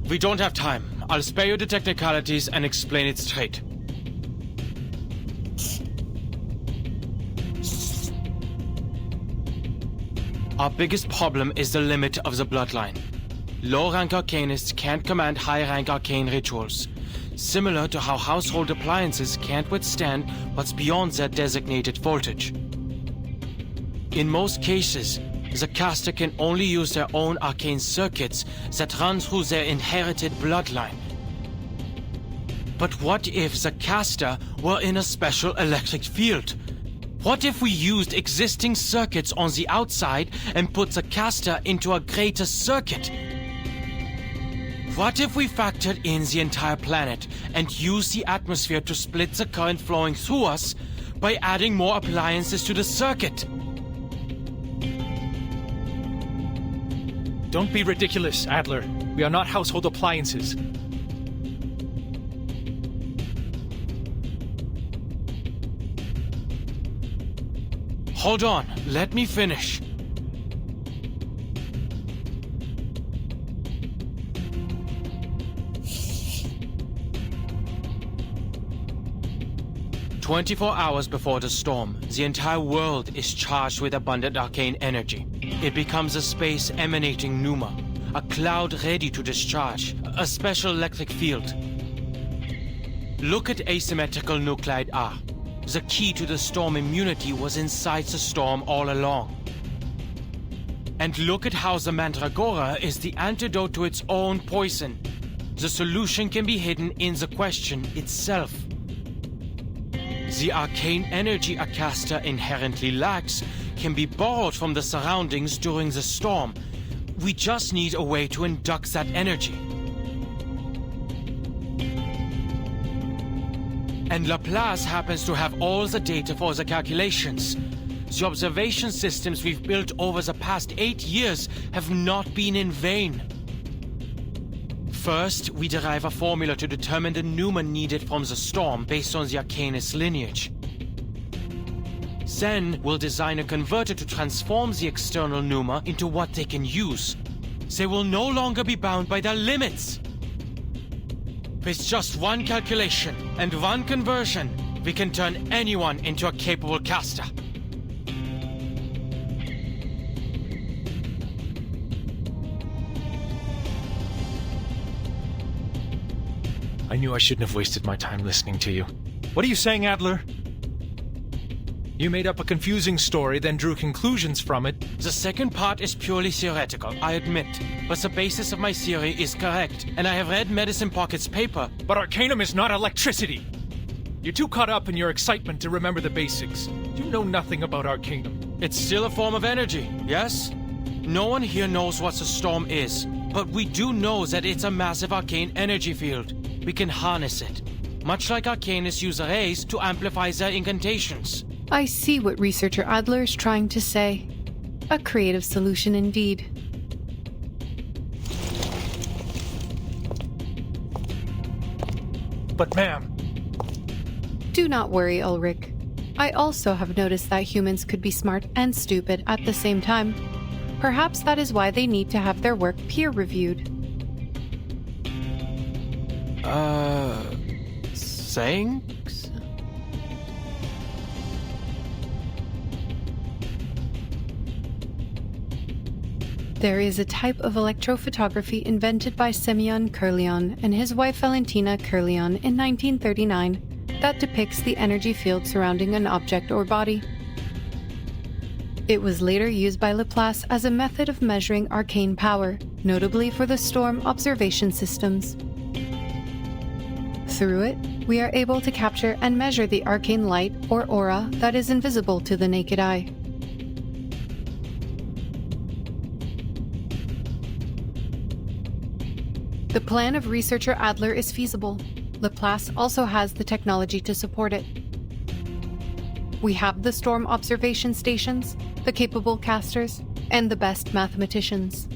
We don't have time. I'll spare you the technicalities and explain it straight. Our biggest problem is the limit of the bloodline. Low-rank arcanists can't command high-rank arcane rituals, similar to how household appliances can't withstand what's beyond their designated voltage. In most cases, the caster can only use their own arcane circuits that run through their inherited bloodline. But what if the caster were in a special electric field? What if we used existing circuits on the outside and put the caster into a greater circuit? What if we factored in the entire planet and used the atmosphere to split the current flowing through us by adding more appliances to the circuit? Don't be ridiculous, Adler. We are not household appliances. Hold on, let me finish. "24 hours before the storm, the entire world is charged with abundant arcane energy. It becomes a space emanating pneuma, a cloud ready to discharge, a special electric field. Look at asymmetrical nuclide R. The key to the storm immunity was inside the storm all along. And look at how the Mandragora is the antidote to its own poison. The solution can be hidden in the question itself. The arcane energy a caster inherently lacks can be borrowed from the surroundings during the storm. We just need a way to induct that energy. And Laplace happens to have all the data for the calculations. The observation systems we've built over the past 8 years have not been in vain. First, we derive a formula to determine the pneuma needed from the storm based on the Arcanist lineage. Then, we'll design a converter to transform the external pneuma into what they can use. They will no longer be bound by their limits. With just one calculation and one conversion, we can turn anyone into a capable caster. I knew I shouldn't have wasted my time listening to you. What are you saying, Adler? You made up a confusing story, then drew conclusions from it. The second part is purely theoretical, I admit. But the basis of my theory is correct, and I have read Medicine Pocket's paper. But Arcanum is not electricity! You're too caught up in your excitement to remember the basics. You know nothing about Arcanum. It's still a form of energy, yes? No one here knows what the storm is, but we do know that it's a massive arcane energy field. We can harness it, much like Arcanists use arrays to amplify their incantations. I see what researcher Adler is trying to say. A creative solution indeed. But ma'am... Do not worry, Ulrich. I also have noticed that humans could be smart and stupid at the same time. Perhaps that is why they need to have their work peer-reviewed. Thanks? There is a type of electrophotography invented by Semyon Kirlian and his wife Valentina Kirlian in 1939 that depicts the energy field surrounding an object or body. It was later used by Laplace as a method of measuring arcane power, notably for the storm observation systems. Through it, we are able to capture and measure the arcane light or aura that is invisible to the naked eye. The plan of researcher Adler is feasible. Laplace also has the technology to support it. We have the storm observation stations, the capable casters, and the best mathematicians.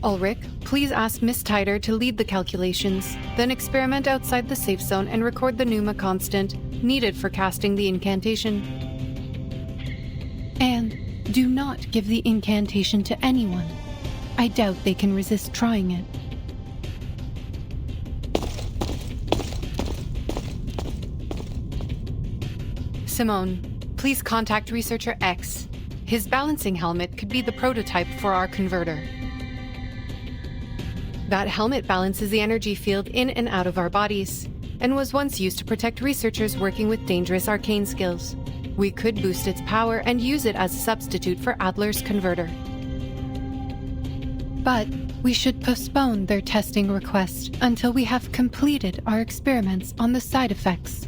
Ulrich, please ask Miss Tider to lead the calculations, then experiment outside the safe zone and record the pneuma constant needed for casting the incantation. And do not give the incantation to anyone. I doubt they can resist trying it. Simone, please contact Researcher X. His balancing helmet could be the prototype for our converter. That helmet balances the energy field in and out of our bodies, and was once used to protect researchers working with dangerous arcane skills. We could boost its power and use it as a substitute for Adler's converter. But we should postpone their testing request until we have completed our experiments on the side effects.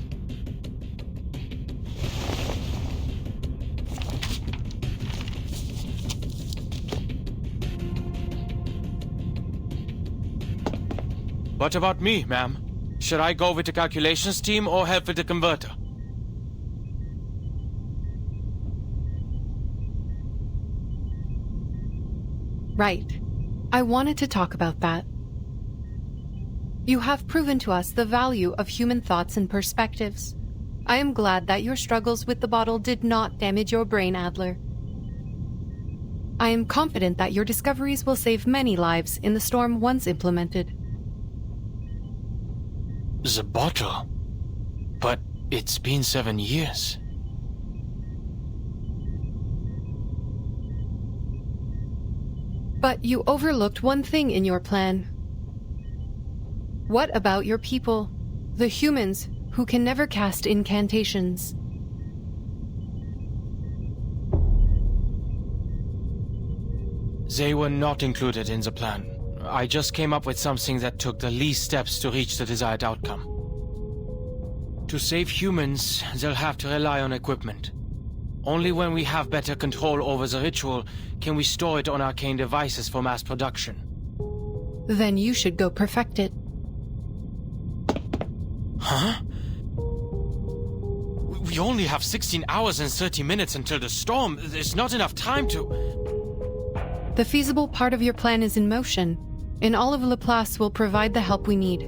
What about me, ma'am? Should I go with the calculations team or help with the converter? Right. I wanted to talk about that. You have proven to us the value of human thoughts and perspectives. I am glad that your struggles with the bottle did not damage your brain, Adler. I am confident that your discoveries will save many lives in the storm once implemented. The bottle? But it's been 7 years. But you overlooked one thing in your plan. What about your people, the humans who can never cast incantations? They were not included in the plan. I just came up with something that took the least steps to reach the desired outcome. To save humans, they'll have to rely on equipment. Only when we have better control over the ritual can we store it on arcane devices for mass production. Then you should go perfect it. Huh? We only have 16 hours and 30 minutes until the storm. There's not enough time to... The feasible part of your plan is in motion, and all of Laplace will provide the help we need.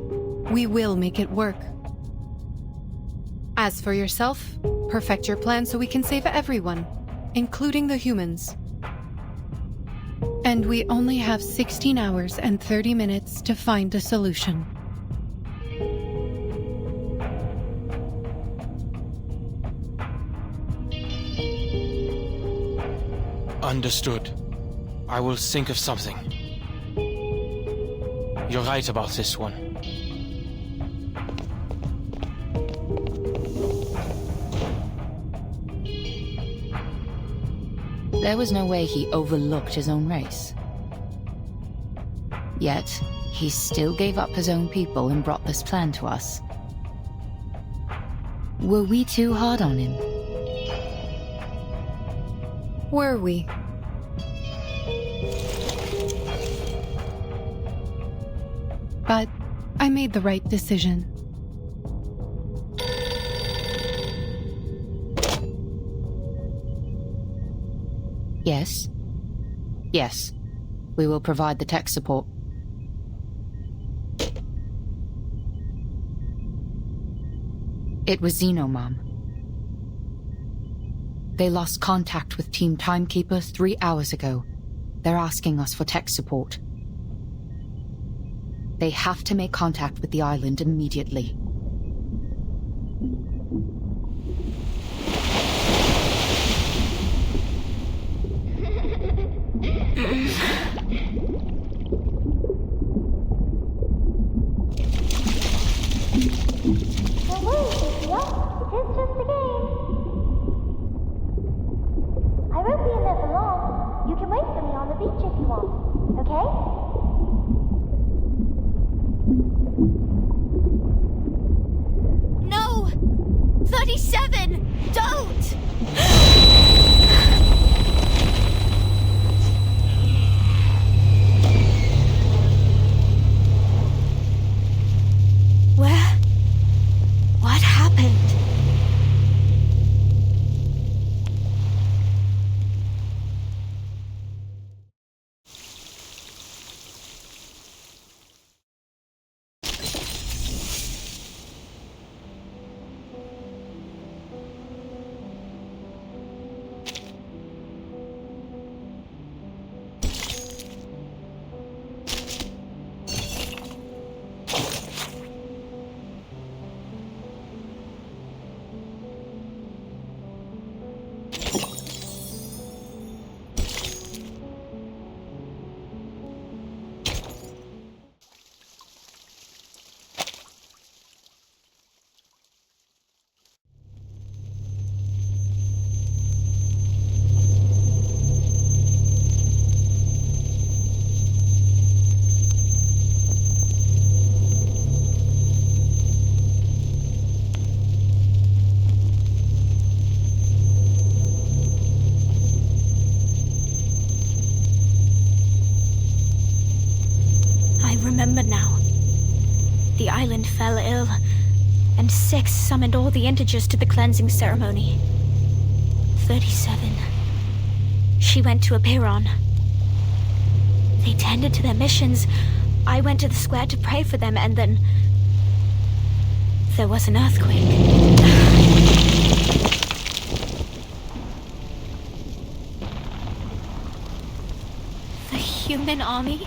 We will make it work. As for yourself, perfect your plan so we can save everyone, including the humans. And we only have 16 hours and 30 minutes to find a solution. Understood. I will think of something. You're right about this one. There was no way he overlooked his own race. Yet, he still gave up his own people and brought this plan to us. Were we too hard on him? Were we? But I made the right decision. Yes. Yes. We will provide the tech support. It was Xeno, Mom. They lost contact with Team Timekeeper 3 hours ago. They're asking us for tech support. They have to make contact with the island immediately. Don't worry, Sophia. It is just a game. I won't be in there for long. You can wait for me on the beach if you want, okay? No! 37! Don't! Where? What happened? the island fell ill, and 6 summoned all the integers to the cleansing ceremony. 37. She went to Apiron. They tended to their missions. I went to the square to pray for them, and then there was an earthquake. The human army?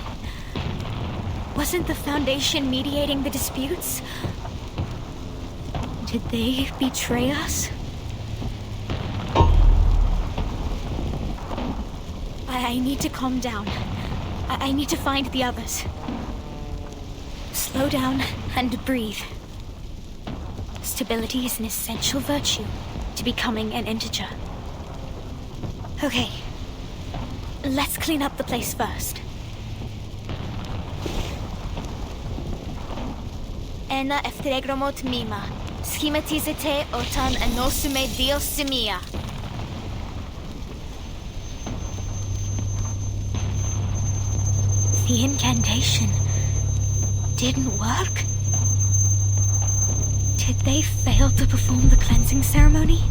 Wasn't the Foundation mediating the disputes? Did they betray us? I need to calm down. I need to find the others. Slow down and breathe. Stability is an essential virtue to becoming an integer. Okay. Let's clean up the place first. Ena eftegromot mima. Schematizete otan anosume diostimia. The incantation didn't work? Did they fail to perform the cleansing ceremony?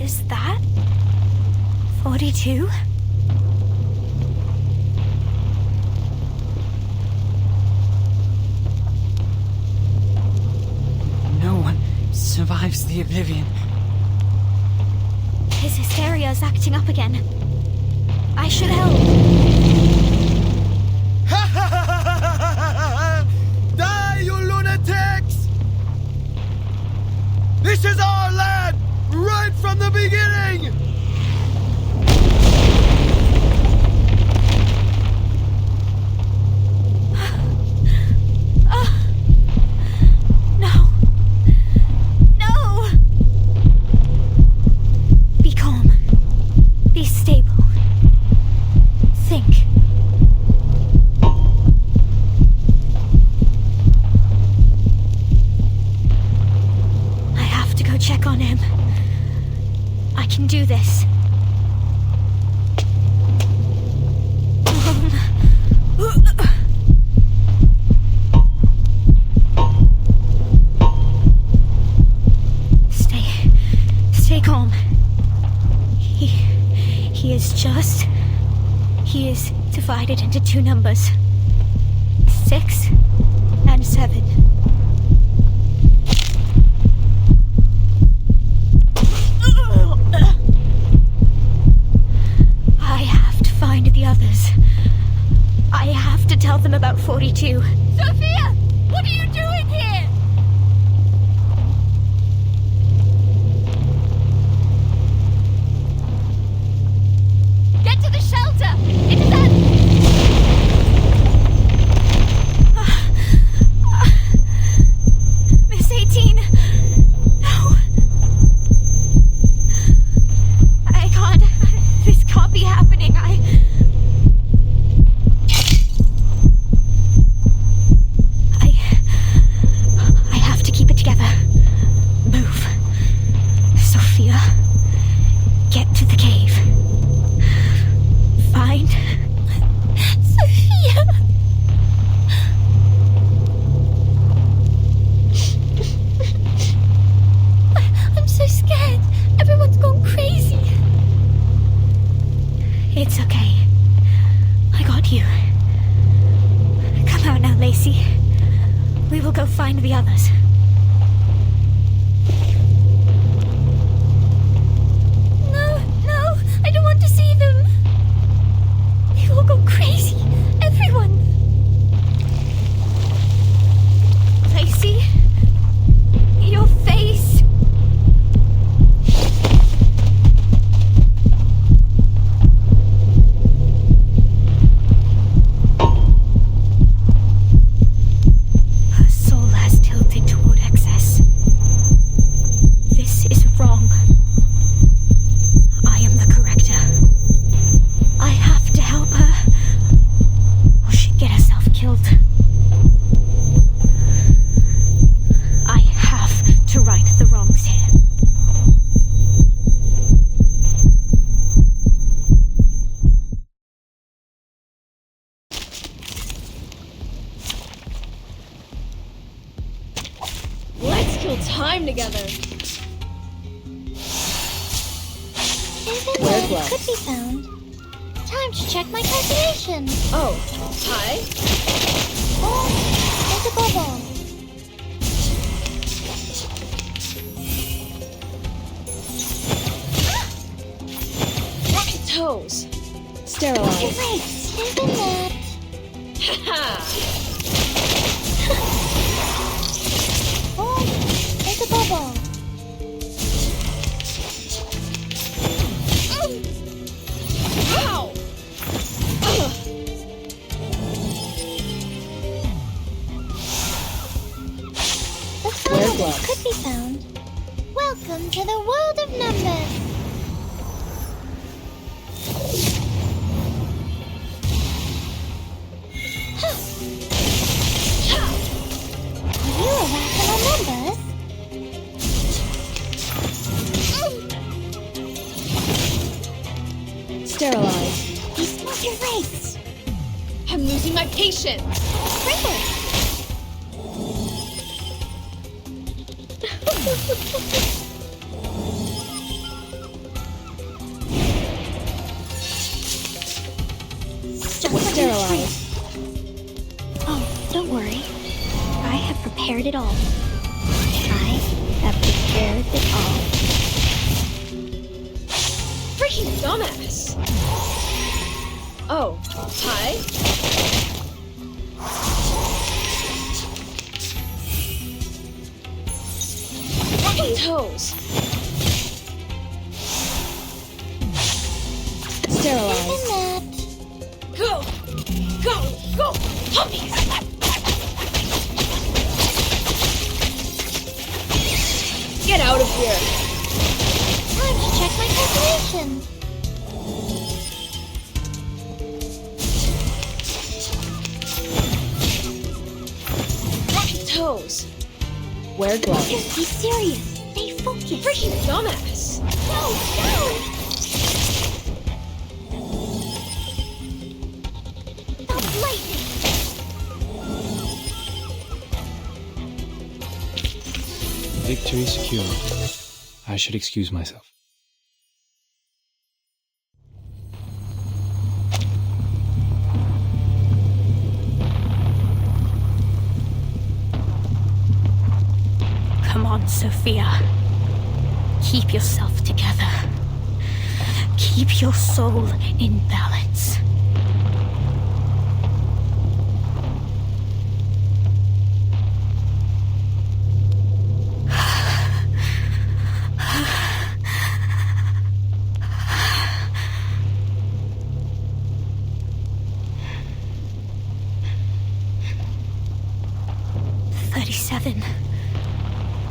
Is that 42? No one survives the oblivion. His hysteria is acting up again. I should help. Die, you lunatics! This is our land! Right from the beginning! No. No! Be calm. Be stable. Think. I have to go check on him. I can do this. Stay calm. He is divided into 2 numbers. 6 and 7. I have to find the others. I have to tell them about 42. Sophia! What are you doing here? Get to the shelter! It is at... Miss 18! No! I can't... This can't be happening. I have to keep it together. Move. Sophia, get to the cave. Find... Sophia! I'm so scared. Everyone's gone crazy. It's okay. I got you. Come out now, Lacey. We will go find the others. No, I don't want to see them. They will go crazy. Everyone. Lacey, your face. Her soul has tilted toward excess. little time together. Infinite could be found. Time to check my calculation. Oh, hi. Oh, there's a bubble. Rocket toes. Sterilize. Erase. Infinite. Haha. Oh, there's a bubble. Ow! The final could be found. Welcome to the world of numbers. Are you a rational numbers? Sterilize. These must erase. I'm losing my patience. Sprinkle. Sterilize. Oh, don't worry. I have prepared it all. I have prepared it all. Freaking dumbass. Oh, hi. Rocket toes. Sterilize. Infinite. Go! Go! Go! Puppies! Get out of here! Time to check my calculation. Rocket toes! Wear gloves. Just be serious. Stay focused. Freaking dumbass! No, no! Stop lightning! Victory secured. I should excuse myself. Come on, Sophia. Keep yourself together. Keep your soul in balance.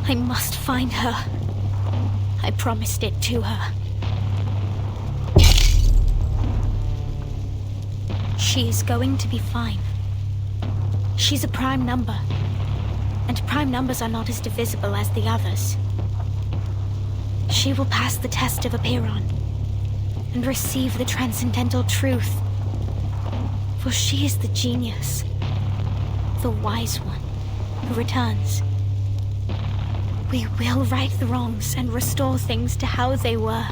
I must find her. I promised it to her. She is going to be fine. She's a prime number, and prime numbers are not as divisible as the others. She will pass the test of Apiron and receive the transcendental truth, for she is the genius, the wise one, who returns. We will right the wrongs and restore things to how they were.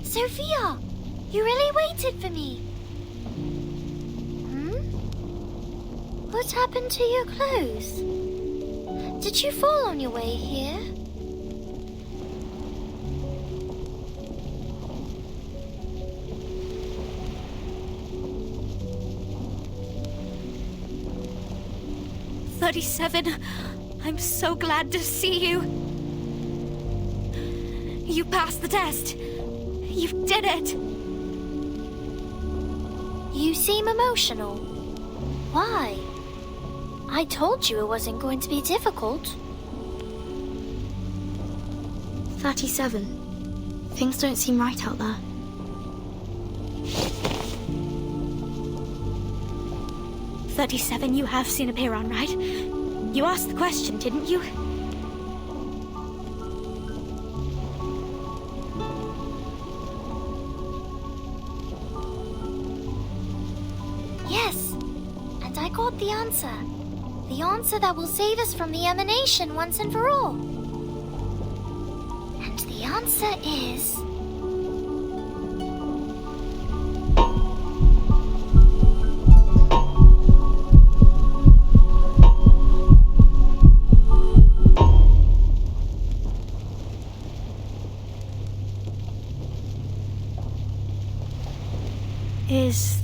Sophia! You really waited for me! What happened to your clothes? Did you fall on your way here? I'm so glad to see you. You passed the test. You did it! You seem emotional. Why? I told you it wasn't going to be difficult. 37. Things don't seem right out there. "37, you have seen a Piran, right? You asked the question, didn't you?" Yes, and I got the answer. The answer that will save us from the emanation once and for all. And the answer is... Is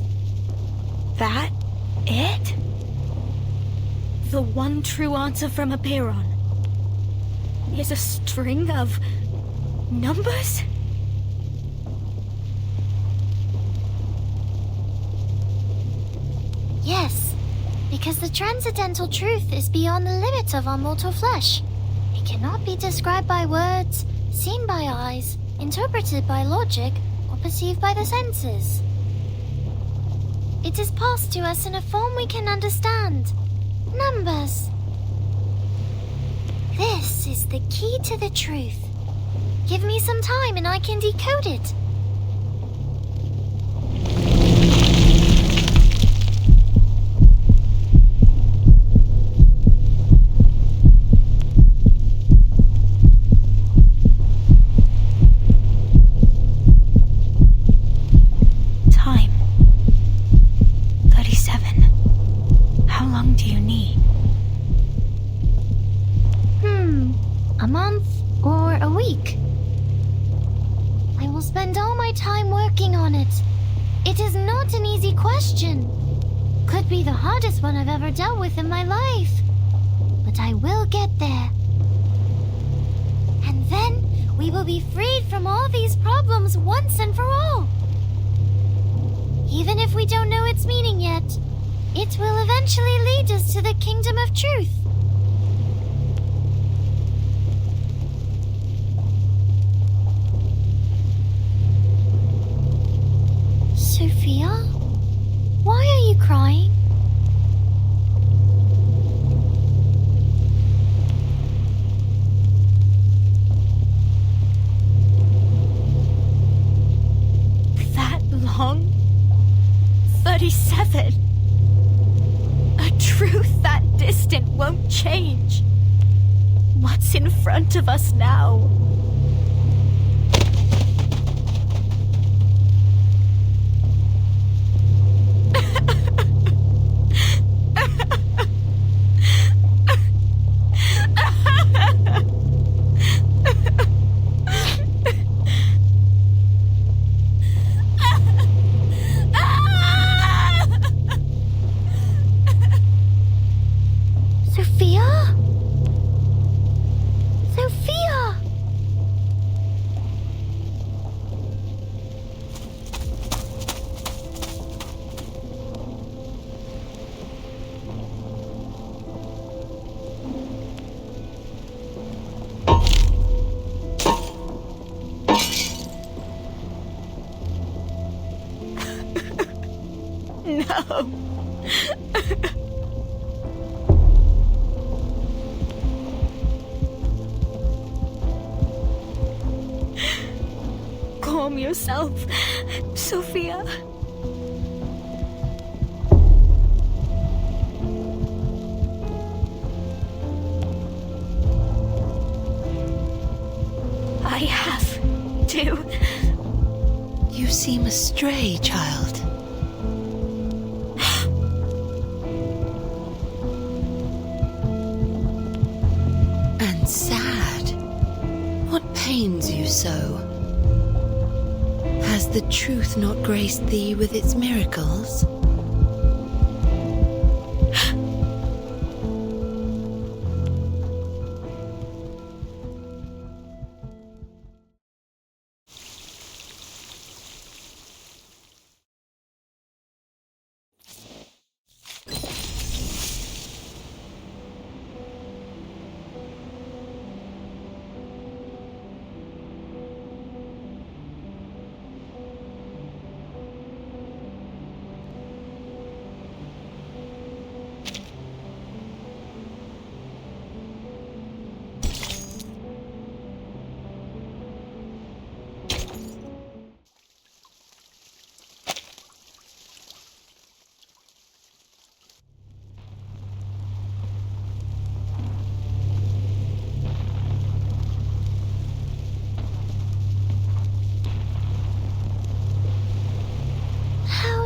that it? The one true answer from a Piran is a string of numbers? Yes, because the transcendental truth is beyond the limits of our mortal flesh. It cannot be described by words, seen by eyes, interpreted by logic, or perceived by the senses. It is passed to us in a form we can understand. Numbers. This is the key to the truth. Give me some time and I can decode it. Time. 37. How long do you need? A month or a week. I will spend all my time working on it. It is not an easy question. Could be the hardest one I've ever dealt with in my life. But I will get there. And then we will be freed from all these problems once and for all. Even if we don't know its meaning yet, it will eventually lead us to the kingdom of truth. Sophia? Why are you crying? That long? 37. A truth that distant won't change. What's in front of us now? Sophia? Sophia! No. Calm yourself, Sophia. I have to. You seem astray, child. And sad. What pains you so? Has the truth not graced thee with its miracles?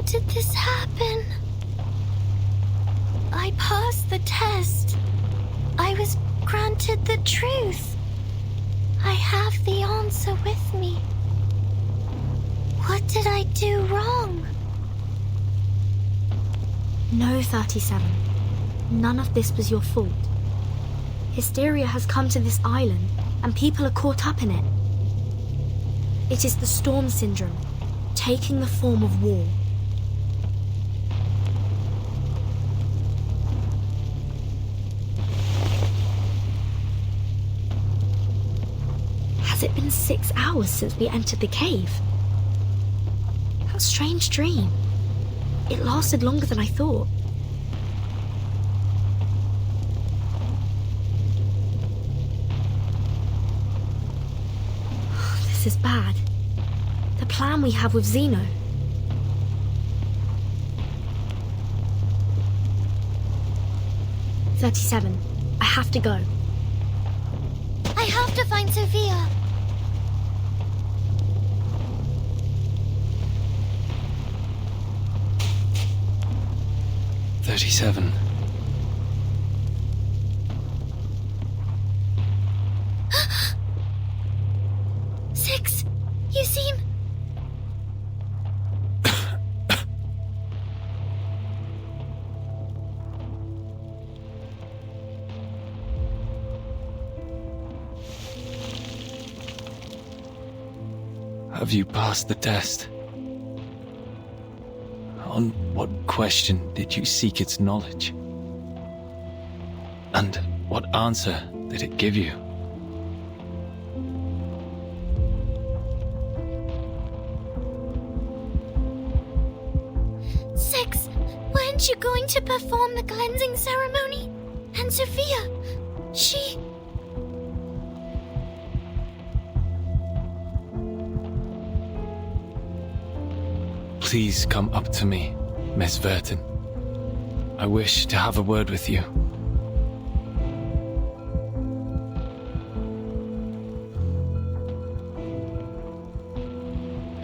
did this happen? I passed the test. I was granted the truth. I have the answer with me. What did I do wrong? No, 37. None of this was your fault. Hysteria has come to this island, and people are caught up in it. It is the storm syndrome, taking the form of war. Has it been 6 hours since we entered the cave? That strange dream. It lasted longer than I thought. This is bad. The plan we have with Zeno. "37. I have to go. I have to find Sophia. "37. Six, you seem... Have you passed the test? On what question did you seek its knowledge? And what answer did it give you? Six, weren't you going to perform the cleansing ceremony? And Sophia, she... Please come up to me, Miss Verton. I wish to have a word with you.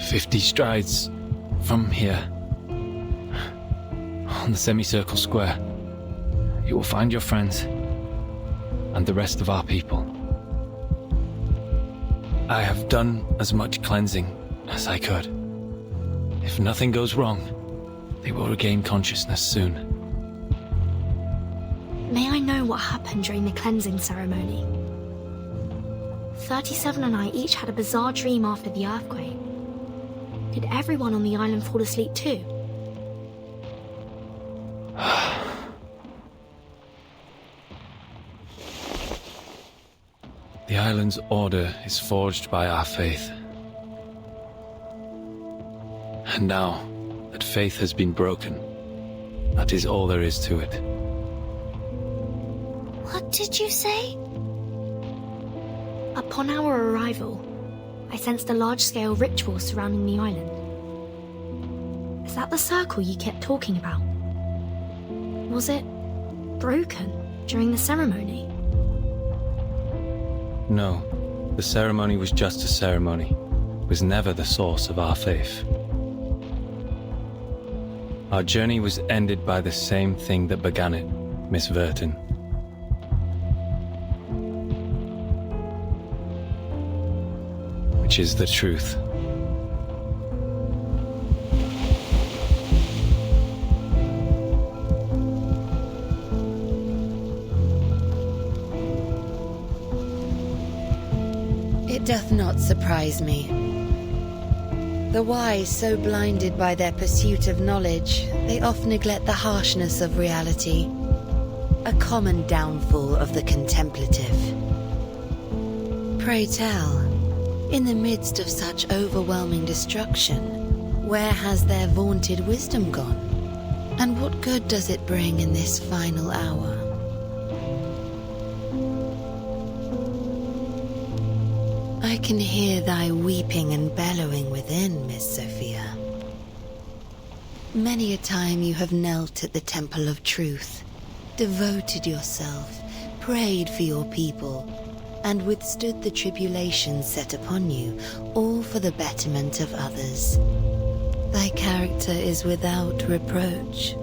"50 strides from here, on the semicircle square, you will find your friends and the rest of our people. I have done as much cleansing as I could. If nothing goes wrong, they will regain consciousness soon." May I know what happened during the cleansing ceremony? 37 and I each had a bizarre dream after the earthquake. Did everyone on the island fall asleep too? The island's order is forged by our faith. And now that faith has been broken, that is all there is to it. What did you say? Upon our arrival, I sensed a large-scale ritual surrounding the island. Is that the circle you kept talking about? Was it broken during the ceremony? No, the ceremony was just a ceremony. It was never the source of our faith. Our journey was ended by the same thing that began it, Miss Verton. Which is the truth. It doth not surprise me. The wise, so blinded by their pursuit of knowledge, they oft neglect the harshness of reality, a common downfall of the contemplative. Pray tell, in the midst of such overwhelming destruction, where has their vaunted wisdom gone? And what good does it bring in this final hour? I can hear thy weeping and bellowing within, Miss Sophia. Many a time you have knelt at the temple of truth, devoted yourself, prayed for your people, and withstood the tribulations set upon you, all for the betterment of others. Thy character is without reproach.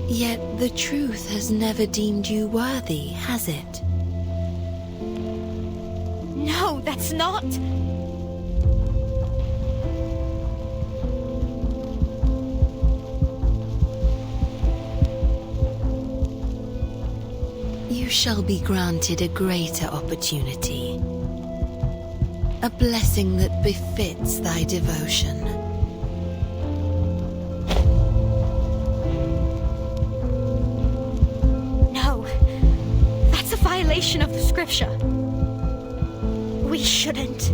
Yet the truth has never deemed you worthy, has it? No, that's not. You shall be granted a greater opportunity. A blessing that befits thy devotion. No, that's a violation of the scripture. We shouldn't.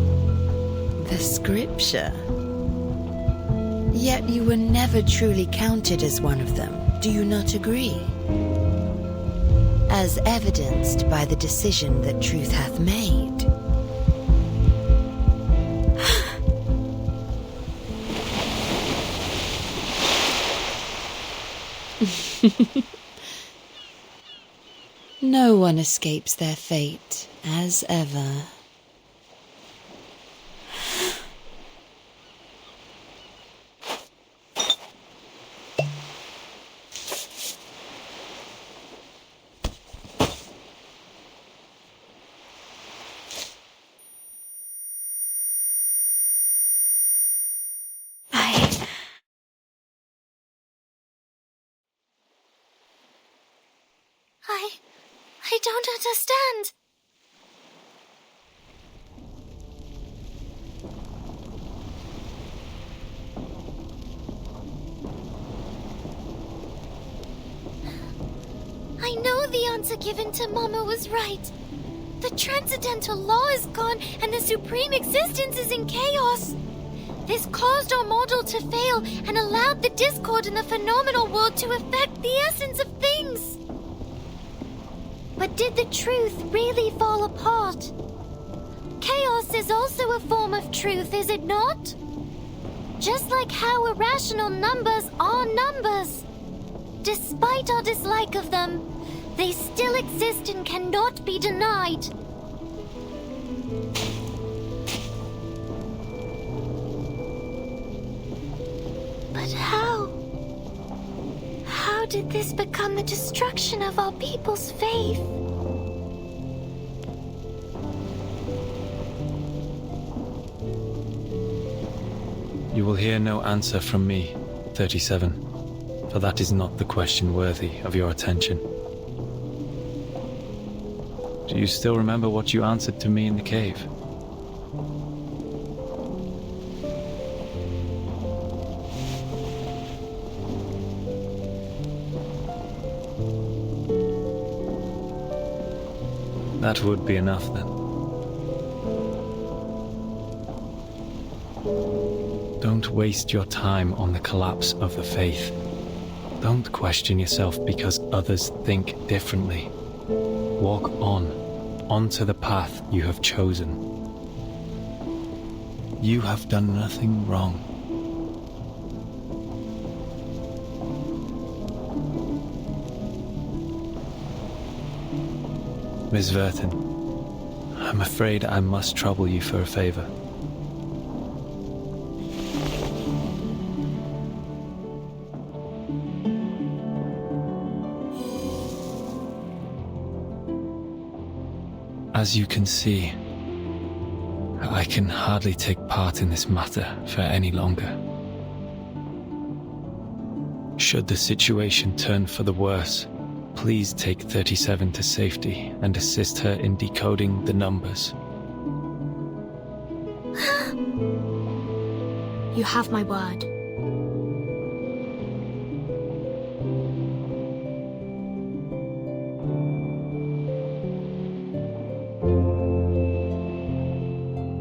The scripture? Yet you were never truly counted as one of them. Do you not agree? As evidenced by the decision that truth hath made. No one escapes their fate, as ever. I don't understand. I know the answer given to Mama was right. The transcendental law is gone and the supreme existence is in chaos. This caused our model to fail and allowed the discord in the phenomenal world to affect the essence of things. But did the truth really fall apart? Chaos is also a form of truth, is it not? Just like how irrational numbers are numbers. Despite our dislike of them, they still exist and cannot be denied. But how? How did this become the destruction of our people's faith? You will hear no answer from me, 37, for that is not the question worthy of your attention. Do you still remember what you answered to me in the cave? That would be enough then. Don't waste your time on the collapse of the faith. Don't question yourself because others think differently. Walk onto the path you have chosen. You have done nothing wrong. Miss Verton, I'm afraid I must trouble you for a favor. As you can see, I can hardly take part in this matter for any longer. Should the situation turn for the worse, please take 37 to safety and assist her in decoding the numbers. You have my word.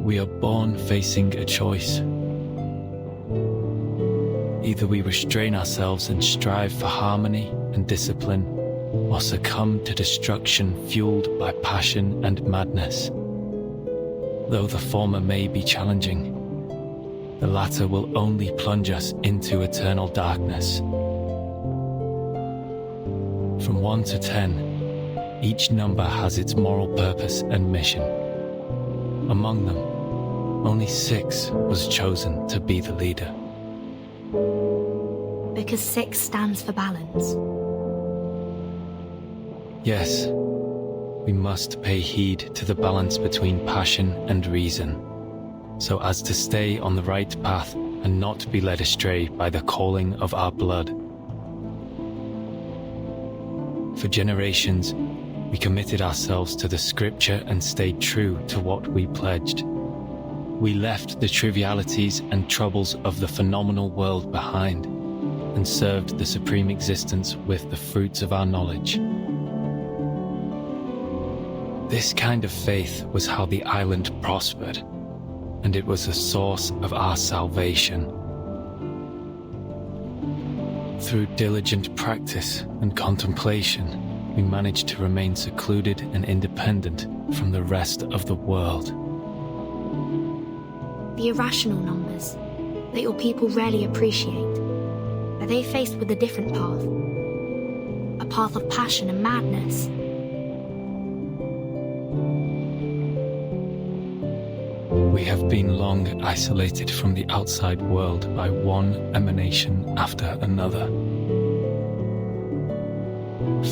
We are born facing a choice. Either we restrain ourselves and strive for harmony and discipline, or succumb to destruction fueled by passion and madness. Though the former may be challenging, the latter will only plunge us into eternal darkness. From 1 to 10, Each number has its moral purpose and mission. Among them, only 6 was chosen to be the leader. Because 6 stands for balance. Yes, we must pay heed to the balance between passion and reason, so as to stay on the right path and not be led astray by the calling of our blood. For generations, we committed ourselves to the scripture and stayed true to what we pledged. We left the trivialities and troubles of the phenomenal world behind and served the supreme existence with the fruits of our knowledge. This kind of faith was how the island prospered, and it was the source of our salvation. Through diligent practice and contemplation, we managed to remain secluded and independent from the rest of the world. The irrational numbers that your people rarely appreciate, are they faced with a different path? A path of passion and madness? We have been long isolated from the outside world by one emanation after another.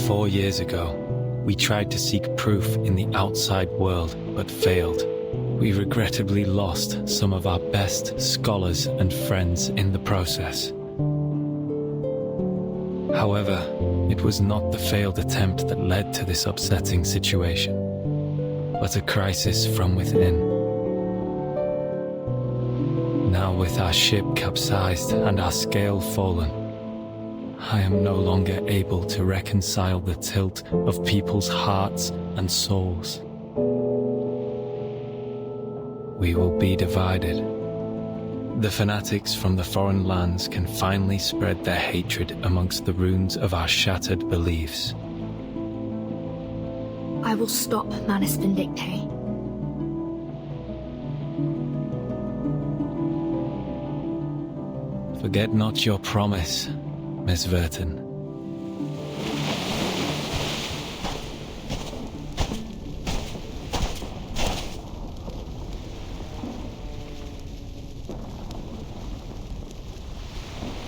4 years ago, we tried to seek proof in the outside world, but failed. We regrettably lost some of our best scholars and friends in the process. However, it was not the failed attempt that led to this upsetting situation, but a crisis from within. Now with our ship capsized and our scale fallen, I am no longer able to reconcile the tilt of people's hearts and souls. We will be divided. The fanatics from the foreign lands can finally spread their hatred amongst the ruins of our shattered beliefs. I will stop Manus Vindicte. Forget not your promise, Miss Verton.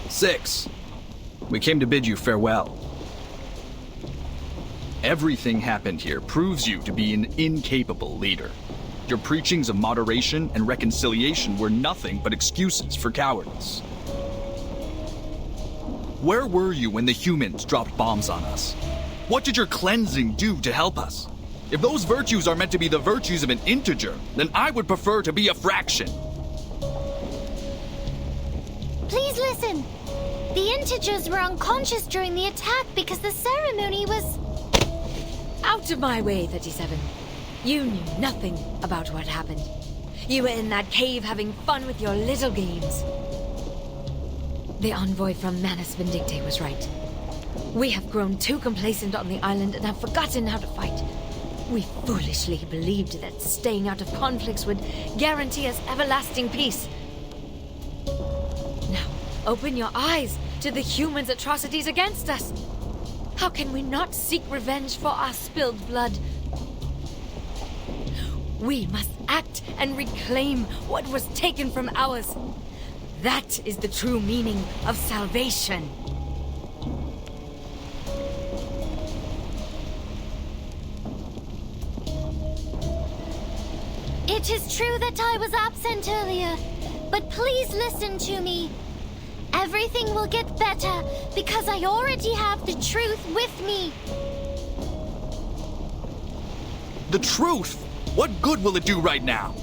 Six, we came to bid you farewell. Everything happened here proves you to be an incapable leader. Your preachings of moderation and reconciliation were nothing but excuses for cowardice. Where were you when the humans dropped bombs on us? What did your cleansing do to help us? If those virtues are meant to be the virtues of an integer, then I would prefer to be a fraction. Please listen. The integers were unconscious during the attack because the ceremony was... Out of my way, 37. You knew nothing about what happened. You were in that cave having fun with your little games. The envoy from Manus Vindicte was right. We have grown too complacent on the island and have forgotten how to fight. We foolishly believed that staying out of conflicts would guarantee us everlasting peace. Now, open your eyes to the humans' atrocities against us. How can we not seek revenge for our spilled blood? We must act and reclaim what was taken from ours. That is the true meaning of salvation. It is true that I was absent earlier, but please listen to me. Everything will get better because I already have the truth with me. The truth? What good will it do right now?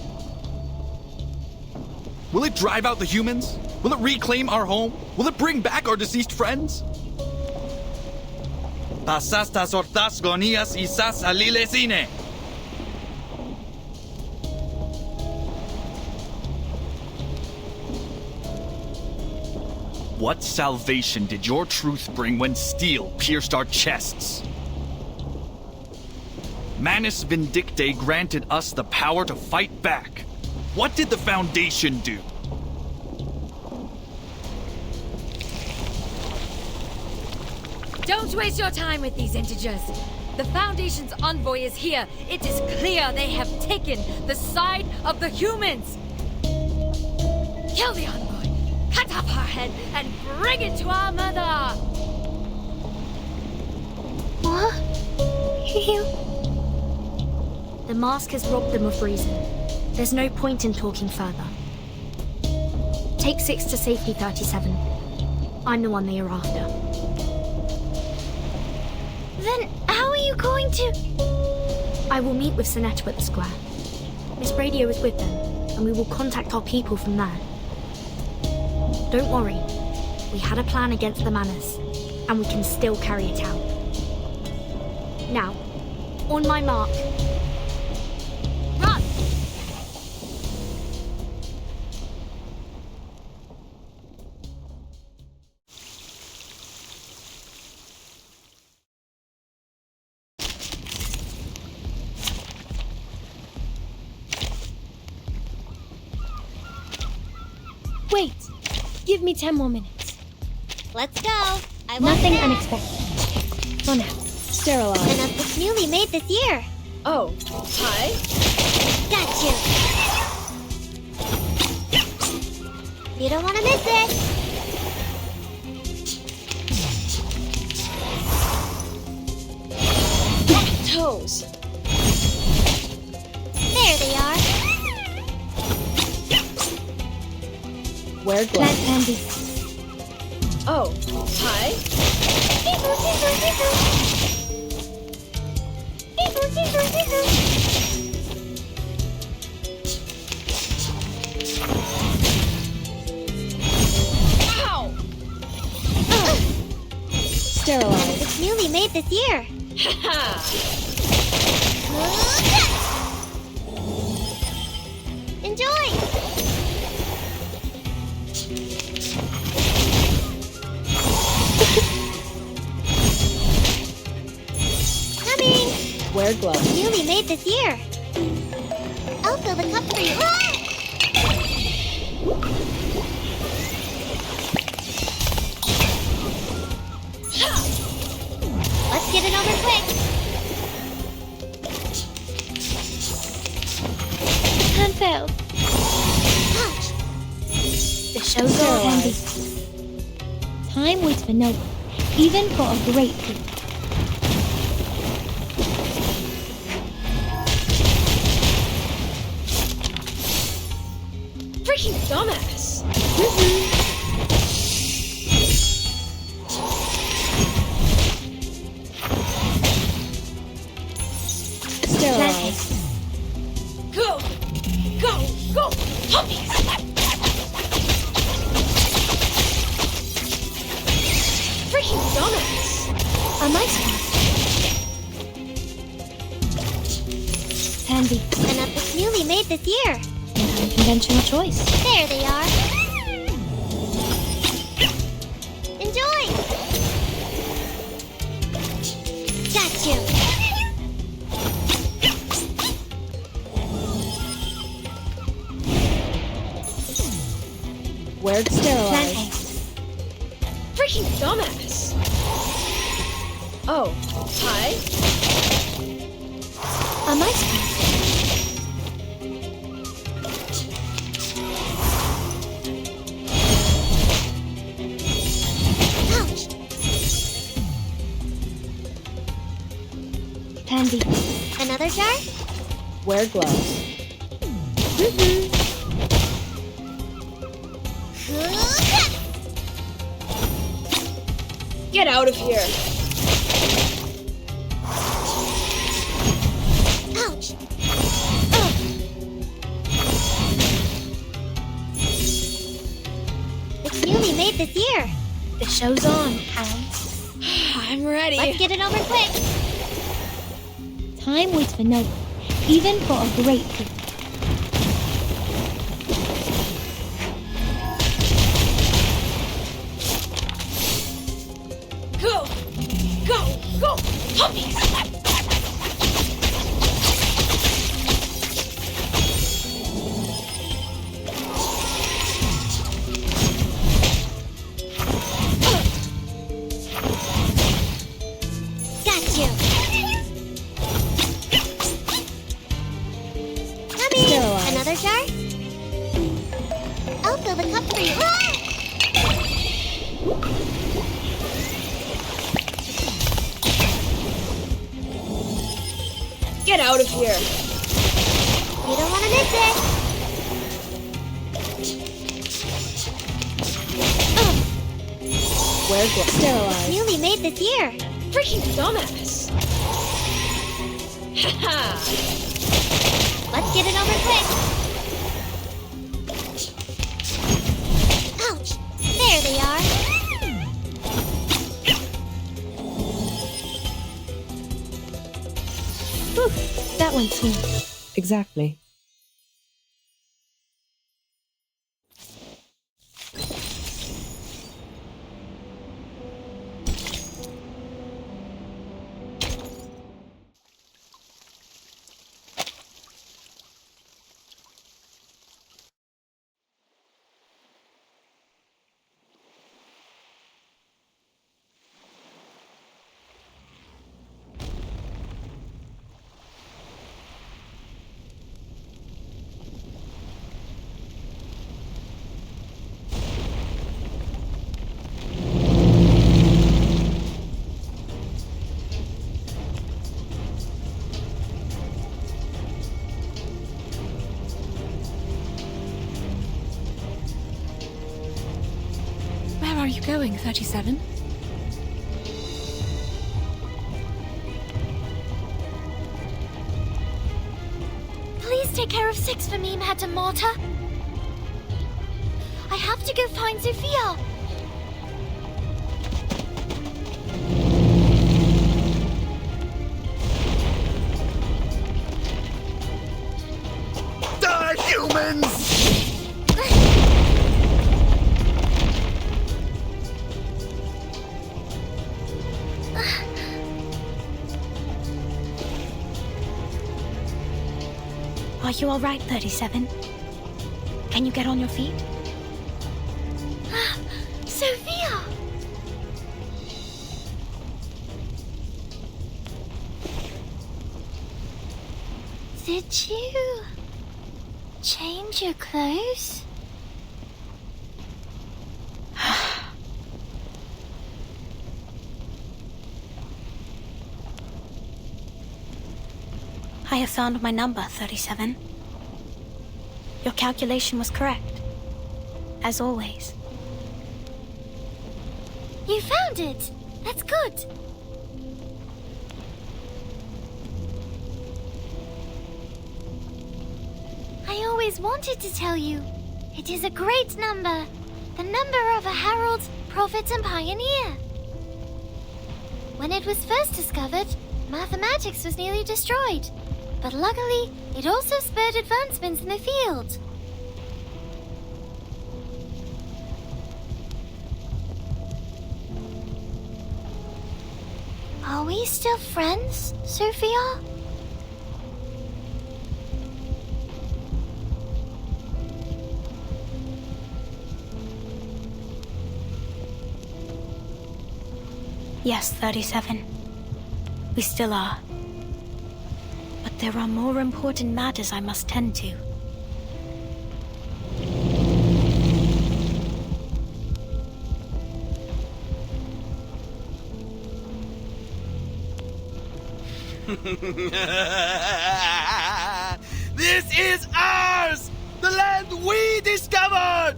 Will it drive out the humans? Will it reclaim our home? Will it bring back our deceased friends? Pasastas ortas gonias isas alilesine. What salvation did your truth bring when steel pierced our chests? Manus Vindicte granted us the power to fight back. What did the Foundation do? Don't waste your time with these integers. The Foundation's envoy is here. It is clear they have taken the side of the humans. Kill the envoy, cut off her head, and bring it to our mother. What? The mask has robbed them of reason. There's no point in talking further. Take 6 to safety, 37. I'm the one they are after. Then how are you going to... I will meet with Sinetta at the square. Miss Radio is with them, and we will contact our people from there. Don't worry. We had a plan against the Manners, and we can still carry it out. Now, on my mark. Run! Wait. Give me 10 more minutes. Let's go. I want Nothing that. unexpected. For now. Sterilize. And it's newly made this year. Oh, hi. Got you. You don't want to miss it. Toes. There they are. Wear Plant gloves. candy. Oh, hi. Ow! Sterilize. And it's newly made this year. Enjoy. Coming. Wear gloves. Newly made this year. I'll fill the cup for you. Let's get it over quick. Hand failed. Ouch. The show's all handy. Time waits for no one, even for a great feat. Freaking dumbass! Sterilize. Go! Go! Go! Puppies! Freaking dumbass! A nice one. Handy. And it's newly made this year. An unconventional choice. There they are. Enjoy. Got you. Wear sterilize. Freaking dumbass! Oh, hi. A nice one. Ouch. Handy. Another jar? Wear gloves. Get out of here! Ouch. It's newly made this year. The show's on, hounds. I'm ready. Let's get it over quick. Time waits for no one, even for a great feat. Go! Go! Go! Puppies! Got you. water jar? I'll fill the cup for you. Ah! Get out of here! You don't want to miss it. Wear gloves. Sterilize. Newly made this year. Freaking dumbass! Haha! Let's get it over quick. Ouch! There they are. Whew, that went smooth. Exactly. Where are you going, 37? Please take care of 6 for me, Madam Morta. I have to go find Sophia. Die, humans! Are you all right, 37? Can you get on your feet? Sophia! Did you change your clothes? I have found my number, 37. Your calculation was correct. As always. You found it! That's good! I always wanted to tell you. It is a great number. The number of a herald, prophet, and pioneer. When it was first discovered, mathematics was nearly destroyed. But luckily, it also spurred advancements in the field. Are we still friends, Sophia? Yes, 37. We still are. But there are more important matters I must tend to. This is ours! The land we discovered!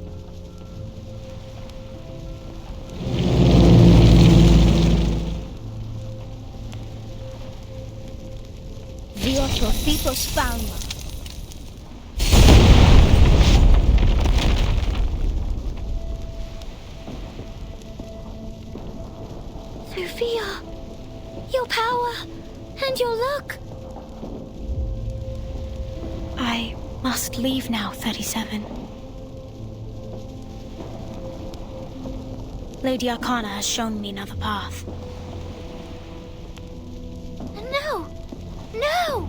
Dio trocito spalma. Sophia, your power and your luck. I must leave now, 37. Lady Arcana has shown me another path. No! No!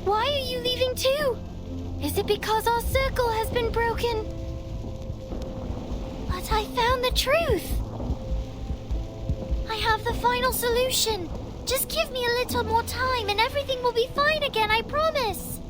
Why are you leaving too? Is it because our circle has been broken? But I found the truth. I have the final solution. Just give me a little more time and everything will be fine again, I promise.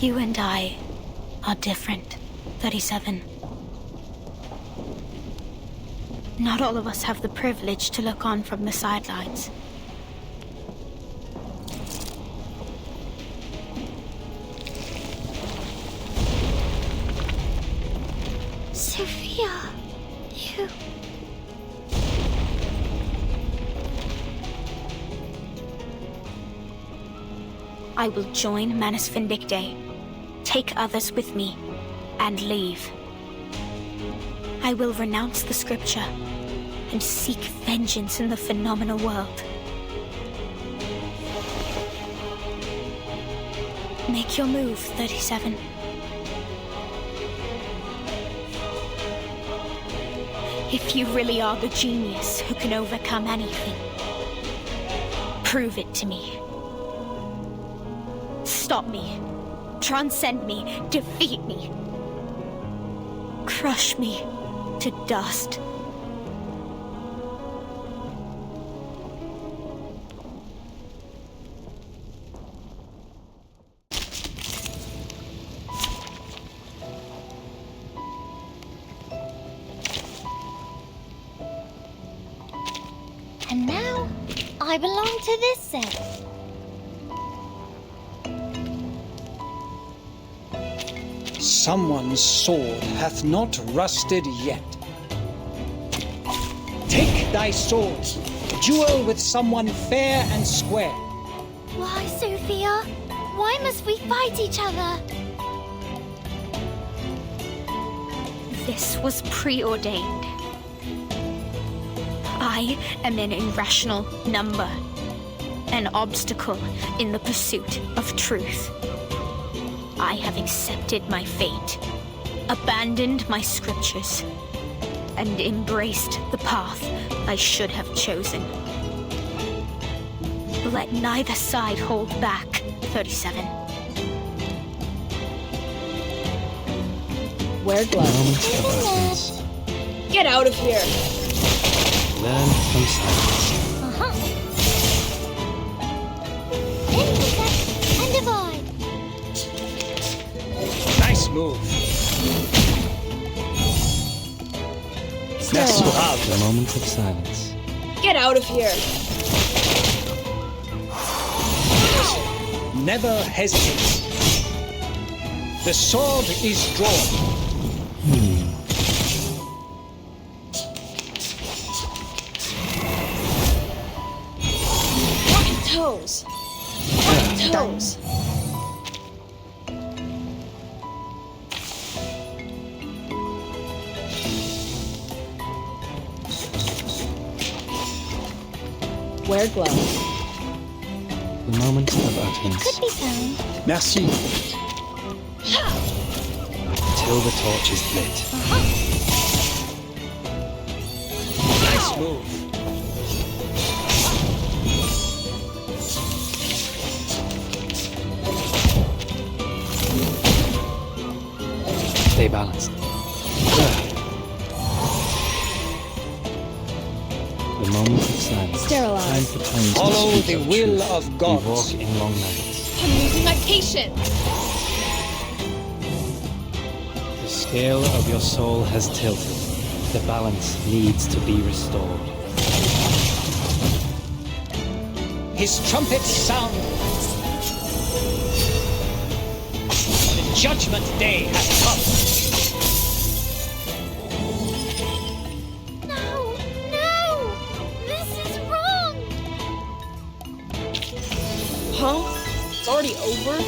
You and I are different, 37. Not all of us have the privilege to look on from the sidelines. Sophia, you... I will join Manus Vindicte, take others with me, and leave. I will renounce the scripture and seek vengeance in the phenomenal world. Make your move, 37. If you really are the genius who can overcome anything, prove it to me. Stop me, transcend me, defeat me, crush me to dust. And now, I belong to this set. Someone's sword hath not rusted yet. Take thy swords, duel with someone fair and square. Why, Sophia? Why must we fight each other? This was preordained. I am an irrational number, an obstacle in the pursuit of truth. I have accepted my fate, abandoned my scriptures, and embraced the path I should have chosen. Let neither side hold back, 37. Wear gloves. Get out of here! Learn from silence. Intercept and divide. Nice move. Merci brave. A moment of silence. Get out of here! Never hesitate. The sword is drawn. Toes. Toes. Wear gloves. The moment of utterance. Could be found. Merci. Till the torch is lit. Nice move. Stay balanced. The moment of silence. Sterilize. Time for tongues Follow to speak the of will truth. of We God. walk in long nights. I'm losing my patience. The scale of your soul has tilted. The balance needs to be restored. His trumpets sound. The judgment day has come. No! No! This is wrong! Huh? It's already over?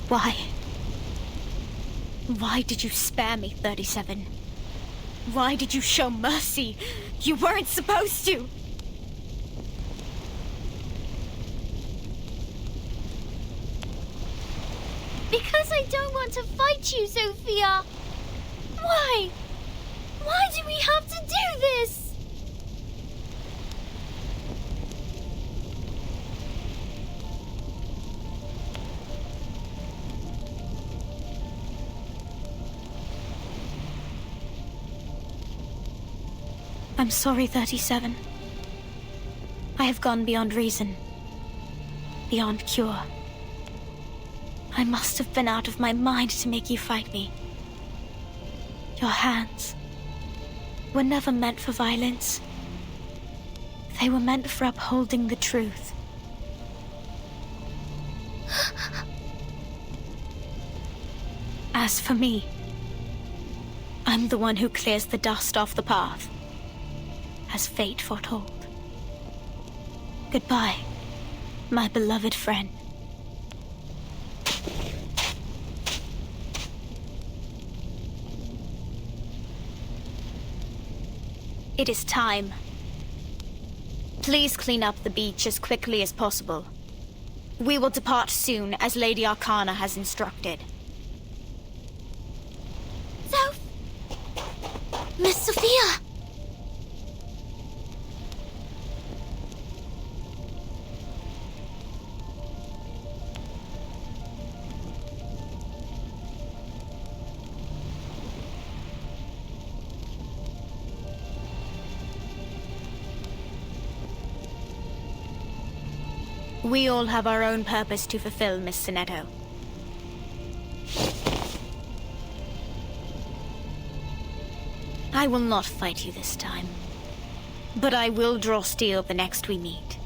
Why? Why did you spare me, 37? Why did you show mercy? You weren't supposed to! Because I don't want to fight you, Sophia! Why? Why do we have to do this? I'm sorry, 37. I have gone beyond reason. Beyond cure. I must have been out of my mind to make you fight me. Your hands were never meant for violence. They were meant for upholding the truth. As for me, I'm the one who clears the dust off the path, as fate foretold. Goodbye, my beloved friend. It is time. Please clean up the beach as quickly as possible. We will depart soon, as Lady Arcana has instructed. Soph! Miss Sophia! We all have our own purpose to fulfill, Miss Sinetto. I will not fight you this time, but I will draw steel the next we meet.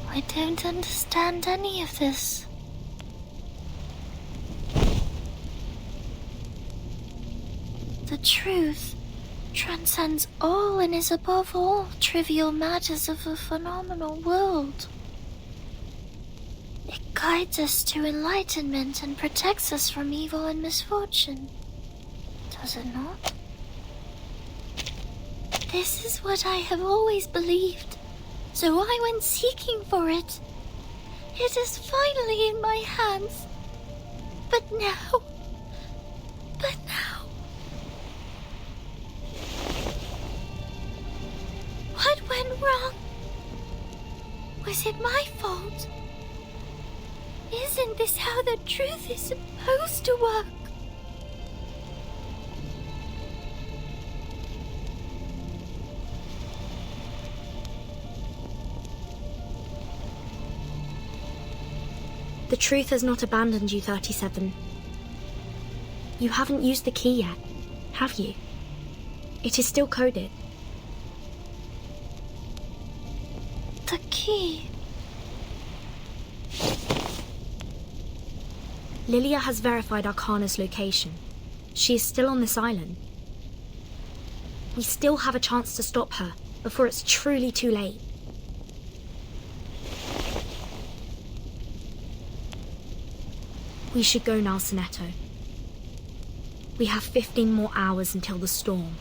I don't understand any of this. The truth transcends all and is above all trivial matters of a phenomenal world. It guides us to enlightenment and protects us from evil and misfortune. Does it not? This is what I have always believed. So I went seeking for it. It is finally in my hands. But now... What went wrong? Was it my fault? Isn't this how the truth is supposed to work? The truth has not abandoned you, 37. You haven't used the key yet, have you? It is still coded. The key. Lilia has verified Arcana's location. She is still on this island. We still have a chance to stop her before it's truly too late. We should go now, Sinetto. We have 15 more hours until the storm.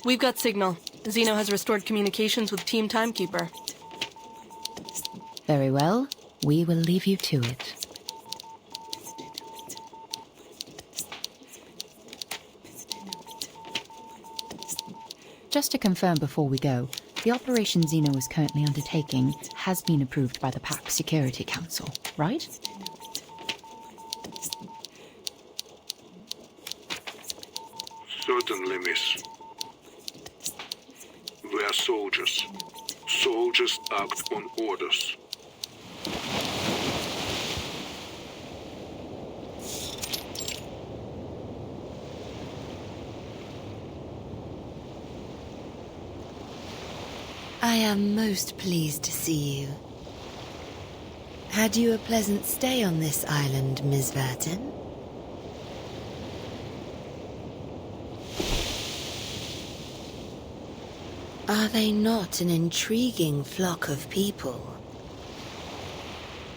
We've got signal. Zeno has restored communications with Team Timekeeper. Very well. We will leave you to it. Just to confirm before we go, the operation Zeno is currently undertaking has been approved by the Pact Security Council, right? Certainly, miss. We are soldiers. Soldiers act on orders. I am most pleased to see you. Had you a pleasant stay on this island, Ms. Vertin? Are they not an intriguing flock of people?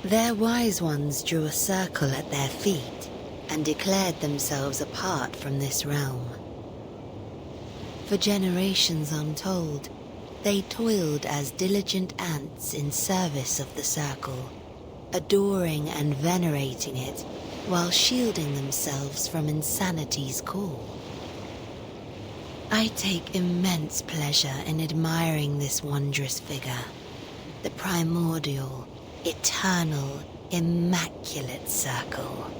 Their wise ones drew a circle at their feet and declared themselves apart from this realm. For generations untold, they toiled as diligent ants in service of the circle, adoring and venerating it while shielding themselves from insanity's call. I take immense pleasure in admiring this wondrous figure, the primordial, eternal, immaculate circle.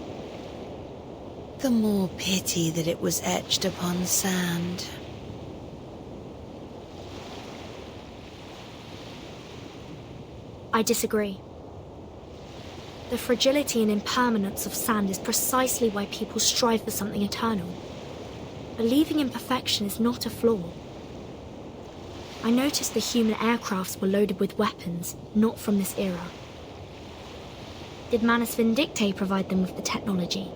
The more pity that it was etched upon sand. I disagree. The fragility and impermanence of sand is precisely why people strive for something eternal. Believing in perfection is not a flaw. I noticed the human aircrafts were loaded with weapons, not from this era. Did Manus Vindictae provide them with the technology?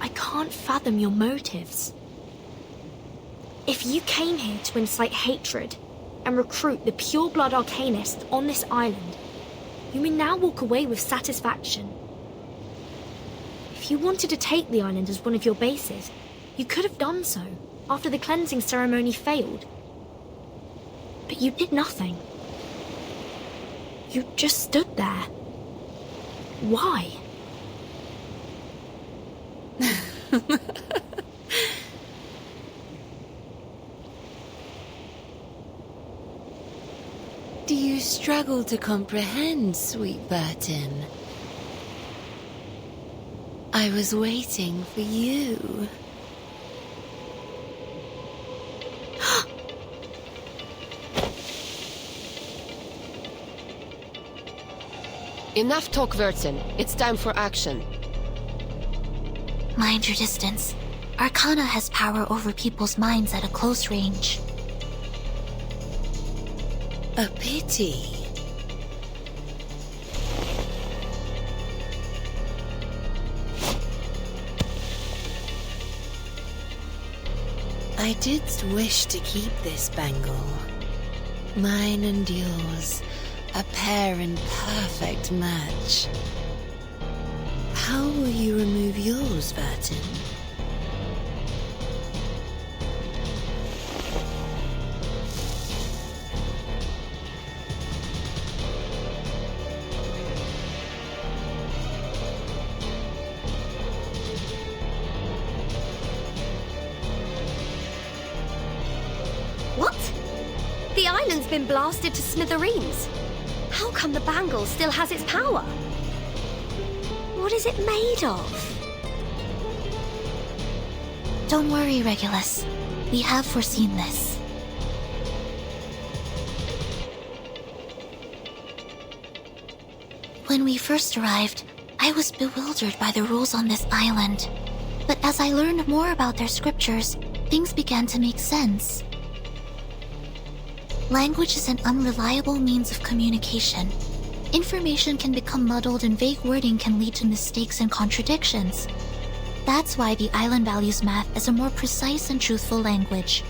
I can't fathom your motives. If you came here to incite hatred and recruit the pure-blood arcanists on this island, you may now walk away with satisfaction. If you wanted to take the island as one of your bases, you could have done so after the cleansing ceremony failed. But you did nothing. You just stood there. Why? Do you struggle to comprehend, sweet Vertin? I was waiting for you. Enough talk, Vertin. It's time for action. Mind your distance. Arcana has power over people's minds at a close range. A pity. I did wish to keep this bangle. Mine and yours, a pair in perfect match. How will you remove yours, Vertin? What? The island's been blasted to smithereens. How come the bangle still has its power? What is it made of? Don't worry, Regulus. We have foreseen this. When we first arrived, I was bewildered by the rules on this island. But as I learned more about their scriptures, things began to make sense. Language is an unreliable means of communication. Information can become muddled and vague wording can lead to mistakes and contradictions. That's why the island values math as a more precise and truthful language.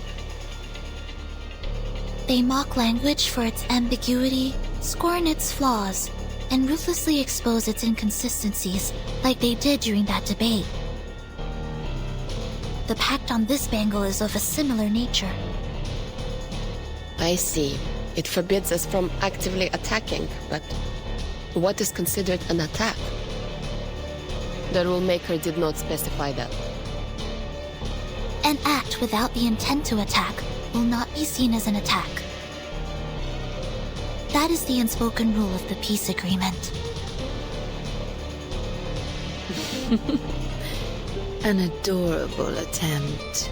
They mock language for its ambiguity, scorn its flaws, and ruthlessly expose its inconsistencies, like they did during that debate. The pact on this bangle is of a similar nature. I see. It forbids us from actively attacking, but what is considered an attack? The rulemaker did not specify that. An act without the intent to attack will not be seen as an attack. That is the unspoken rule of the peace agreement. An adorable attempt.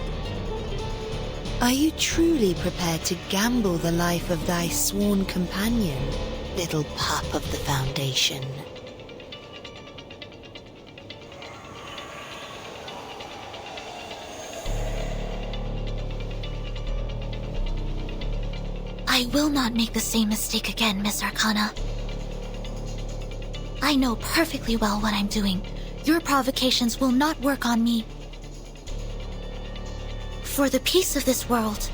Are you truly prepared to gamble the life of thy sworn companion, little pup of the Foundation? I will not make the same mistake again, Miss Arcana. I know perfectly well what I'm doing. Your provocations will not work on me. For the peace of this world,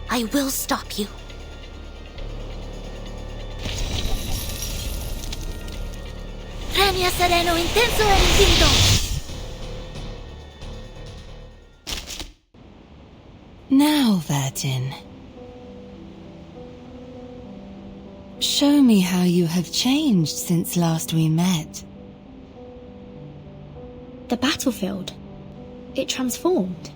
I will stop you. Regna sereno, intenso e infinito. Now, Vertin. Show me how you have changed since last we met. The battlefield. It transformed.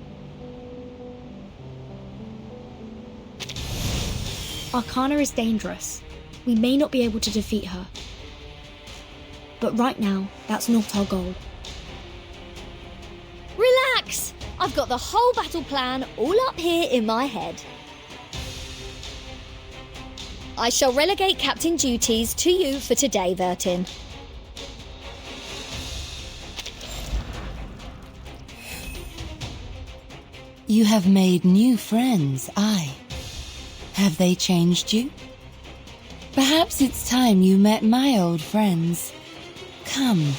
Arcana is dangerous. We may not be able to defeat her. But right now, that's not our goal. Relax! I've got the whole battle plan all up here in my head. I shall relegate captain duties to you for today, Vertin. You have made new friends, aye. Have they changed you? Perhaps it's time you met my old friends. Come,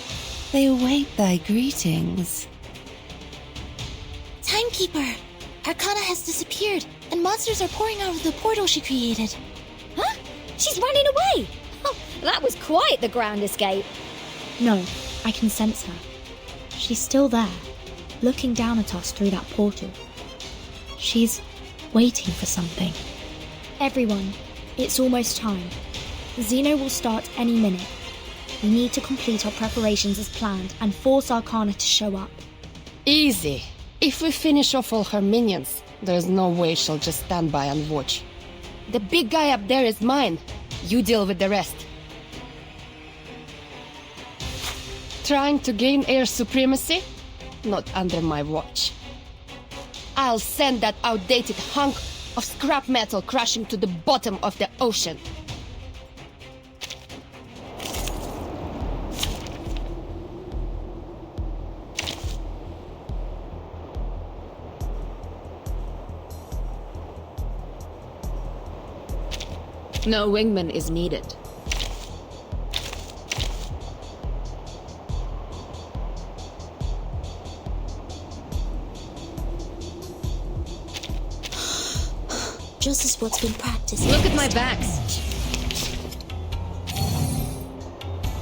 they await thy greetings. Timekeeper! Arcana has disappeared, and monsters are pouring out of the portal she created. Huh? She's running away! Oh, that was quite the grand escape. No, I can sense her. She's still there, looking down at us through that portal. She's waiting for something. Everyone, it's almost time. Xeno will start any minute. We need to complete our preparations as planned and force Arcana to show up. Easy. If we finish off all her minions, there's no way she'll just stand by and watch. The big guy up there is mine. You deal with the rest. Trying to gain air supremacy? Not under my watch. I'll send that outdated hunk of scrap metal crashing to the bottom of the ocean. No wingman is needed. Just as what's been practiced. Look at my backs.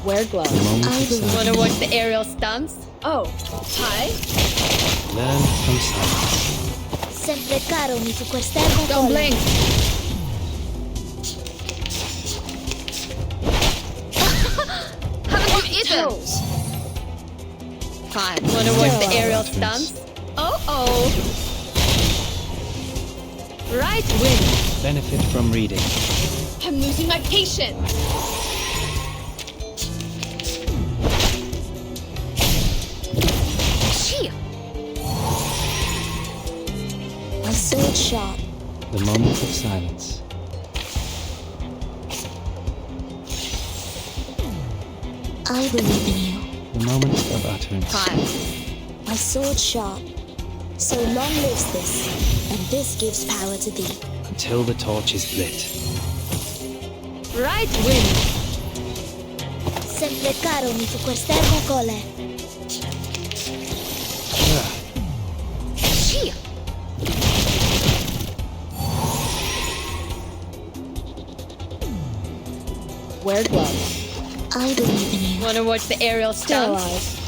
Wear gloves. Wanna watch the aerial stunts? Oh, hi. Learn from silence. Sempre caro mi su quest'erbo. Don't blink. Haven't you eaten? Fine. Wanna watch the aerial stunts? Oh. Right wing. Benefit from reading. I'm losing my patience. My sword sharp. The moment of silence. I believe in you. The moment of utterance. Fine. My sword sharp. So long lives this, and this gives power to thee. Until the torch is lit. Right wing. Sempre caro mi su quest'erbo cole. Wear gloves. I believe in you. Wanna watch the aerial stunts?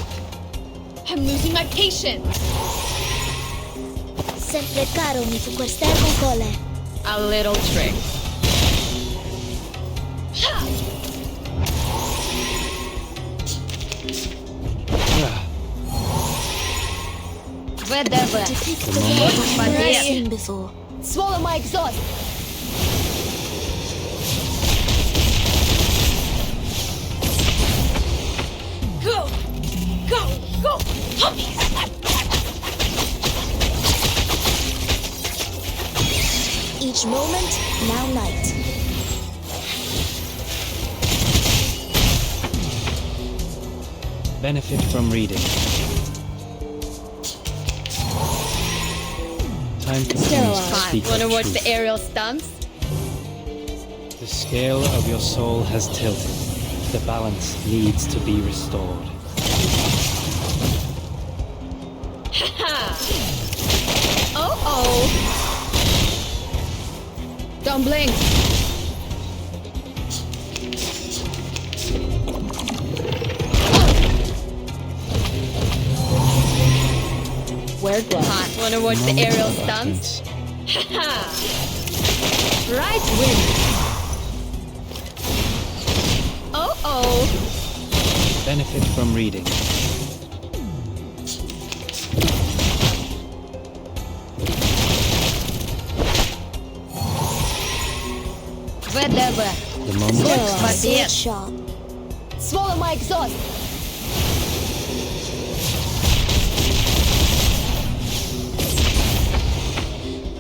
I'm losing my patience. Sempre caro mi su quest'erbo cole. A little trick. Whatever. I've seen before. Swallow my exhaust. Go! Each moment, now night. Benefit from reading. time Sterilized. speak Wanna of watch truth. the aerial stunts? The scale of your soul has tilted. The balance needs to be restored. Oh. Don't blink. Wear gloves. Wanna watch the aerial stunts? Right win. Oh. Benefit from reading. Whatever. The moment Sterilized. Shot. Swallow my exhaust.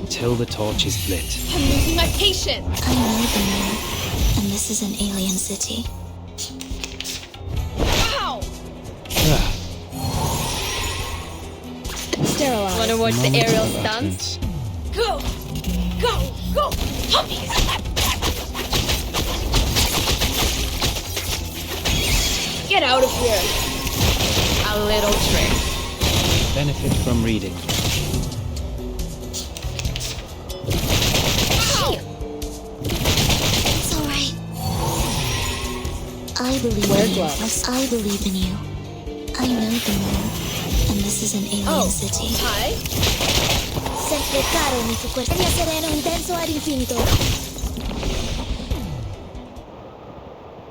until the torch is lit. I'm losing my patience. I know the moon, and this is an alien city. Ow! Sterilized. Wanna watch the aerial stunts? Go! Puppies! Get out of here! A little trick. Benefit from reading. It's alright. I believe in you. Yes, I believe in you. I know the moon, and this is an alien city. Hi. Sempre caro mi fu questo sereno intenso ad infinito.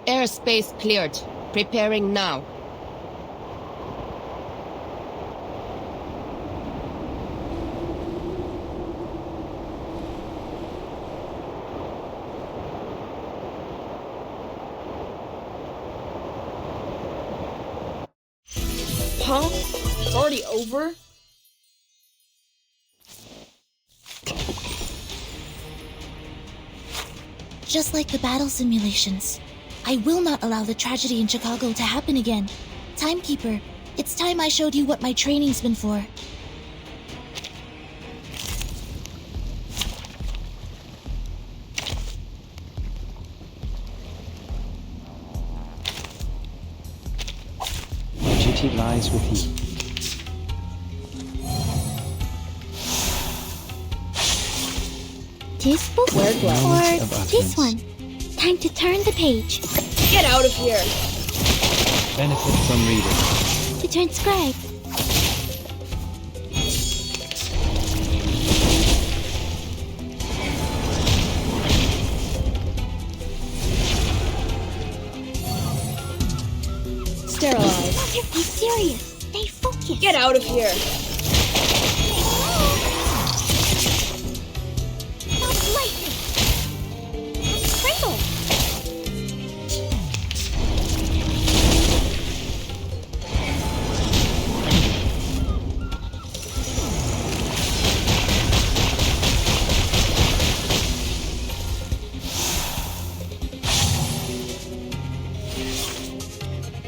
Airspace cleared. Preparing now. Huh? It's already over? Just like the battle simulations. I will not allow the tragedy in Chicago to happen again. Timekeeper, it's time I showed you what my training's been for. Your duty lies with you. This book or this one? Time to turn the page. Get out of here! Benefit from reading. To transcribe. Sterilized. Be serious. Stay focused. Get out of here! Stop lightning. It's critical.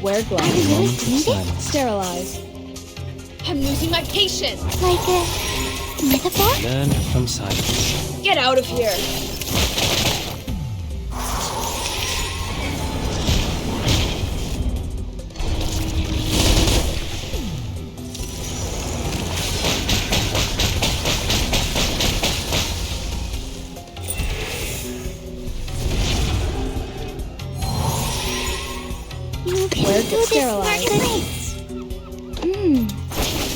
Wear gloves. Are you really doing it? Sterilized. I'm losing my patience. Like a metaphor? Learn from silence. Get out of here! You can do this smart grace.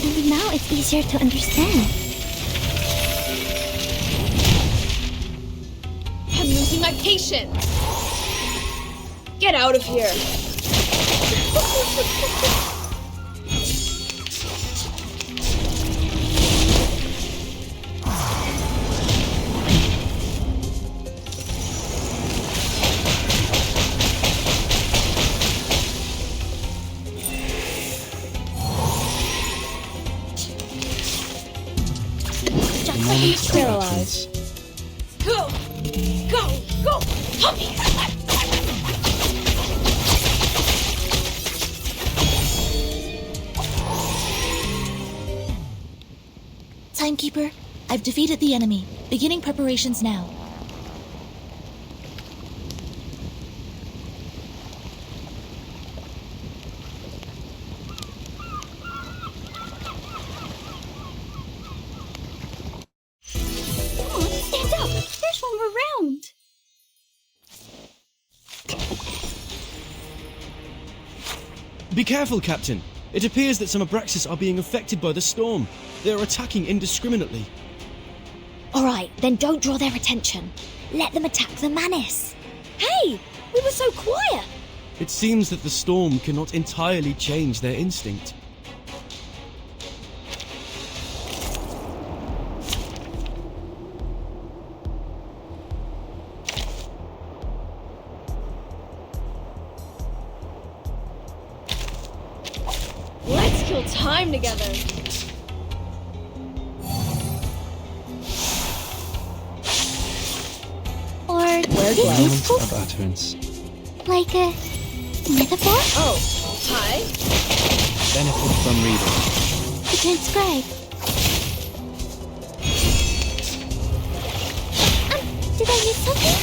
Maybe now it's easier to understand. I'm losing my patience. Get out of here! Just The like moment in of Sterilized. Go! Puppies! Timekeeper, I've defeated the enemy. Beginning preparations now. Come on, stand up. There's one around. Be careful, Captain. It appears that some Abraxas are being affected by the storm. They are attacking indiscriminately. All right, then don't draw their attention. Let them attack the Manus. Hey, we were so quiet. It seems that the storm cannot entirely change their instinct. Let's kill time together. Or A this moment book? of utterance. Like a metaphor? Oh, hi. Benefit from reading. To transcribe. Did I miss something?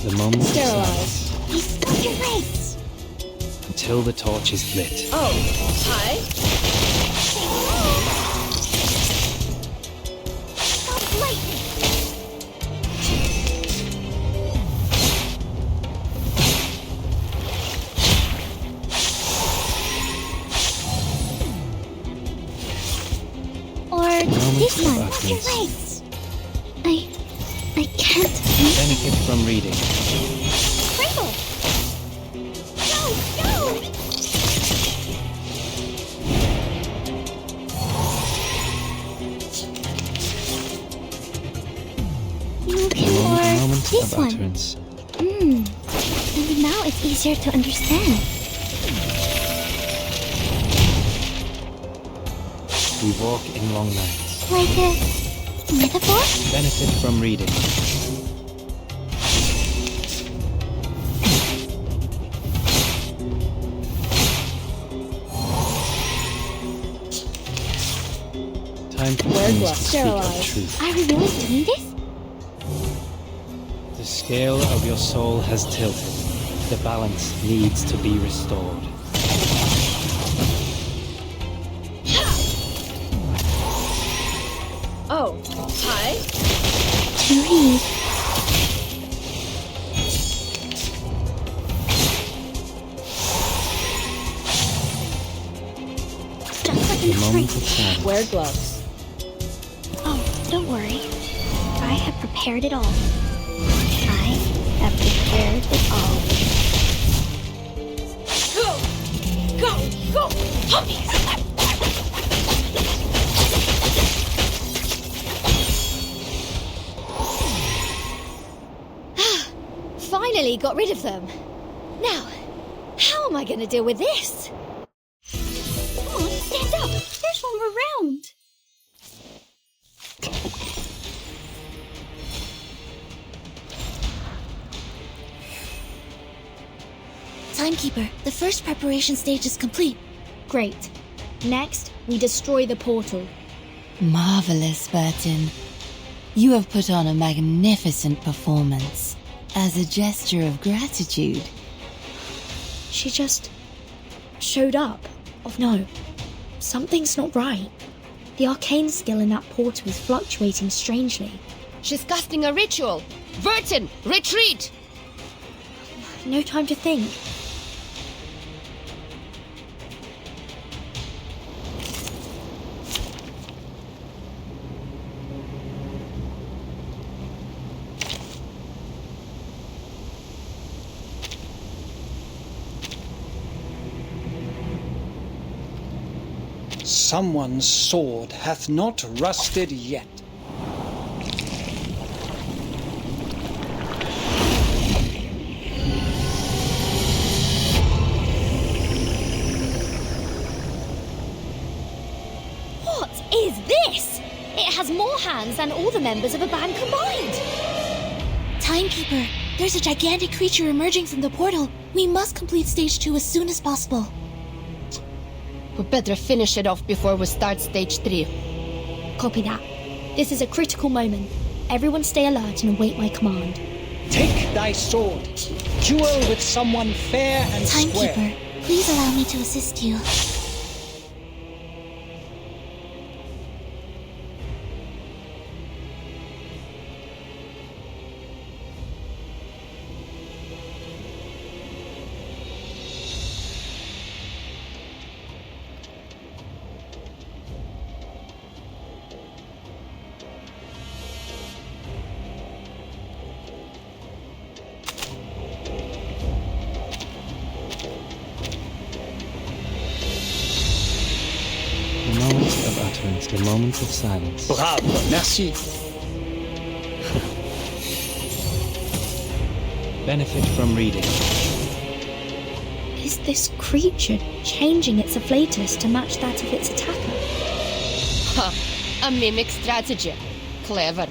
The moment of Sterilize. silence. He's got your race. Until the torch is lit. Oh, hi. Stop lightning. Or this of one. What's your utterance. race? I can't. Benefit from reading. Cradle. Go, go. You can A or moment this of one. utterance. And now it's easier to understand. We walk in long nights. Like a metaphor? Benefit from reading. Time continues to speak of truth. Are we really doing this? The scale of your soul has tilted. The balance needs to be restored. Oh, hi. To read. Just like The in moment free. of silence. Wear gloves. Oh, don't worry. I have prepared it all. I have prepared it all. Go! Go! Go! Puppies! Finally got rid of them. Now, how am I going to deal with this? Come on, stand up. There's one around. Timekeeper, the first preparation stage is complete. Great. Next, we destroy the portal. Marvelous, Burton. You have put on a magnificent performance. As a gesture of gratitude. She just showed up. Oh no, something's not right. The arcane skill in that portal is fluctuating strangely. She's casting a ritual. Vertin, retreat! No time to think. Someone's sword hath not rusted yet. What is this? It has more hands than all the members of a band combined. Timekeeper, there's a gigantic creature emerging from the portal. We must complete stage 2 as soon as possible. We better finish it off before we start stage 3. Copy that. This is a critical moment. Everyone stay alert and await my command. Take thy sword. Duel with someone fair and square. Timekeeper, please allow me to assist you. The moment of utterance, the moment of silence. Bravo, merci. Benefit from reading. Is this creature changing its afflatus to match that of its attacker? Ha! A mimic strategy. Clever.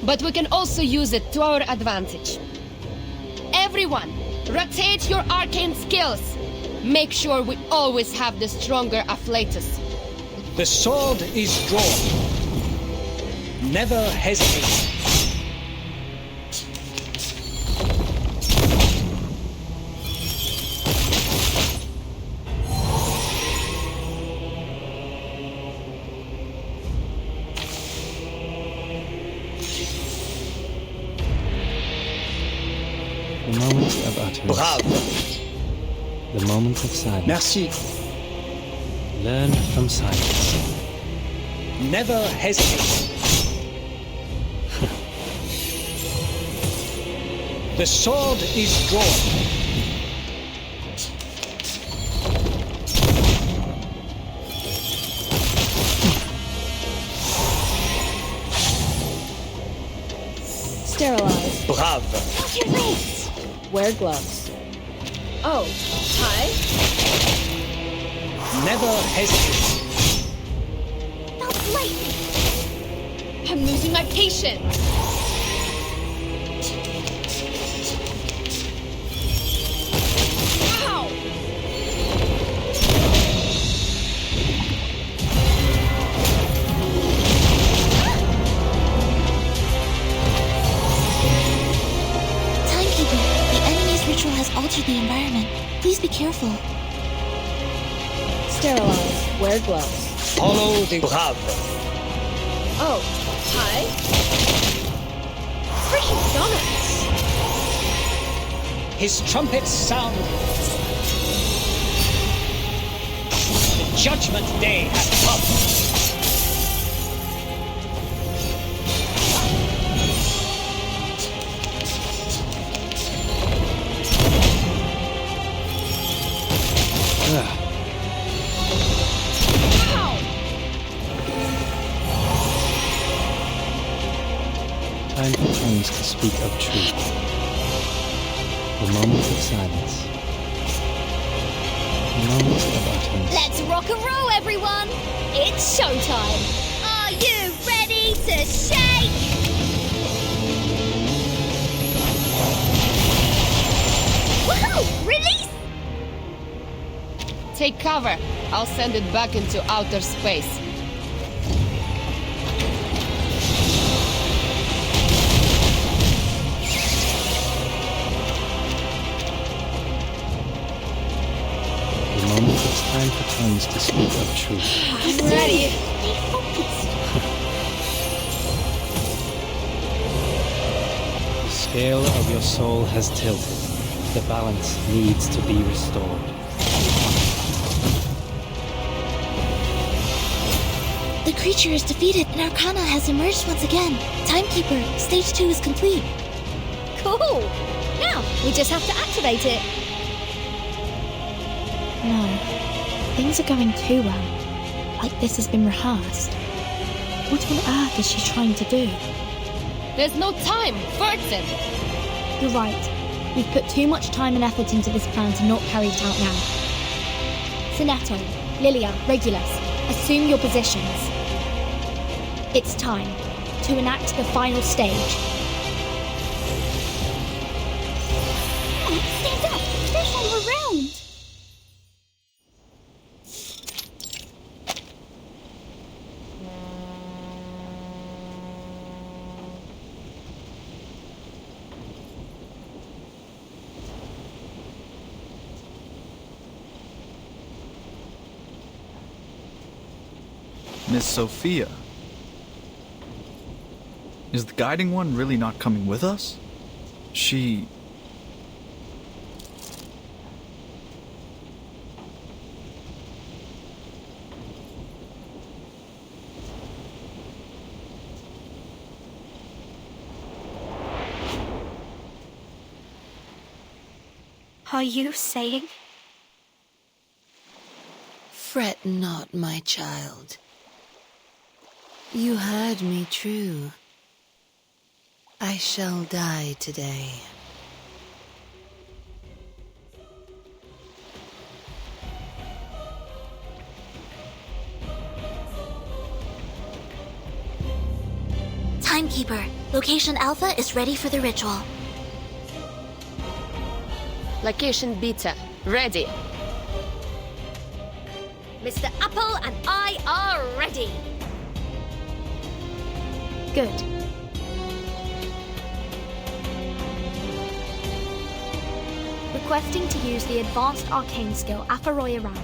But we can also use it to our advantage. Everyone, rotate your arcane skills. Make sure we always have the stronger afflatus. The sword is drawn. Never hesitate. The moment of utterance. Bravo. The moment of silence. Merci. Learn from silence. Never hesitate. The sword is drawn. Sterilize. Bravo. Watch your wrist. Wear gloves. Oh, hi. Never hesitate. That's lightning. I'm losing my patience. Ow! Timekeeper, the enemy's ritual has altered the environment. Please be careful. Sterilize. Wear gloves. Follow the Bravo. Oh, hi. Freaking donuts. His trumpets sound. The judgment day has come. Time for tongues to speak of truth. The moment of silence. The moment of utterance. Let's rock and roll, everyone! It's showtime! Are you ready to shake? Woohoo! Release! Take cover. I'll send it back into outer space. The moment it's time for tongues to speak of truth. I'm ready. The scale of your soul has tilted. The balance needs to be restored. The creature is defeated and Arcana has emerged once again. Timekeeper, stage 2 is complete. Cool! Now, we just have to activate it. No. Things are going too well. Like this has been rehearsed. What on earth is she trying to do? There's no time! Furtzen! You're right. We've put too much time and effort into this plan to not carry it out now. Sinetto, Lilia, Regulus, assume your positions. It's time to enact the final stage. Stand up! There's one around! Miss Sophia. Is the guiding one really not coming with us? She... Are you saying? Fret not, my child. You heard me true. I shall die today. Timekeeper, location Alpha is ready for the ritual. Location Beta, ready. Mr. Apple and I are ready. Good. Requesting to use the advanced arcane skill Afaroi Around,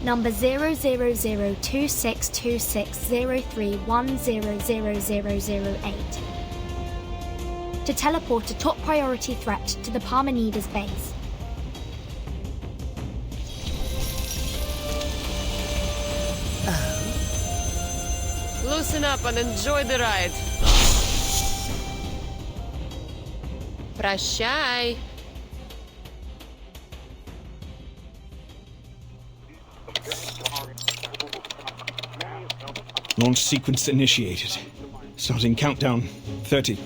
number 000262603100008. To teleport a top priority threat to the Parmenides base. Loosen up and enjoy the ride. Прощай. Launch sequence initiated. Starting countdown. 30,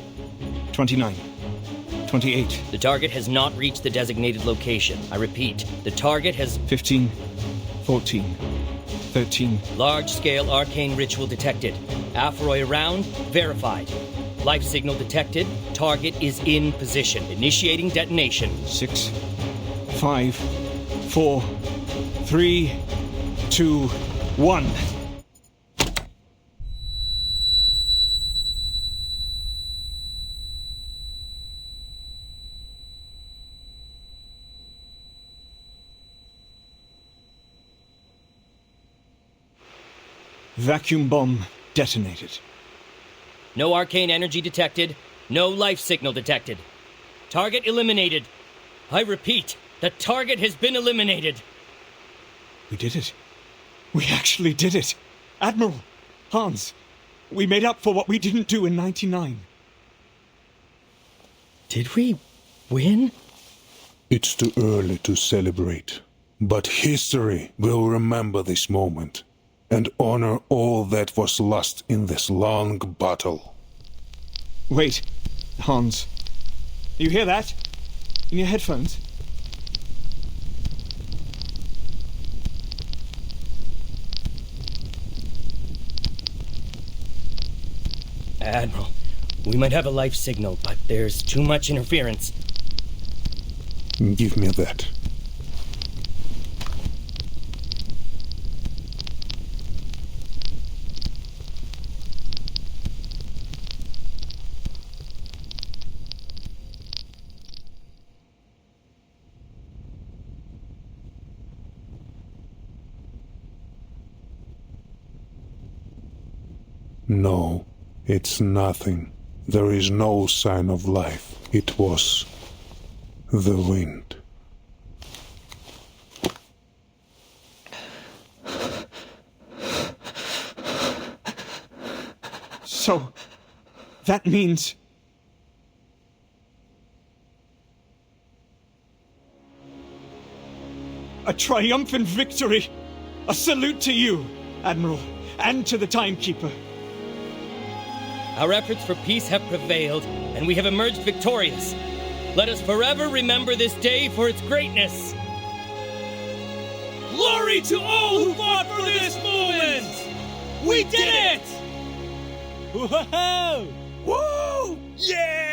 29, 28. The target has not reached the designated location. I repeat, the target has... 15, 14, 13. Large-scale arcane ritual detected. Afaroi Around, verified. Life signal detected. Target is in position. Initiating detonation. 6, 5, 4, 3, 2, 1. Vacuum bomb detonated. No arcane energy detected. No life signal detected. Target eliminated. I repeat, the target has been eliminated. We did it. We actually did it. Admiral, Hans, we made up for what we didn't do in 99. Did we win? It's too early to celebrate, but history will remember this moment and honor all that was lost in this long battle. Wait, Hans. You hear that? In your headphones? Admiral, we might have a life signal, but there's too much interference. Give me that. No, it's nothing. There is no sign of life. It was the wind. So, that means... a triumphant victory! A salute to you, Admiral, and to the Timekeeper. Our efforts for peace have prevailed, and we have emerged victorious. Let us forever remember this day for its greatness. Glory to all who fought for this moment! We did it! Whoa! Woo! Yeah!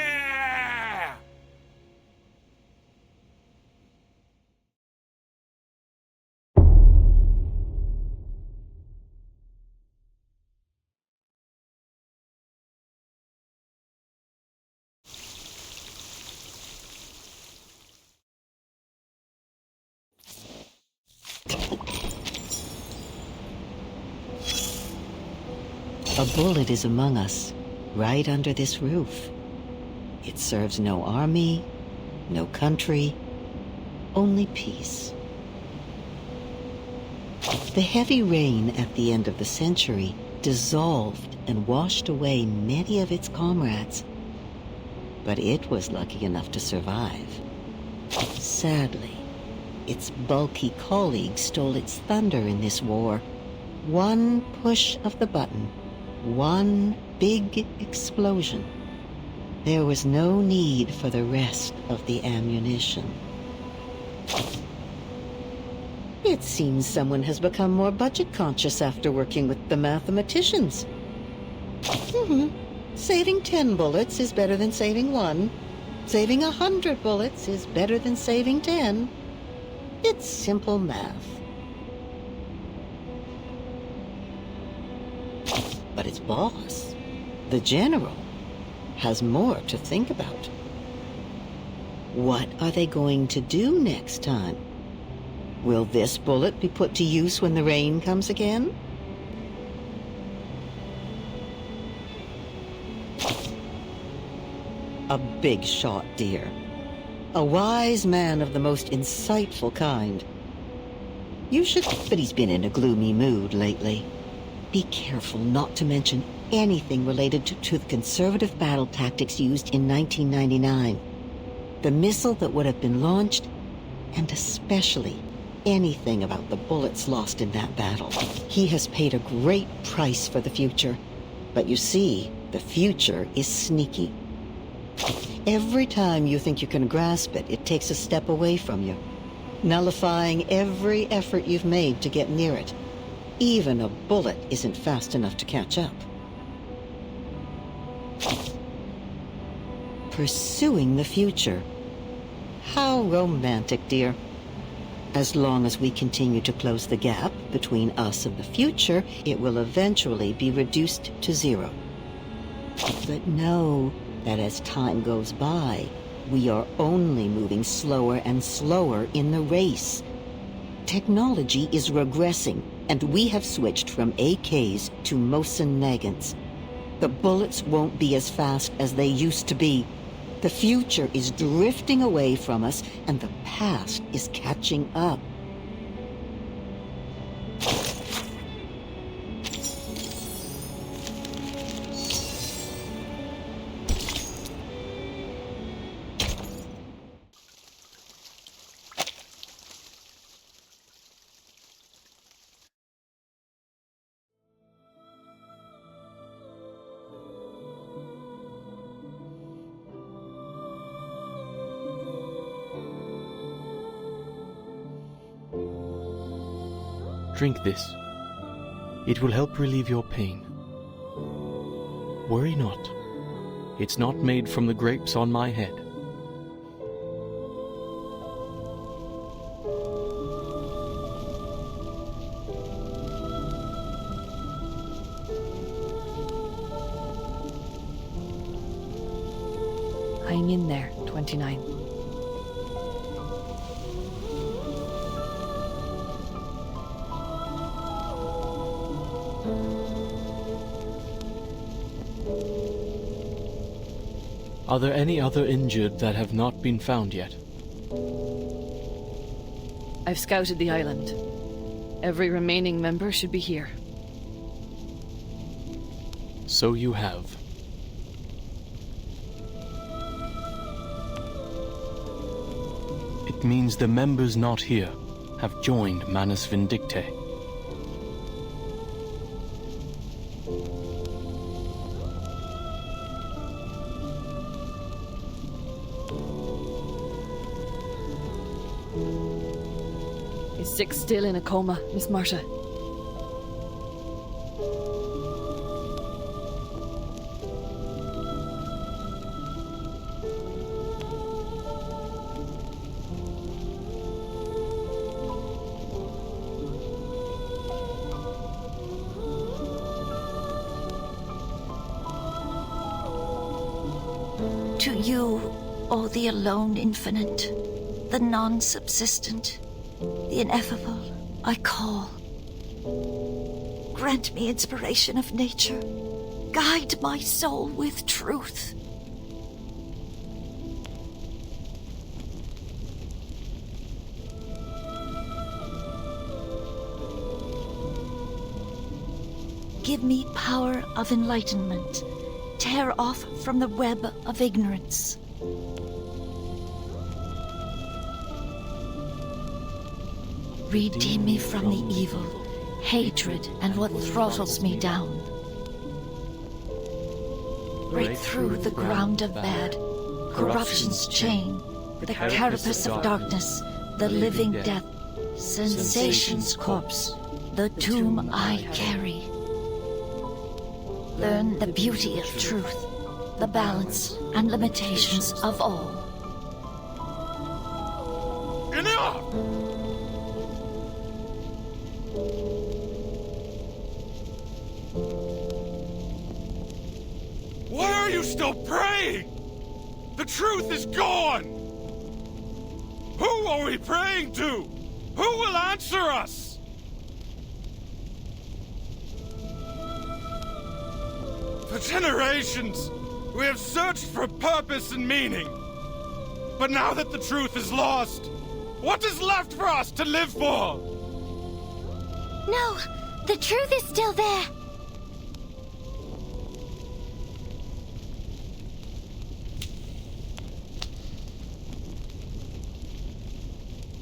A bullet is among us, right under this roof. It serves no army, no country, only peace. The heavy rain at the end of the century dissolved and washed away many of its comrades, but it was lucky enough to survive. Sadly, its bulky colleagues stole its thunder in this war. One push of the button, one big explosion. There was no need for the rest of the ammunition. It seems someone has become more budget conscious after working with the mathematicians. Saving 10 bullets is better than saving 1. Saving 100 bullets is better than saving 10. It's simple math. But its boss, the general, has more to think about. What are they going to do next time? Will this bullet be put to use when the rain comes again? A big shot, dear. A wise man of the most insightful kind. You should... But he's been in a gloomy mood lately. Be careful not to mention anything related to the conservative battle tactics used in 1999. The missile that would have been launched, and especially anything about the bullets lost in that battle. He has paid a great price for the future. But you see, the future is sneaky. Every time you think you can grasp it, it takes a step away from you, nullifying every effort you've made to get near it. Even a bullet isn't fast enough to catch up. Pursuing the future. How romantic, dear. As long as we continue to close the gap between us and the future, it will eventually be reduced to 0. But know that as time goes by, we are only moving slower and slower in the race. Technology is regressing, and we have switched from AKs to Mosin Nagants. The bullets won't be as fast as they used to be. The future is drifting away from us, and the past is catching up. Drink this. It will help relieve your pain. Worry not. It's not made from the grapes on my head. Hang in there, 29. Are there any other injured that have not been found yet? I've scouted the island. Every remaining member should be here. So you have. It means the members not here have joined Manus Vindicte. Is Six still in a coma, Miss Marta? To you, O the alone infinite, the non-subsistent, the ineffable, I call. Grant me inspiration of nature, Guide my soul with truth. Give me power of enlightenment. Tear off from the web of ignorance. Redeem me from the evil, hatred, and what throttles me down. Break through the ground of bad, corruption's chain, the carapace of darkness, the living death, sensation's corpse, the tomb I carry. Learn the beauty of truth, the balance and limitations of all. Enough! Why are you still praying? The truth is gone! Who are we praying to? Who will answer us? For generations, we have searched for purpose and meaning. But now that the truth is lost, what is left for us to live for? No, the truth is still there.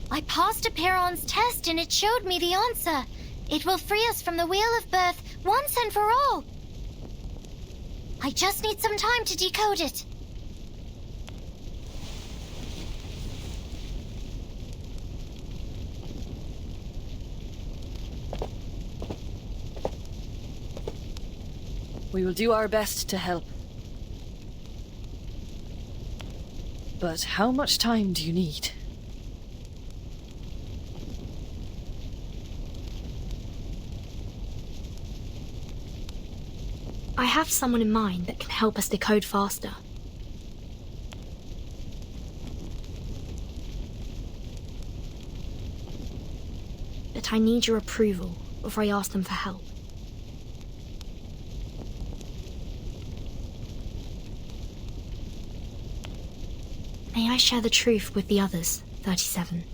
I passed Apiron's test and it showed me the answer. It will free us from the Wheel of Birth once and for all. I just need some time to decode it. We will do our best to help. But how much time do you need? I have someone in mind that can help us decode faster. But I need your approval before I ask them for help. May I share the truth with the others, 37?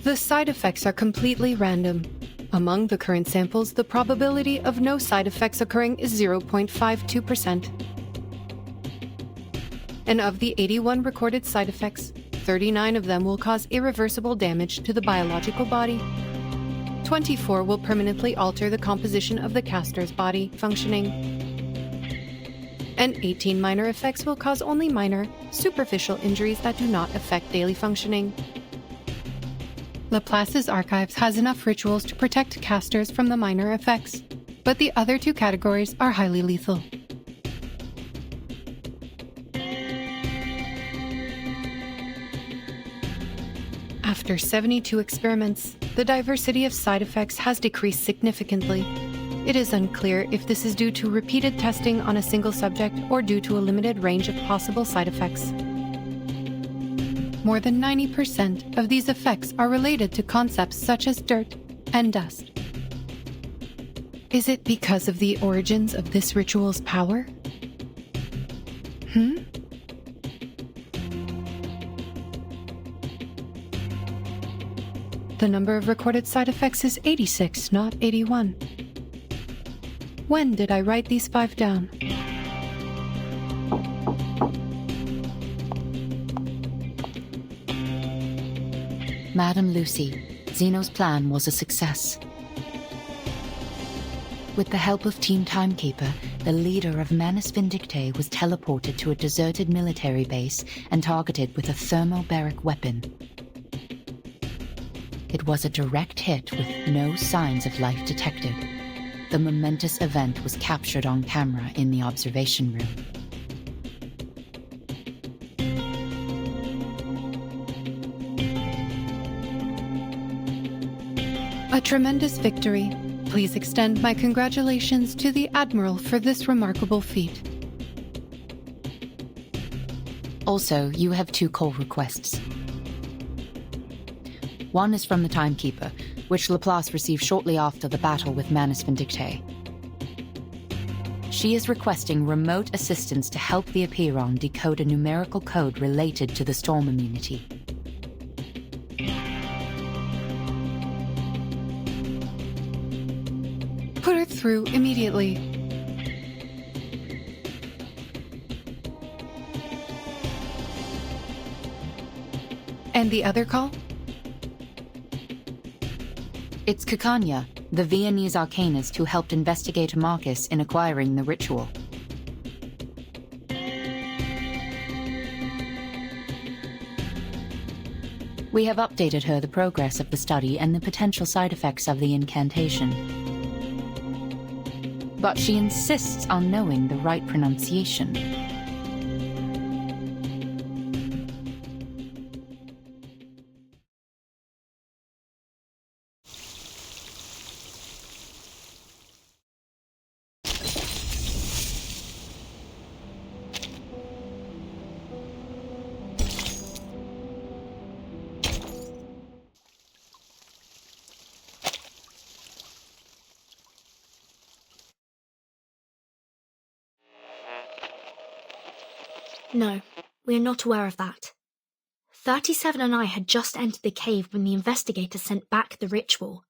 The side effects are completely random. Among the current samples, the probability of no side effects occurring is 0.52%. And of the 81 recorded side effects, 39 of them will cause irreversible damage to the biological body. 24 will permanently alter the composition of the caster's body functioning. And 18 minor effects will cause only minor, superficial injuries that do not affect daily functioning. Laplace's archives has enough rituals to protect casters from the minor effects, but the other two categories are highly lethal. After 72 experiments, the diversity of side effects has decreased significantly. It is unclear if this is due to repeated testing on a single subject or due to a limited range of possible side effects. More than 90% of these effects are related to concepts such as dirt and dust. Is it because of the origins of this ritual's power? The number of recorded side effects is 86, not 81. When did I write these 5 down? Madam Lucy, Zeno's plan was a success. With the help of Team Timekeeper, the leader of Manus Vindictae was teleported to a deserted military base and targeted with a thermobaric weapon. It was a direct hit with no signs of life detected. The momentous event was captured on camera in the observation room. A tremendous victory. Please extend my congratulations to the Admiral for this remarkable feat. Also, you have 2 call requests. One is from the Timekeeper, which Laplace received shortly after the battle with Manus Vindictae. She is requesting remote assistance to help the Apiron decode a numerical code related to the storm immunity. Put her through immediately. And the other call? It's Kikanya, the Viennese arcanist who helped investigate Marcus in acquiring the ritual. We have updated her the progress of the study and the potential side effects of the incantation. But she insists on knowing the right pronunciation. No, we are not aware of that. 37 and I had just entered the cave when the investigator sent back the ritual.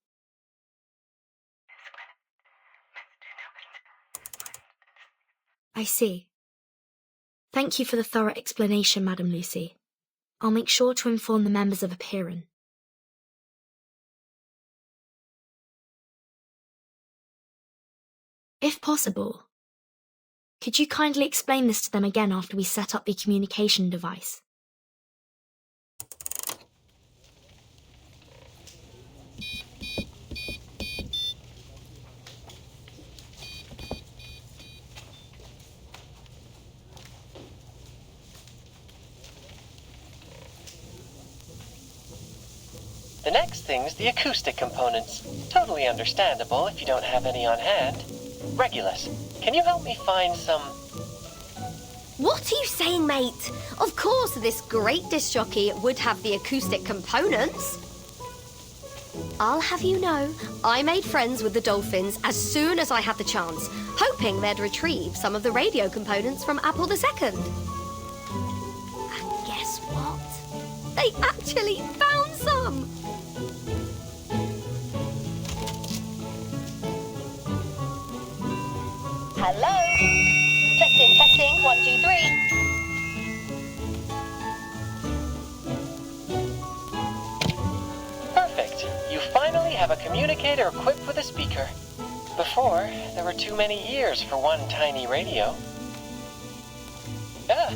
I see. Thank you for the thorough explanation, Madam Lucy. I'll make sure to inform the members of Apiron. If possible, could you kindly explain this to them again after we set up the communication device? The next thing's the acoustic components. Totally understandable if you don't have any on hand. Regulus, can you help me find some... What are you saying, mate? Of course, this great disc jockey would have the acoustic components. I'll have you know, I made friends with the dolphins as soon as I had the chance, hoping they'd retrieve some of the radio components from Apple II. And guess what? They actually found some! Hello? Testing, 1, 2, 3. Perfect. You finally have a communicator equipped with a speaker. Before, there were too many ears for one tiny radio. Ah!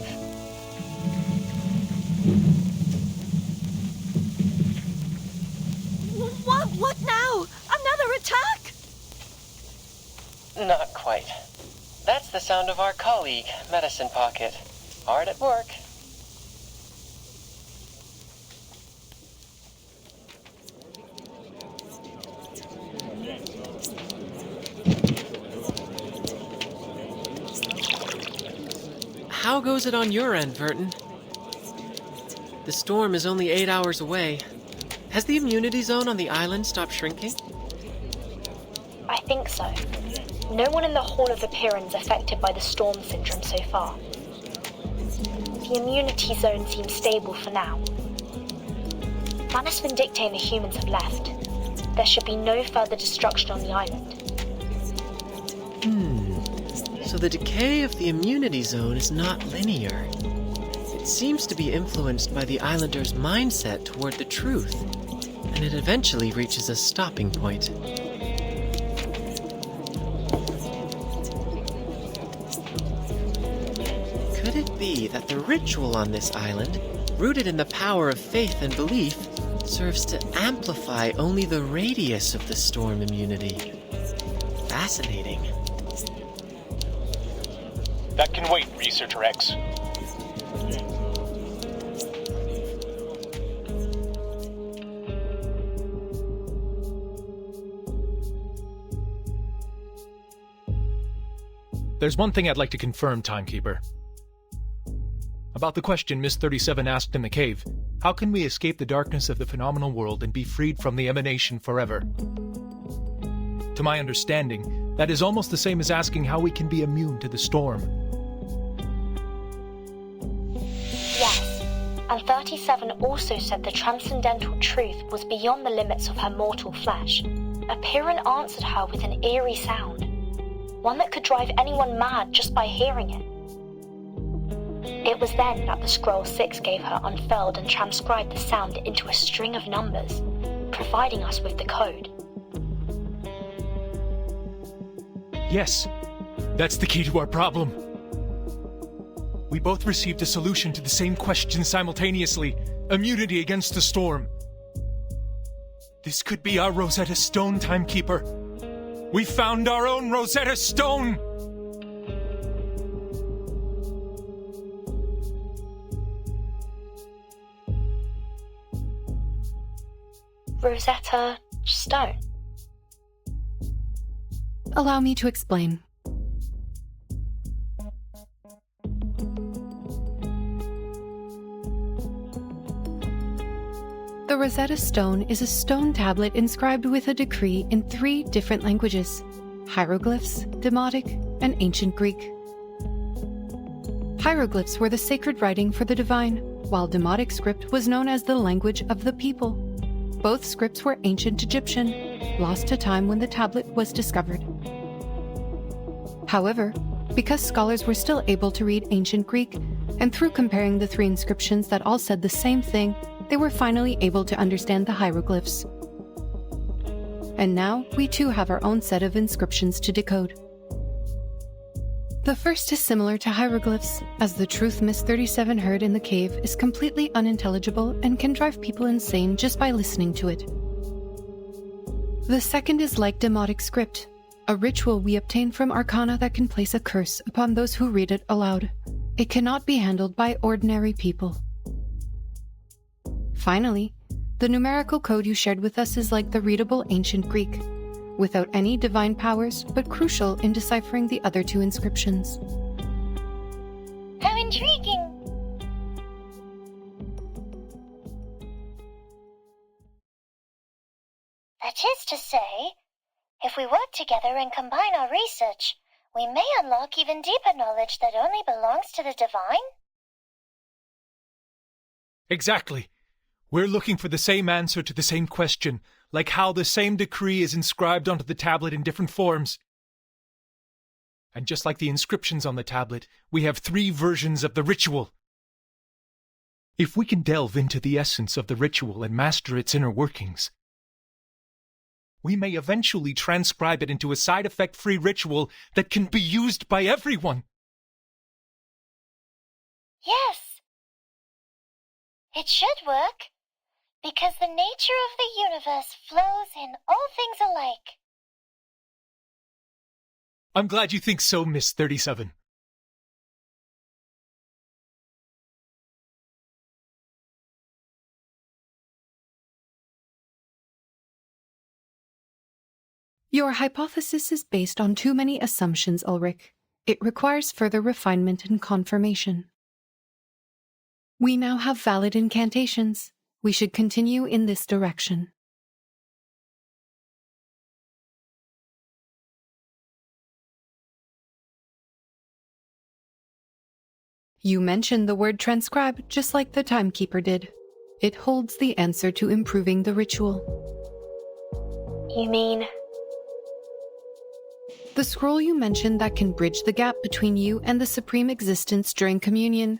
What now? Another attack? Not quite. That's the sound of our colleague, Medicine Pocket. Hard at work. How goes it on your end, Verton? The storm is only 8 hours away. Has the immunity zone on the island stopped shrinking? I think so. No one in the Hall of Appearance affected by the storm syndrome so far. The immunity zone seems stable for now. Manus Vindictae and the humans have left. There should be no further destruction on the island. So the decay of the immunity zone is not linear. It seems to be influenced by the islanders' mindset toward the truth, and it eventually reaches a stopping point. Could it be that the ritual on this island, rooted in the power of faith and belief, serves to amplify only the radius of the storm immunity? Fascinating. That can wait, Researcher X. There's one thing I'd like to confirm, Timekeeper. About the question Miss 37 asked in the cave, how can we escape the darkness of the phenomenal world and be freed from the emanation forever? To my understanding, that is almost the same as asking how we can be immune to the storm. Yes, and 37 also said the transcendental truth was beyond the limits of her mortal flesh. Apiran answered her with an eerie sound, one that could drive anyone mad just by hearing it. It was then that the Scroll 6 gave her unfurled and transcribed the sound into a string of numbers, providing us with the code. Yes, that's the key to our problem. We both received a solution to the same question simultaneously, immunity against the storm. This could be our Rosetta Stone, Timekeeper. We found our own Rosetta Stone! Rosetta Stone. Allow me to explain. The Rosetta Stone is a stone tablet inscribed with a decree in 3 different languages: hieroglyphs, Demotic, and Ancient Greek. Hieroglyphs were the sacred writing for the divine, while Demotic script was known as the language of the people. Both scripts were ancient Egyptian, lost to time when the tablet was discovered. However, because scholars were still able to read Ancient Greek, and through comparing the 3 inscriptions that all said the same thing, they were finally able to understand the hieroglyphs. And now, we too have our own set of inscriptions to decode. The first is similar to hieroglyphs, as the truth Miss 37 heard in the cave is completely unintelligible and can drive people insane just by listening to it. The second is like Demotic script, a ritual we obtain from arcana that can place a curse upon those who read it aloud. It cannot be handled by ordinary people. Finally, the numerical code you shared with us is like the readable Ancient Greek, without any divine powers, but crucial in deciphering the other 2 inscriptions. How intriguing! That is to say, if we work together and combine our research, we may unlock even deeper knowledge that only belongs to the divine? Exactly. We're looking for the same answer to the same question, like how the same decree is inscribed onto the tablet in different forms. And just like the inscriptions on the tablet, we have 3 versions of the ritual. If we can delve into the essence of the ritual and master its inner workings, we may eventually transcribe it into a side-effect-free ritual that can be used by everyone. Yes. It should work, because the nature of the universe flows in all things alike. I'm glad you think so, Miss 37. Your hypothesis is based on too many assumptions, Ulrich. It requires further refinement and confirmation. We now have valid incantations. We should continue in this direction. You mentioned the word transcribe just like the Timekeeper did. It holds the answer to improving the ritual. You mean? The scroll you mentioned that can bridge the gap between you and the Supreme Existence during communion.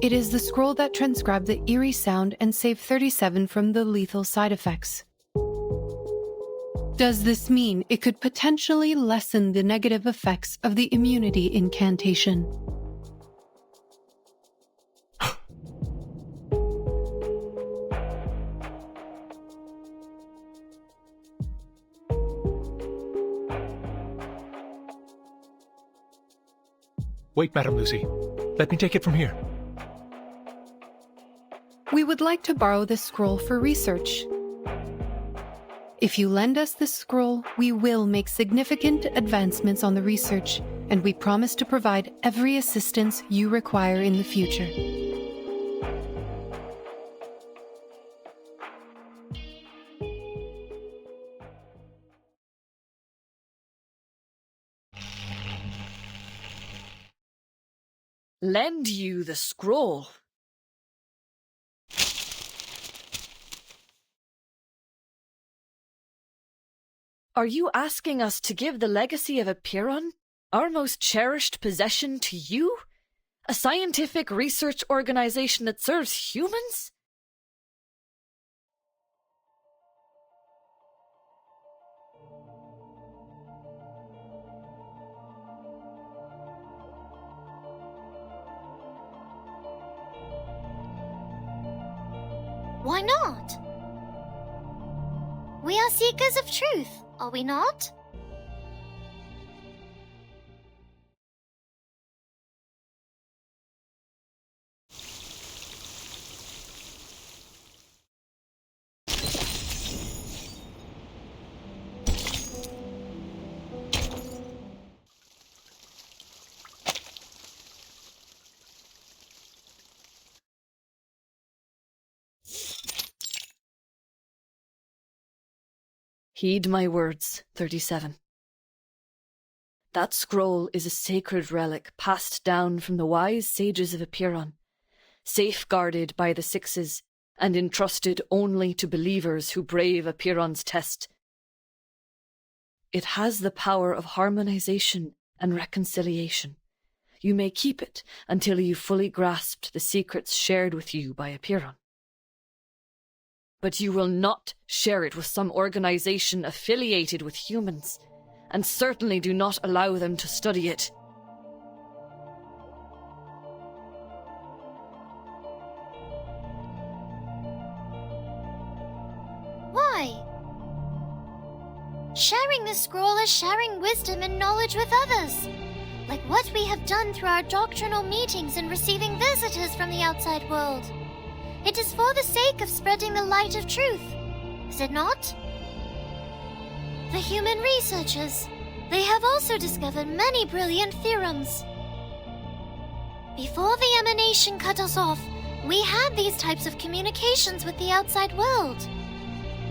It is the scroll that transcribed the eerie sound and saved 37 from the lethal side effects. Does this mean it could potentially lessen the negative effects of the immunity incantation? Wait, Madam Lucy. Let me take it from here. We would like to borrow this scroll for research. If you lend us this scroll, we will make significant advancements on the research, and we promise to provide every assistance you require in the future. Lend you the scroll? Are you asking us to give the legacy of Apiron, our most cherished possession, to you? A scientific research organization that serves humans? Why not? We are seekers of truth, are we not? Heed my words, 37. That scroll is a sacred relic passed down from the wise sages of Apiron, safeguarded by the Sixes and entrusted only to believers who brave Apiron's test. It has the power of harmonization and reconciliation. You may keep it until you fully grasped the secrets shared with you by Apiron. But you will not share it with some organization affiliated with humans, and certainly do not allow them to study it. Why? Sharing the scroll is sharing wisdom and knowledge with others, like what we have done through our doctrinal meetings and receiving visitors from the outside world. It is for the sake of spreading the light of truth, is it not? The human researchers, they have also discovered many brilliant theorems. Before the emanation cut us off, we had these types of communications with the outside world.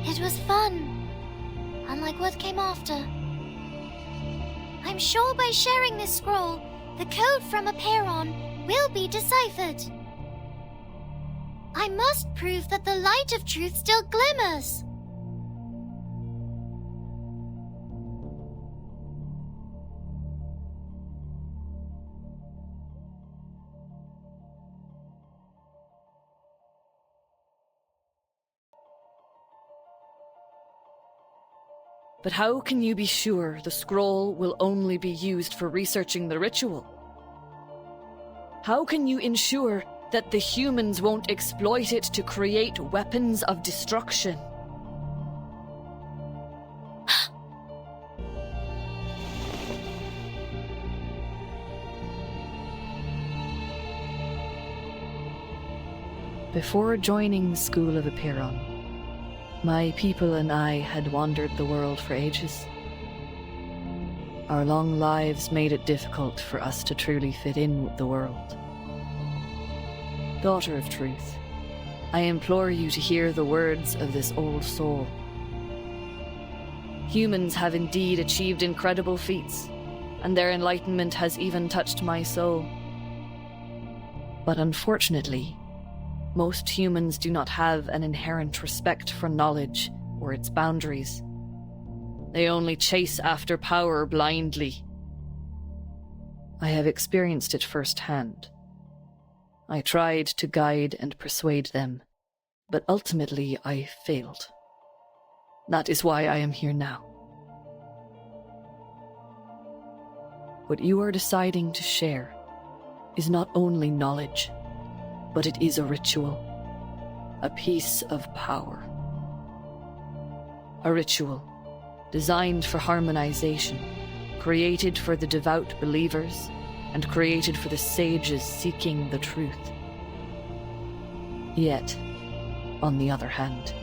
It was fun, unlike what came after. I'm sure by sharing this scroll, the code from Apiron will be deciphered. I must prove that the light of truth still glimmers. But how can you be sure the scroll will only be used for researching the ritual? How can you ensure that the humans won't exploit it to create weapons of destruction? Before joining the School of Apiron, my people and I had wandered the world for ages. Our long lives made it difficult for us to truly fit in with the world. Daughter of Truth, I implore you to hear the words of this old soul. Humans have indeed achieved incredible feats, and their enlightenment has even touched my soul. But unfortunately, most humans do not have an inherent respect for knowledge or its boundaries. They only chase after power blindly. I have experienced it firsthand. I tried to guide and persuade them, but ultimately I failed. That is why I am here now. What you are deciding to share is not only knowledge, but it is a ritual, a piece of power. A ritual designed for harmonization, created for the devout believers, and created for the sages seeking the truth. Yet, on the other hand,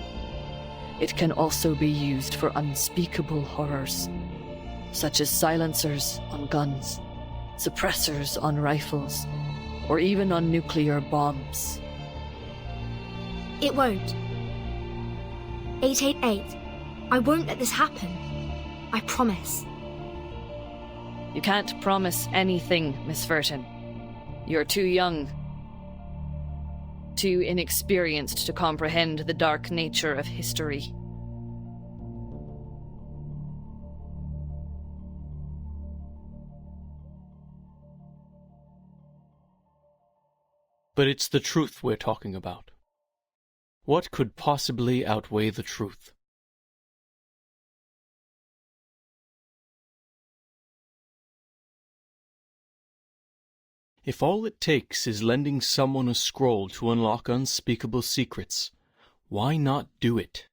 It can also be used for unspeakable horrors, such as silencers on guns, suppressors on rifles, or even on nuclear bombs. It won't. 888. I won't let this happen. I promise. You can't promise anything, Miss Furton. You're too young, too inexperienced to comprehend the dark nature of history. But it's the truth we're talking about. What could possibly outweigh the truth? If all it takes is lending someone a scroll to unlock unspeakable secrets, why not do it?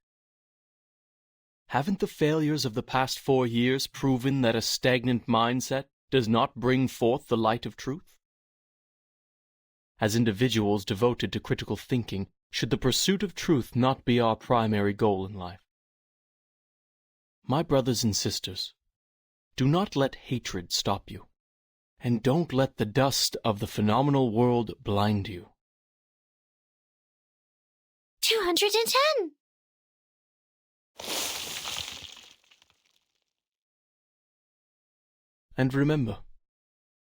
Haven't the failures of the past 4 years proven that a stagnant mindset does not bring forth the light of truth? As individuals devoted to critical thinking, should the pursuit of truth not be our primary goal in life? My brothers and sisters, do not let hatred stop you. And don't let the dust of the phenomenal world blind you. 210! And remember,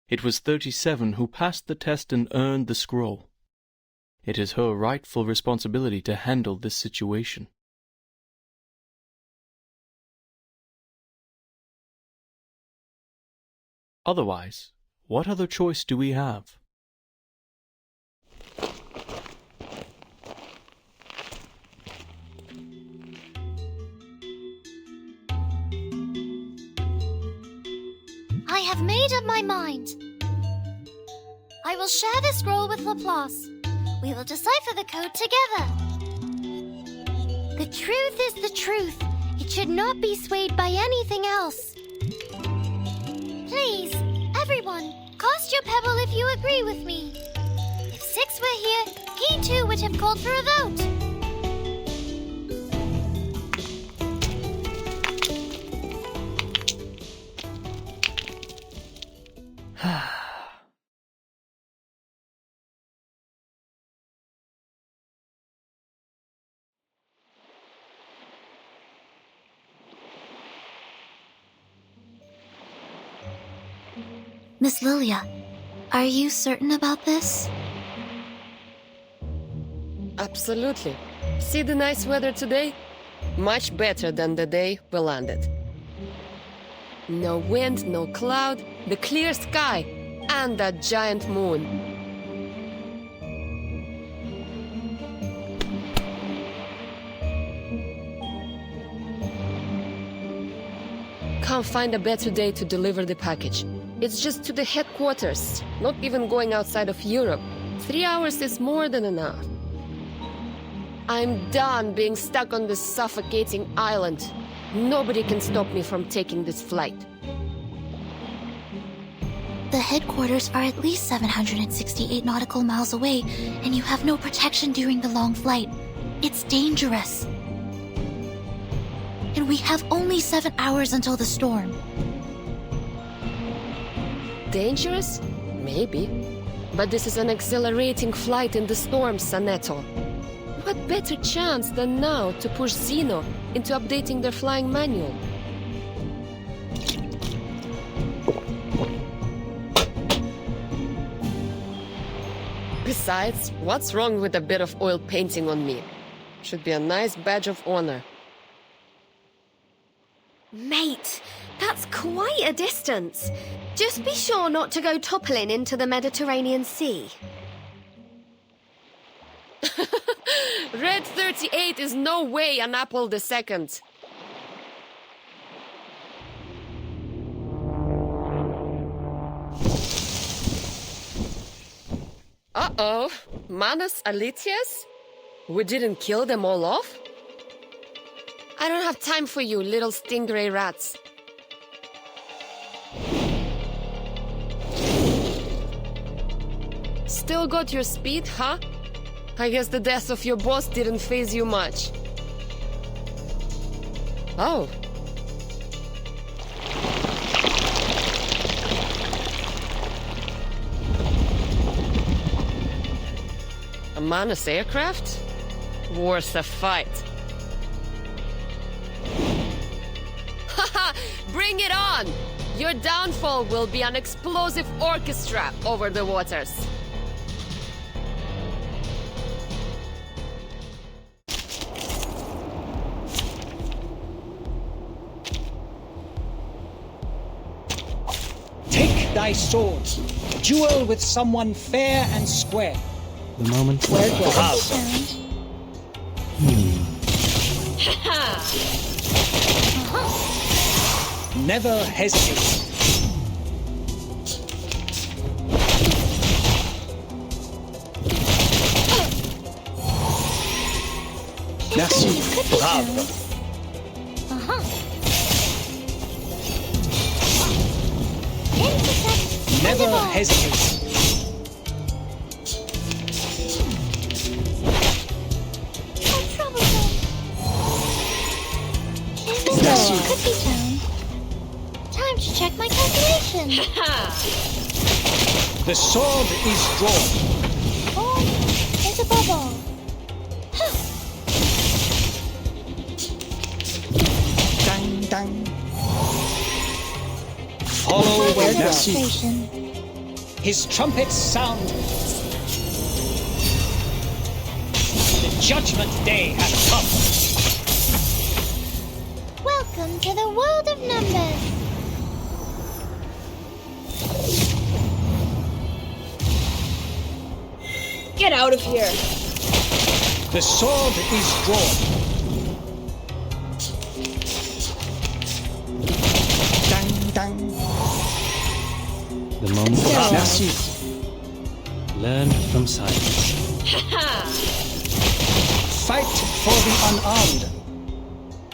it was 37 who passed the test and earned the scroll. It is her rightful responsibility to handle this situation. Otherwise, what other choice do we have? I have made up my mind. I will share the scroll with Laplace. We will decipher the code together. The truth is the truth. It should not be swayed by anything else. Please, everyone, cast your pebble if you agree with me. If 6 were here, he too would have called for a vote. Miss Lilia, are you certain about this? Absolutely. See the nice weather today? Much better than the day we landed. No wind, no cloud, the clear sky, and that giant moon. Can't find a better day to deliver the package. It's just to the headquarters, not even going outside of Europe. 3 hours is more than enough. I'm done being stuck on this suffocating island. Nobody can stop me from taking this flight. The headquarters are at least 768 nautical miles away, and you have no protection during the long flight. It's dangerous. And we have only 7 hours until the storm. Dangerous? Maybe. But this is an exhilarating flight in the storm, Saneto. What better chance than now to push Zeno into updating their flying manual? Besides, what's wrong with a bit of oil painting on me? Should be a nice badge of honor. Mate, that's quite a distance. Just be sure not to go toppling into the Mediterranean Sea. Red 38 is no way an apple the second. Uh-oh. Manus Alitius? We didn't kill them all off? I don't have time for you, little stingray rats. Still got your speed, huh? I guess the death of your boss didn't faze you much. Oh. A Manus aircraft? Worth a fight. Haha! Bring it on! Your downfall will be an explosive orchestra over the waters. Take thy sword. Duel with someone fair and square. The moment. Where Never hesitate. Merci. Bravo. Never hesitate. Could be town. Time to check my calculation. The sword is drawn. Oh, there's a bubble. Dang, dang. Follow where Station. his trumpets sound. The judgment day has come. Welcome to the world of numbers. Get out of here! The sword is drawn. Dang, dang. The moment. Merci. Learn from silence. Fight for the unarmed.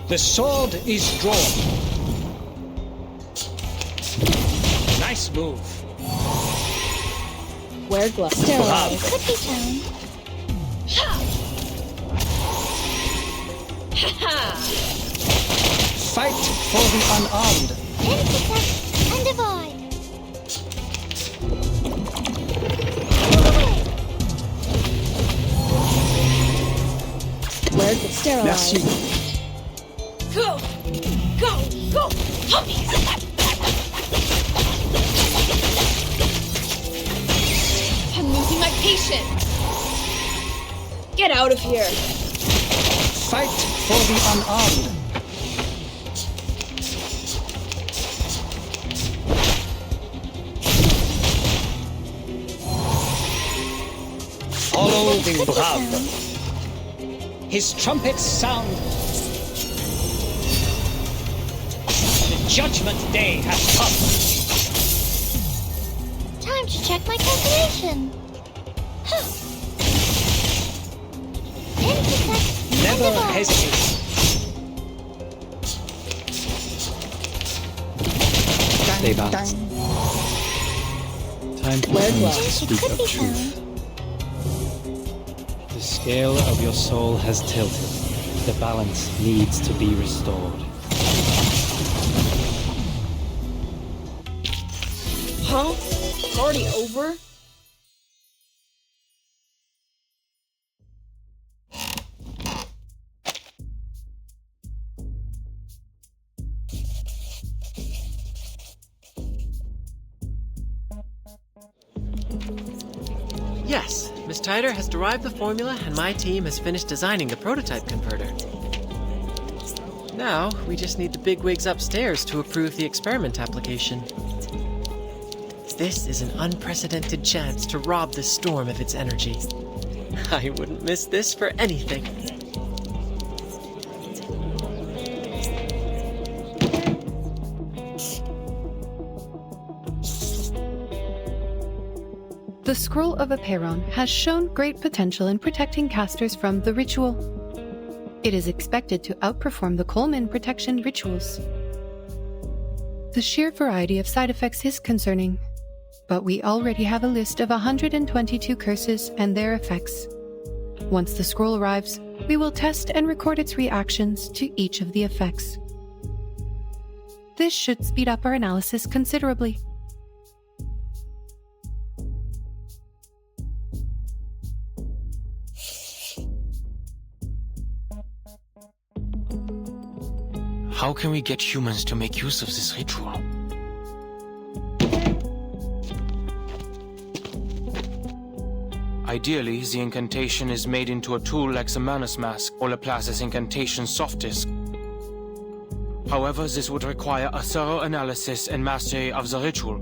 The sword is drawn. Nice move. Wear gloves. Sterile. Could be town. Fight for the unarmed. Intercept and divide. Wear the sterile. Merci. Go! Go! Go! Puppies! I'm losing my patience! Get out of here! Fight for the unarmed. Follow the brave. His trumpets sound. The judgment day has come. Time to check my calculation. Intercept. Never hesitate. Stay balanced. Time for me to speak of truth. The scale of your soul has tilted. The balance needs to be restored. Huh? It's already over? Yes, Miss Tyder has derived the formula and my team has finished designing the prototype converter. Now, we just need the bigwigs upstairs to approve the experiment application. This is an unprecedented chance to rob this storm of its energy. I wouldn't miss this for anything. The Scroll of Aperon has shown great potential in protecting casters from the ritual. It is expected to outperform the Coleman protection rituals. The sheer variety of side effects is concerning, but we already have a list of 122 curses and their effects. Once the scroll arrives, we will test and record its reactions to each of the effects. This should speed up our analysis considerably. How can we get humans to make use of this ritual? Ideally, the incantation is made into a tool like the Manus Mask or Laplace's incantation soft disk. However, this would require a thorough analysis and mastery of the ritual.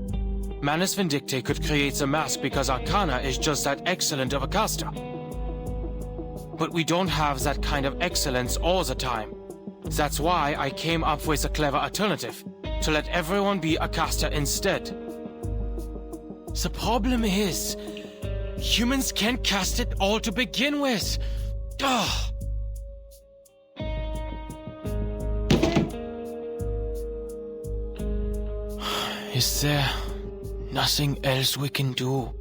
Manus Vindicte could create the mask because Arcana is just that excellent of a caster. But we don't have that kind of excellence all the time. That's why I came up with a clever alternative, to let everyone be a caster instead. The problem is, humans can't cast it all to begin with. Ugh. Is there nothing else we can do?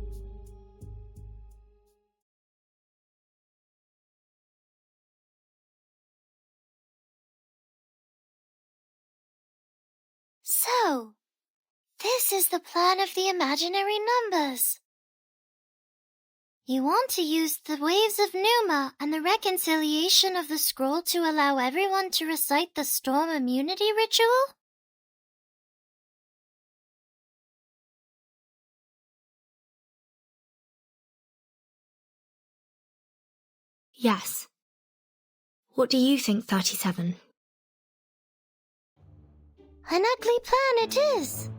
So, this is the plan of the imaginary numbers. You want to use the waves of Numa and the reconciliation of the scroll to allow everyone to recite the storm immunity ritual? Yes. What do you think, 37? An ugly plan it is.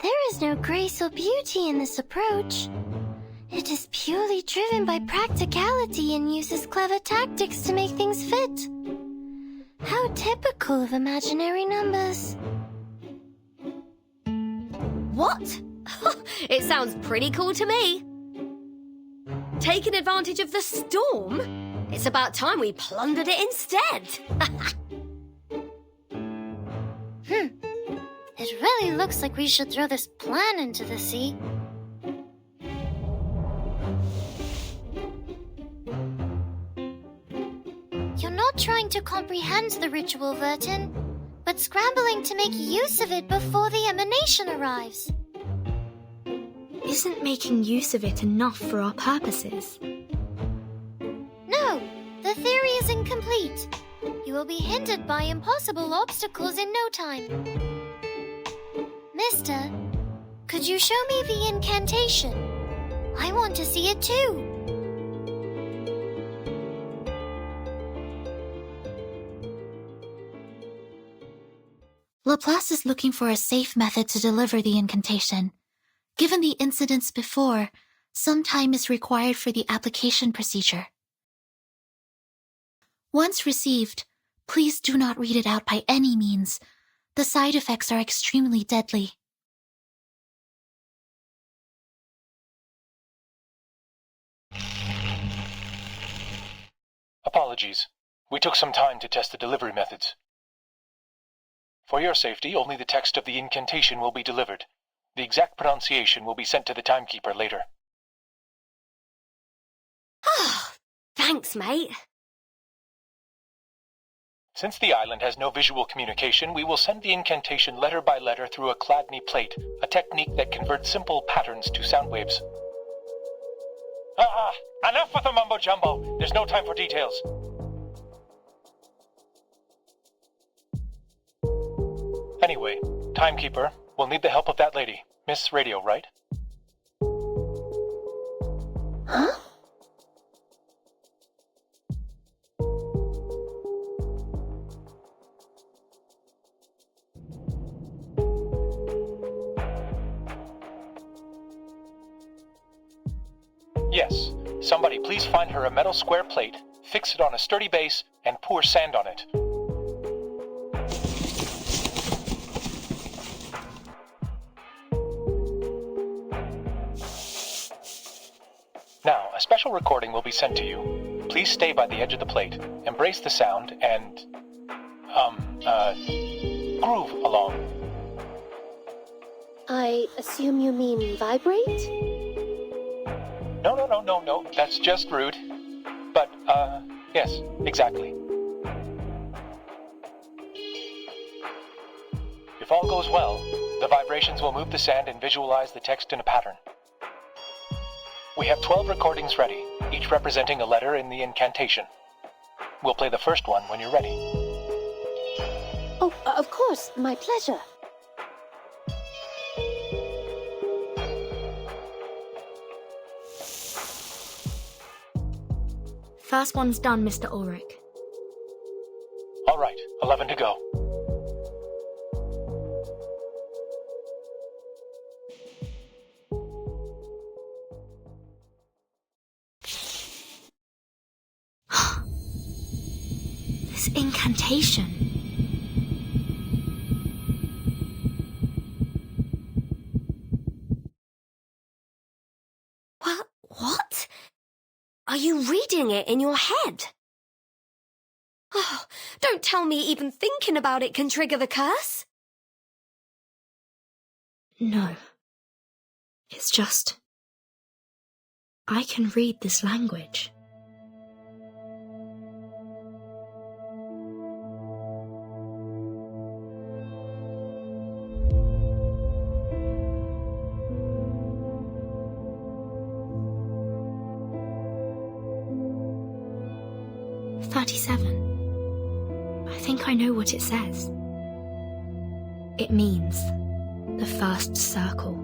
There is no grace or beauty in this approach. It is purely driven by practicality and uses clever tactics to make things fit. How typical of imaginary numbers. What? It sounds pretty cool to me. Taking advantage of the storm? It's about time we plundered it instead. It really looks like we should throw this plan into the sea. You're not trying to comprehend the ritual, Vertin, but scrambling to make use of it before the emanation arrives. Isn't making use of it enough for our purposes? No, the theory is incomplete. You will be hindered by impossible obstacles in no time. Mister, could you show me the incantation? I want to see it too. Laplace is looking for a safe method to deliver the incantation. Given the incidents before, some time is required for the application procedure. Once received, please do not read it out by any means. The side effects are extremely deadly. Apologies. We took some time to test the delivery methods. For your safety, only the text of the incantation will be delivered. The exact pronunciation will be sent to the timekeeper later. Thanks, mate. Since the island has no visual communication, we will send the incantation letter by letter through a Chladni plate, a technique that converts simple patterns to sound waves. Enough with the mumbo-jumbo. There's no time for details. Anyway, timekeeper, we'll need the help of that lady. Miss Radio, right? Huh? Yes. Somebody please find her a metal square plate, fix it on a sturdy base, and pour sand on it. Now, a special recording will be sent to you. Please stay by the edge of the plate, embrace the sound, and, groove along. I assume you mean vibrate? No, that's just rude. But, yes, exactly. If all goes well, the vibrations will move the sand and visualize the text in a pattern. We have 12 recordings ready, each representing a letter in the incantation. We'll play the first one when you're ready. Oh, of course, my pleasure. First one's done, Mr. Ulrich. All right, 11 to go. This incantation. What? Are you reading it in your head? Oh, don't tell me even thinking about it can trigger the curse. No. It's just... I can read this language. I think I know what it says. It means the first circle.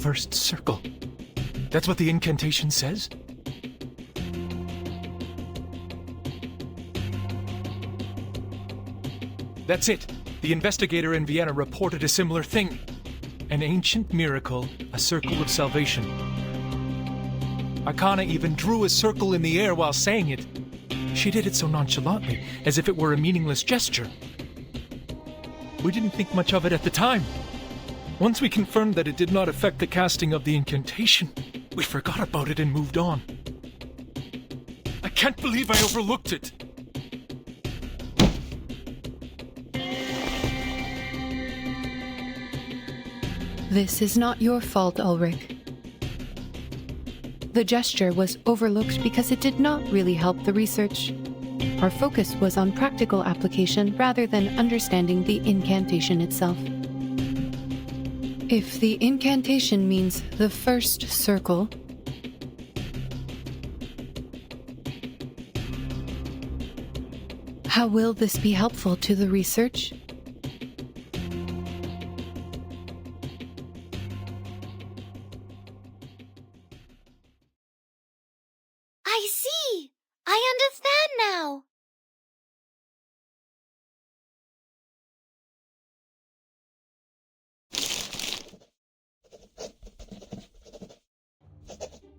First circle. That's what the incantation says? That's it. The investigator in Vienna reported a similar thing. An ancient miracle, a circle of salvation. Akana even drew a circle in the air while saying it. She did it so nonchalantly, as if it were a meaningless gesture. We didn't think much of it at the time. Once we confirmed that it did not affect the casting of the incantation, we forgot about it and moved on. I can't believe I overlooked it. This is not your fault, Ulrich. The gesture was overlooked because it did not really help the research. Our focus was on practical application rather than understanding the incantation itself. If the incantation means the first circle, how will this be helpful to the research? I see! I understand now!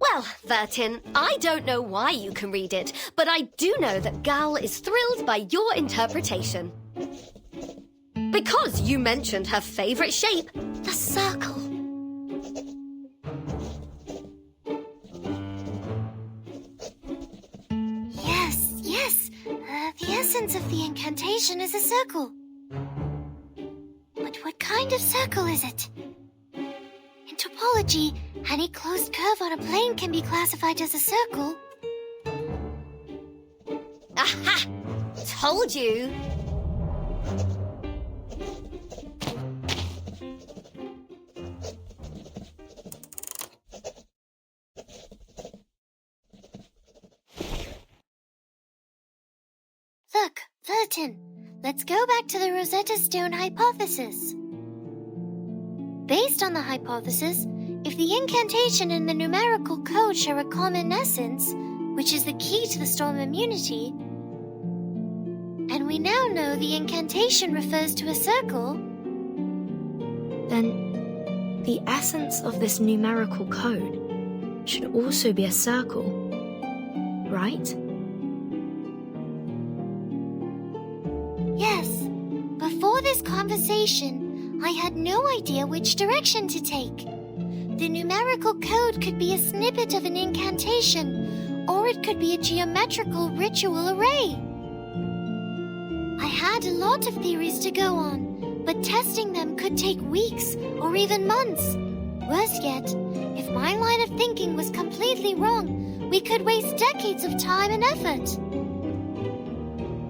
Well, Vertin, I don't know why you can read it, but I do know that Gal is thrilled by your interpretation. Because you mentioned her favorite shape, the circle. Yes. The essence of the incantation is a circle. But what kind of circle is it? In topology, any closed curve on a plane can be classified as a circle. Aha! Told you! Look, Vertin, let's go back to the Rosetta Stone hypothesis. Based on the hypothesis, if the incantation and the numerical code share a common essence, which is the key to the storm immunity, And we now know the incantation refers to a circle. Then the essence of this numerical code should also be a circle, right? Yes. Before this conversation, I had no idea which direction to take. The numerical code could be a snippet of an incantation, or it could be a geometrical ritual array. I had a lot of theories to go on, but testing them could take weeks or even months. Worse yet, if my line of thinking was completely wrong, we could waste decades of time and effort.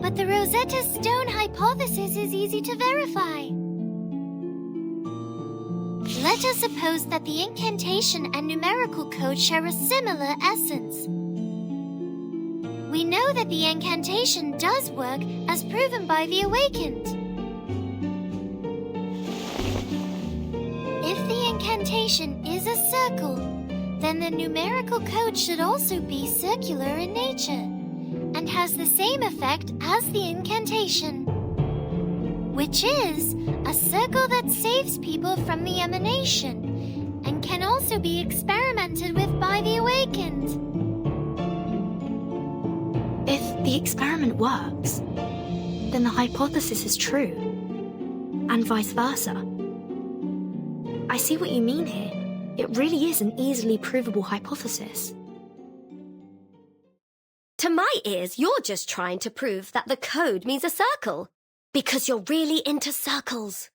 But the Rosetta Stone hypothesis is easy to verify. Let us suppose that the incantation and numerical code share a similar essence. We know that the incantation does work as proven by the awakened. If the incantation is a circle, then the numerical code should also be circular in nature and has the same effect as the incantation, which is a circle that saves people from the emanation and can also be experimented with by the awakened. If the experiment works, then the hypothesis is true, and vice versa. I see what you mean here. It really is an easily provable hypothesis. To my ears, you're just trying to prove that the code means a circle, because you're really into circles.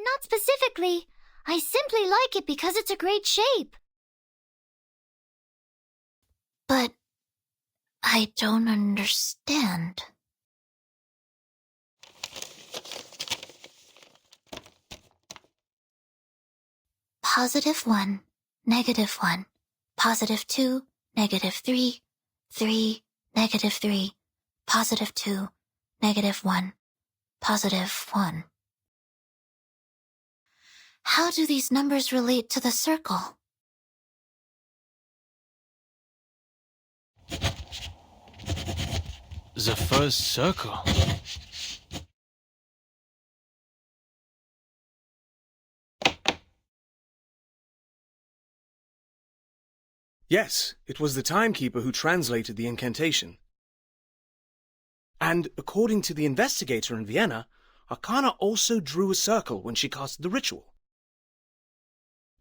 Not specifically. I simply like it because it's a great shape. But I don't understand. +1, -1, +2, -3, 3, -3, +2, -1, +1. How do these numbers relate to the circle? The first circle. Yes, it was the timekeeper who translated the incantation. And according to the investigator in Vienna, Arcana also drew a circle when she cast the ritual.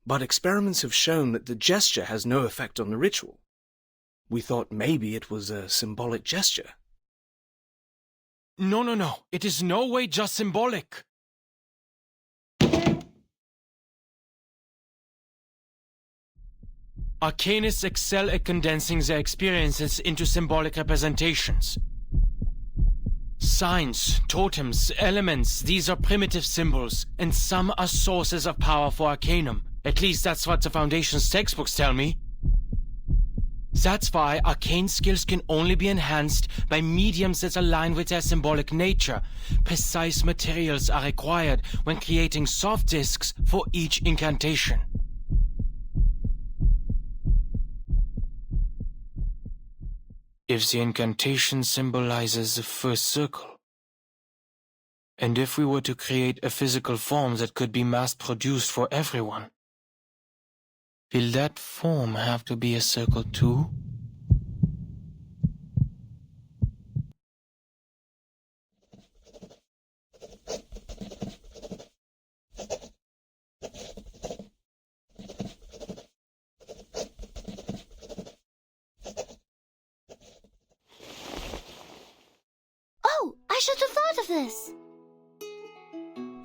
But experiments have shown that the gesture has no effect on the ritual. We thought maybe it was a symbolic gesture. No. It is no way just symbolic. Arcanists excel at condensing their experiences into symbolic representations. Signs, totems, elements, these are primitive symbols, and some are sources of power for Arcanum. At least that's what the Foundation's textbooks tell me. That's why arcane skills can only be enhanced by mediums that align with their symbolic nature. Precise materials are required when creating soft discs for each incantation. If the incantation symbolizes the first circle, and if we were to create a physical form that could be mass-produced for everyone, will that form have to be a circle too? Oh, I should have thought of this.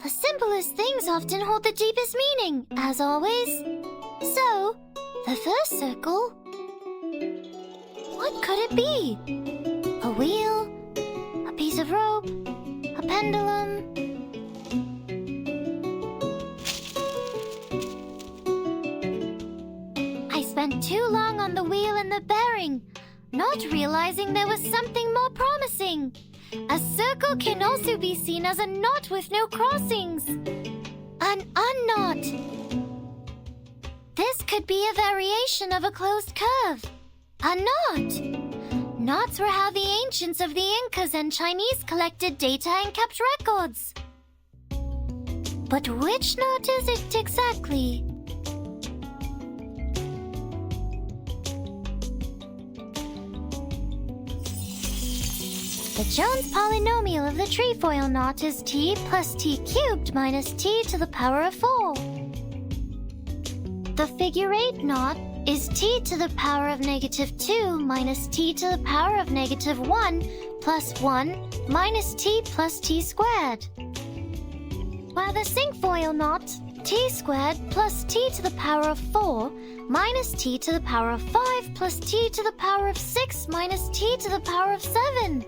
The simplest things often hold the deepest meaning, as always. So, the first circle... What could it be? A wheel? A piece of rope? A pendulum? I spent too long on the wheel and the bearing, not realizing there was something more promising. A circle can also be seen as a knot with no crossings. An unknot. This could be a variation of a closed curve. A knot. Knots were how the ancients of the Incas and Chinese collected data and kept records. But which knot is it exactly? The Jones polynomial of the trefoil knot is t plus t cubed minus t to the power of 4. The figure 8 knot is t to the power of -2 minus t to the power of -1 plus 1 minus t plus t squared. While the cinquefoil knot, t squared plus t to the power of 4 minus t to the power of 5 plus t to the power of 6 minus t to the power of 7.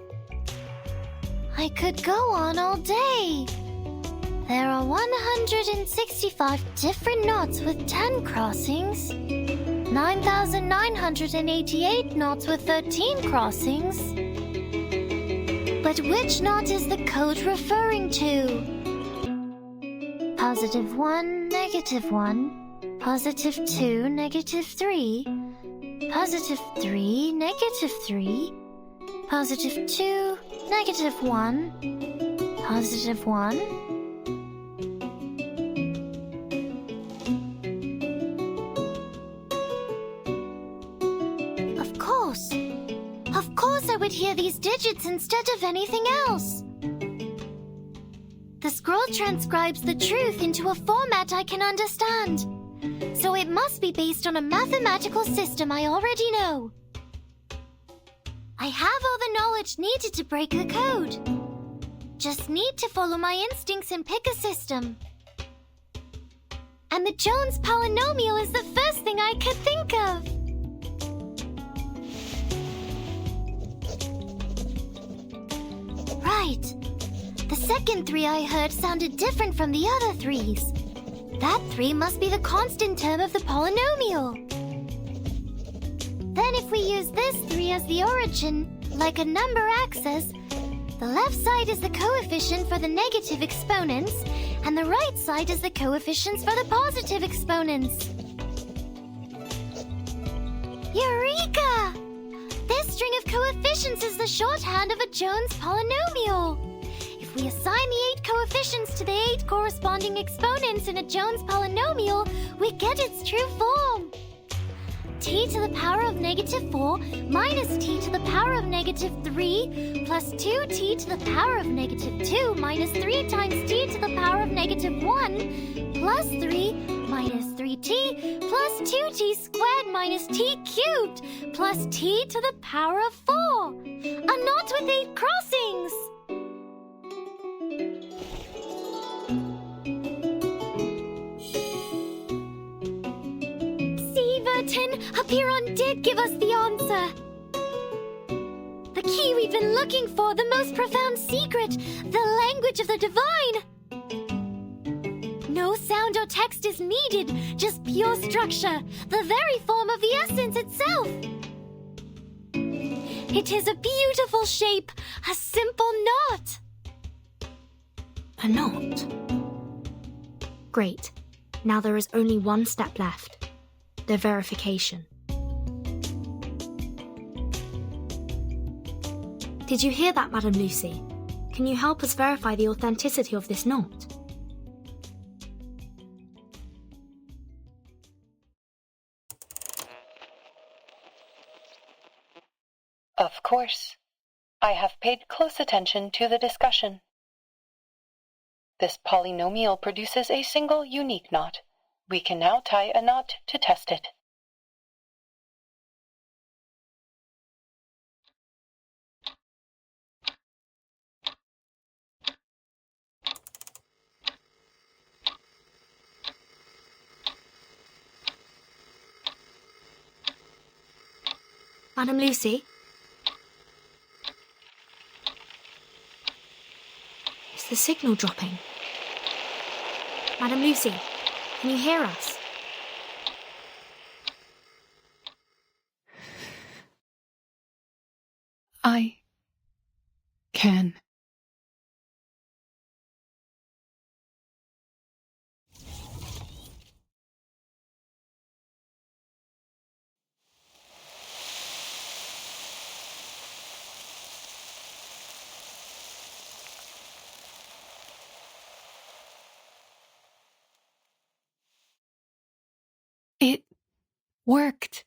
I could go on all day. There are 165 different knots with 10 crossings, 9,988 knots with 13 crossings. But which knot is the code referring to? +1, -1, +2, -3, +3, -3, +2, -1, +1. Of course I would hear these digits instead of anything else. The scroll transcribes the truth into a format I can understand, so it must be based on a mathematical system I already know. I have all the knowledge needed to break the code. Just need to follow my instincts and pick a system. And the Jones polynomial is the first thing I could think of. Right. The second 3 I heard sounded different from the other 3s. That 3 must be the constant term of the polynomial. Then if we use this 3 as the origin, like a number axis, the left side is the coefficient for the negative exponents, and the right side is the coefficients for the positive exponents. Eureka! This string of coefficients is the shorthand of a Jones polynomial. If we assign the 8 coefficients to the 8 corresponding exponents in a Jones polynomial, we get its true form. T to the power of -4 minus t to the power of -3 plus 2t to the power of -2 minus 3 times t to the power of -1 plus 3 minus 3t plus 2t squared minus t cubed plus t to the power of 4. A knot with 8 crossings! Apiron did give us the answer. The key we've been looking for, the most profound secret, the language of the divine. No sound or text is needed, just pure structure, the very form of the essence itself. It is a beautiful shape, a simple knot. A knot? Great. Now there is only one step left. The verification. Did you hear that, Madam Lucy? Can you help us verify the authenticity of this knot? Of course. I have paid close attention to the discussion. This polynomial produces a single unique knot. We can now tie a knot to test it. Madam Lucy? Is the signal dropping? Madam Lucy, can you hear us? I can. worked.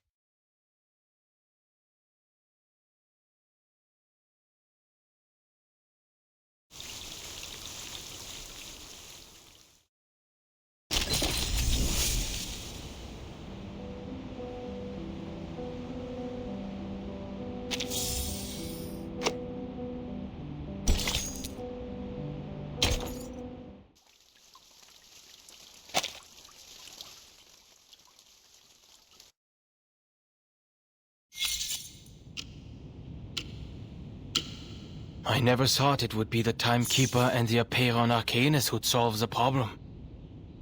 I never thought it would be the Timekeeper and the Aperon Arcanus who'd solve the problem.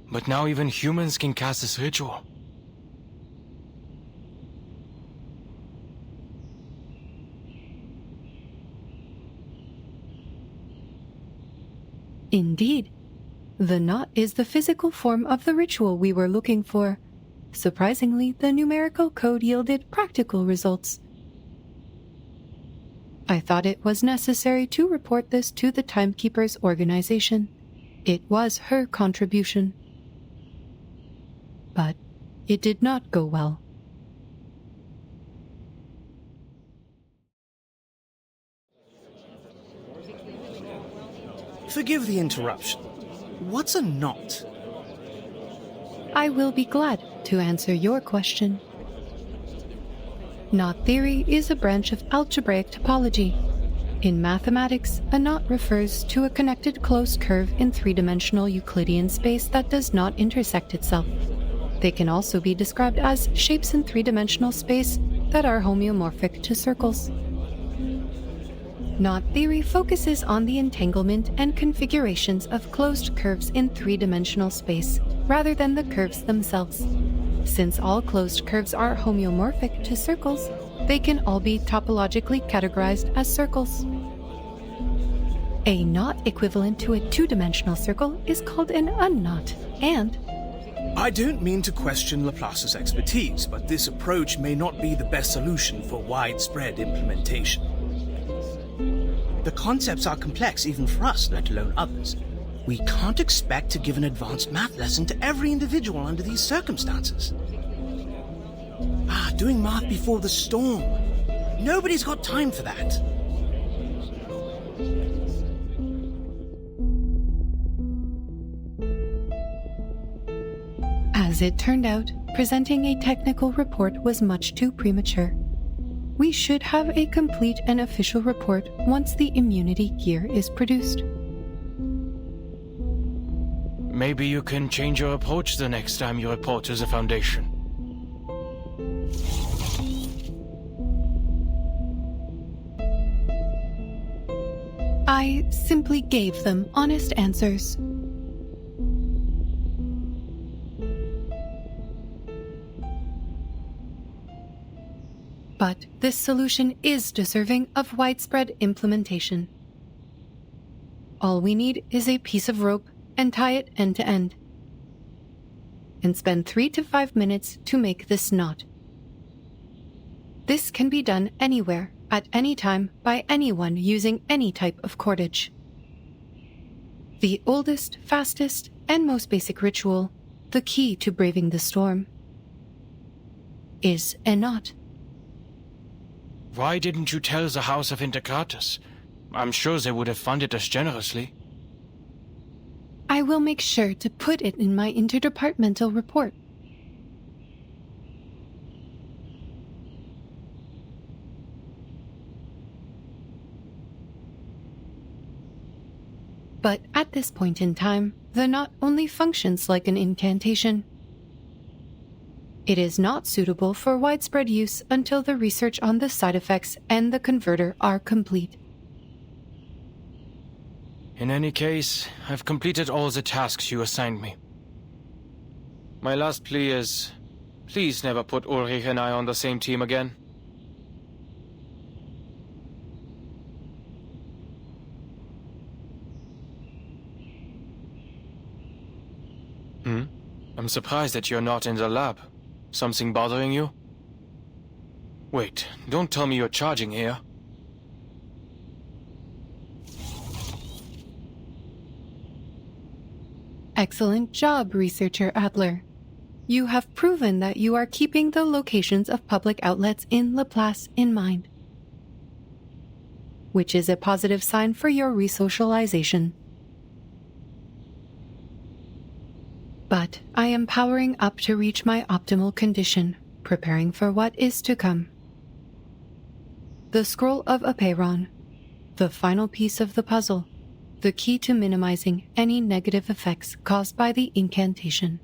But now even humans can cast this ritual. Indeed. The knot is the physical form of the ritual we were looking for. Surprisingly, the numerical code yielded practical results. I thought it was necessary to report this to the Timekeeper's organization. It was her contribution. But it did not go well. Forgive the interruption. What's a knot? I will be glad to answer your question. Knot theory is a branch of algebraic topology. In mathematics, a knot refers to a connected closed curve in three-dimensional Euclidean space that does not intersect itself. They can also be described as shapes in three-dimensional space that are homeomorphic to circles. Knot theory focuses on the entanglement and configurations of closed curves in three-dimensional space, rather than the curves themselves. Since all closed curves are homeomorphic to circles, they can all be topologically categorized as circles. A knot equivalent to a two-dimensional circle is called an unknot, and... I don't mean to question Laplace's expertise, but this approach may not be the best solution for widespread implementation. The concepts are complex even for us, let alone others. We can't expect to give an advanced math lesson to every individual under these circumstances. Doing math before the storm. Nobody's got time for that. As it turned out, presenting a technical report was much too premature. We should have a complete and official report once the immunity gear is produced. Maybe you can change your approach the next time you report to the Foundation. I simply gave them honest answers. But this solution is deserving of widespread implementation. All we need is a piece of rope and tie it end to end. And spend 3 to 5 minutes to make this knot. This can be done anywhere, at any time, by anyone using any type of cordage. The oldest, fastest, and most basic ritual, the key to braving the storm, is a knot. Why didn't you tell the House of Integratus? I'm sure they would have funded us generously. I will make sure to put it in my interdepartmental report. But at this point in time, the knot only functions like an incantation. It is not suitable for widespread use until the research on the side effects and the converter are complete. In any case, I've completed all the tasks you assigned me. My last plea is, please never put Ulrich and I on the same team again. I'm surprised that you're not in the lab. Something bothering you? Wait, don't tell me you're charging here. Excellent job, Researcher Adler. You have proven that you are keeping the locations of public outlets in Laplace in mind, which is a positive sign for your resocialization. But I am powering up to reach my optimal condition, preparing for what is to come. The Scroll of Apeiron, the final piece of the puzzle, the key to minimizing any negative effects caused by the incantation.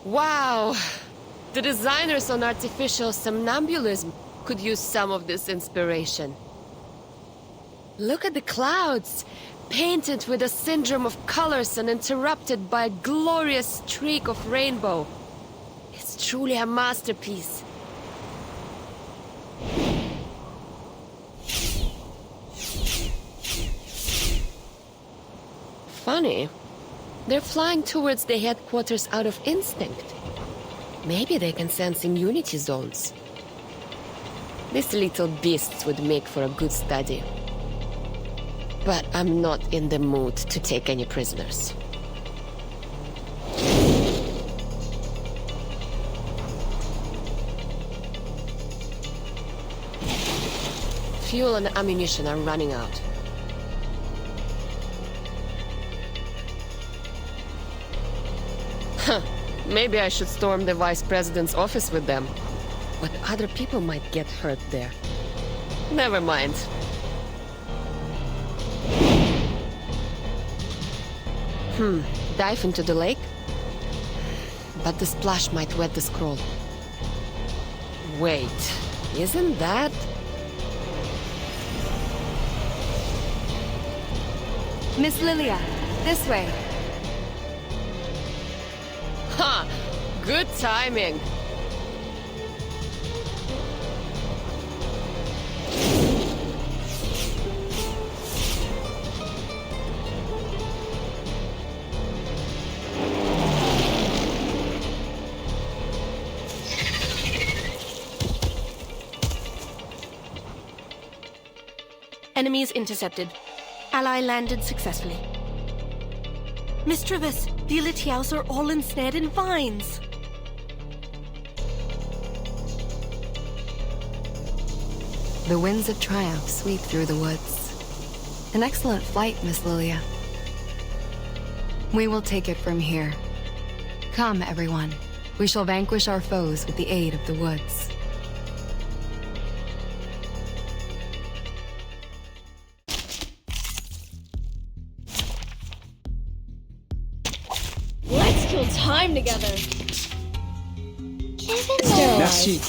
Wow! The designers on artificial somnambulism could use some of this inspiration. Look at the clouds, painted with a syndrome of colors and interrupted by a glorious streak of rainbow. It's truly a masterpiece. Funny. They're flying towards the headquarters out of instinct. Maybe they can sense immunity zones. These little beasts would make for a good study. But I'm not in the mood to take any prisoners. Fuel and ammunition are running out. Huh. Maybe I should storm the Vice President's office with them. But other people might get hurt there. Never mind. Dive into the lake? But the splash might wet the scroll. Wait, isn't that... Miss Lilia, this way. Ha! Good timing! Enemies intercepted. Ally landed successfully. Miss Travis, the Elitiaus are all ensnared in vines. The winds of triumph sweep through the woods. An excellent flight, Miss Lilia. We will take it from here. Come, everyone. We shall vanquish our foes with the aid of the woods. Let's kill time together. Merci.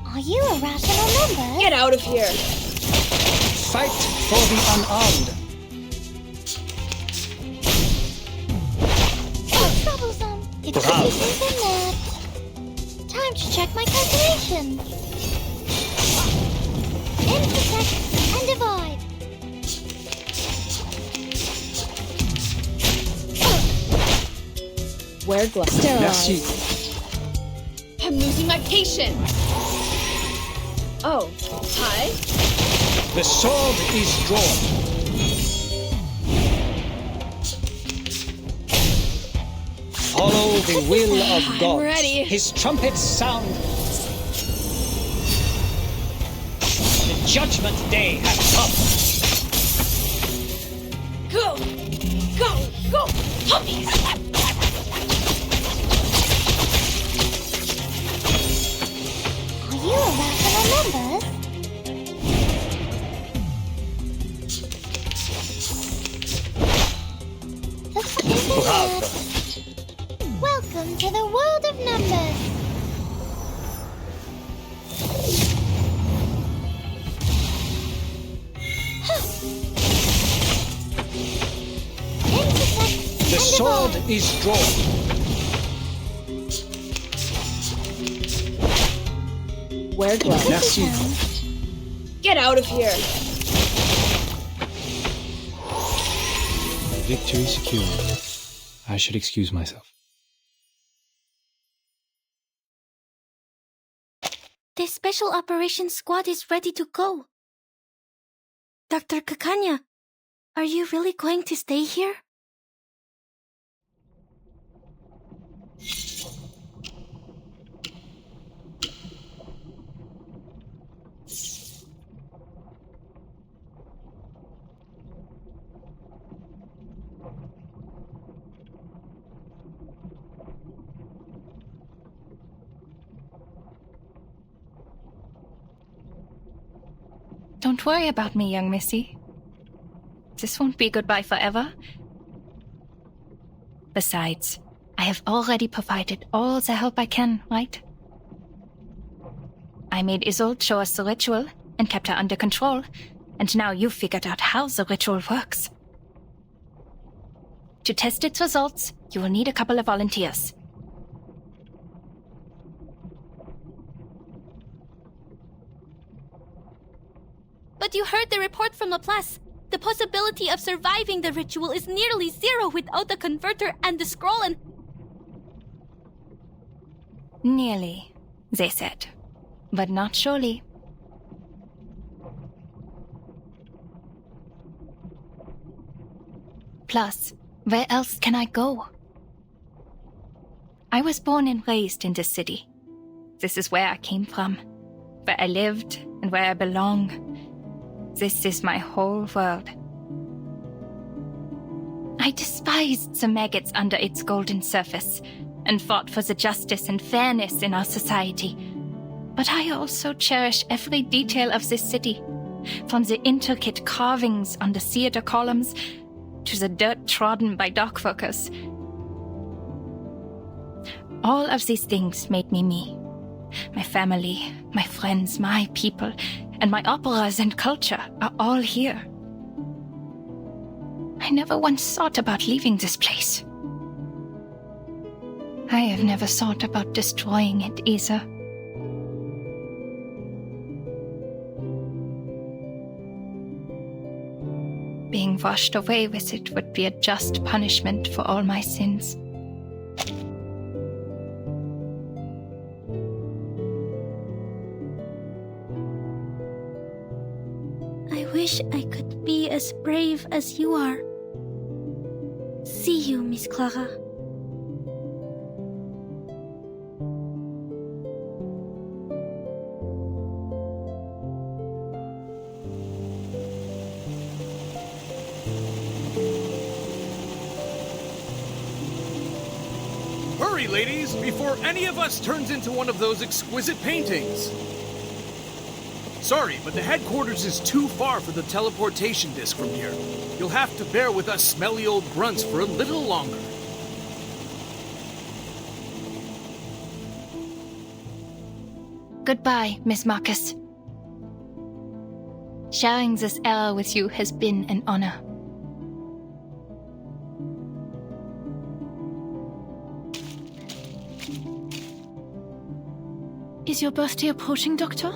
Are you a rational member? Get out of here. Fight for the unarmed. Troublesome. It's something mad. Time to check my calculations. Intersect and divide. Wear gloves. Merci. I'm losing my patience. Oh, hi. The sword is drawn. Follow the will of God. I'm ready. His trumpets sound. The judgment day has come. Go! Go! Go! Puppies! Are you a rational member? Welcome to the world of numbers. The sword is drawn. Wear gloves. Merci. Get out of here. Victory secured. I should excuse myself. The Special Operations Squad is ready to go. Dr. Kakanya, are you really going to stay here? Don't worry about me, young missy. This won't be goodbye forever. Besides, I have already provided all the help I can, right? I made Isolde show us the ritual and kept her under control, and now you've figured out how the ritual works. To test its results, you will need a couple of volunteers. But you heard the report from Laplace. The possibility of surviving the ritual is nearly zero without the converter and the scroll and... Nearly, they said. But not surely. Plus, where else can I go? I was born and raised in this city. This is where I came from, where I lived and where I belong. This is my whole world. I despised the maggots under its golden surface and fought for the justice and fairness in our society. But I also cherish every detail of this city, from the intricate carvings on the theater columns to the dirt trodden by dock workers. All of these things made me me. My family, my friends, my people, and my operas and culture are all here. I never once thought about leaving this place. I have never thought about destroying it either. Being washed away with it would be a just punishment for all my sins. I wish I could be as brave as you are. See you, Miss Clara. Hurry, ladies, before any of us turns into one of those exquisite paintings. Sorry, but the headquarters is too far for the teleportation disc from here. You'll have to bear with us smelly old grunts for a little longer. Goodbye, Miss Marcus. Sharing this era with you has been an honor. Is your birthday approaching, Doctor?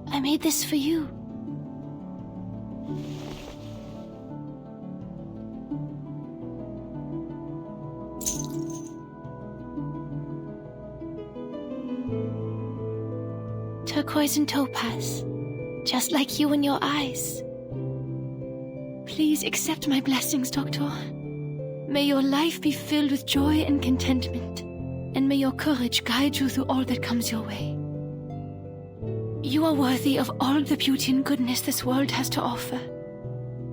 I made this for you. Turquoise and topaz, just like you and your eyes. Please accept my blessings, Doctor. May your life be filled with joy and contentment, and may your courage guide you through all that comes your way. You are worthy of all the beauty and goodness this world has to offer,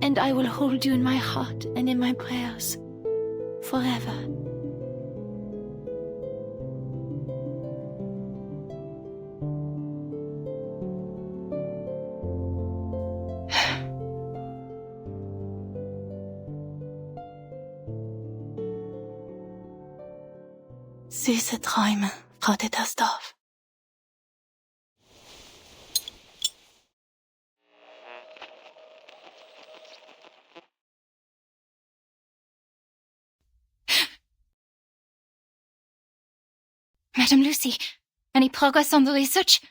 and I will hold you in my heart and in my prayers forever. Süße Träume, Frau Dittersdorf. Madam Lucy, any progress on the research?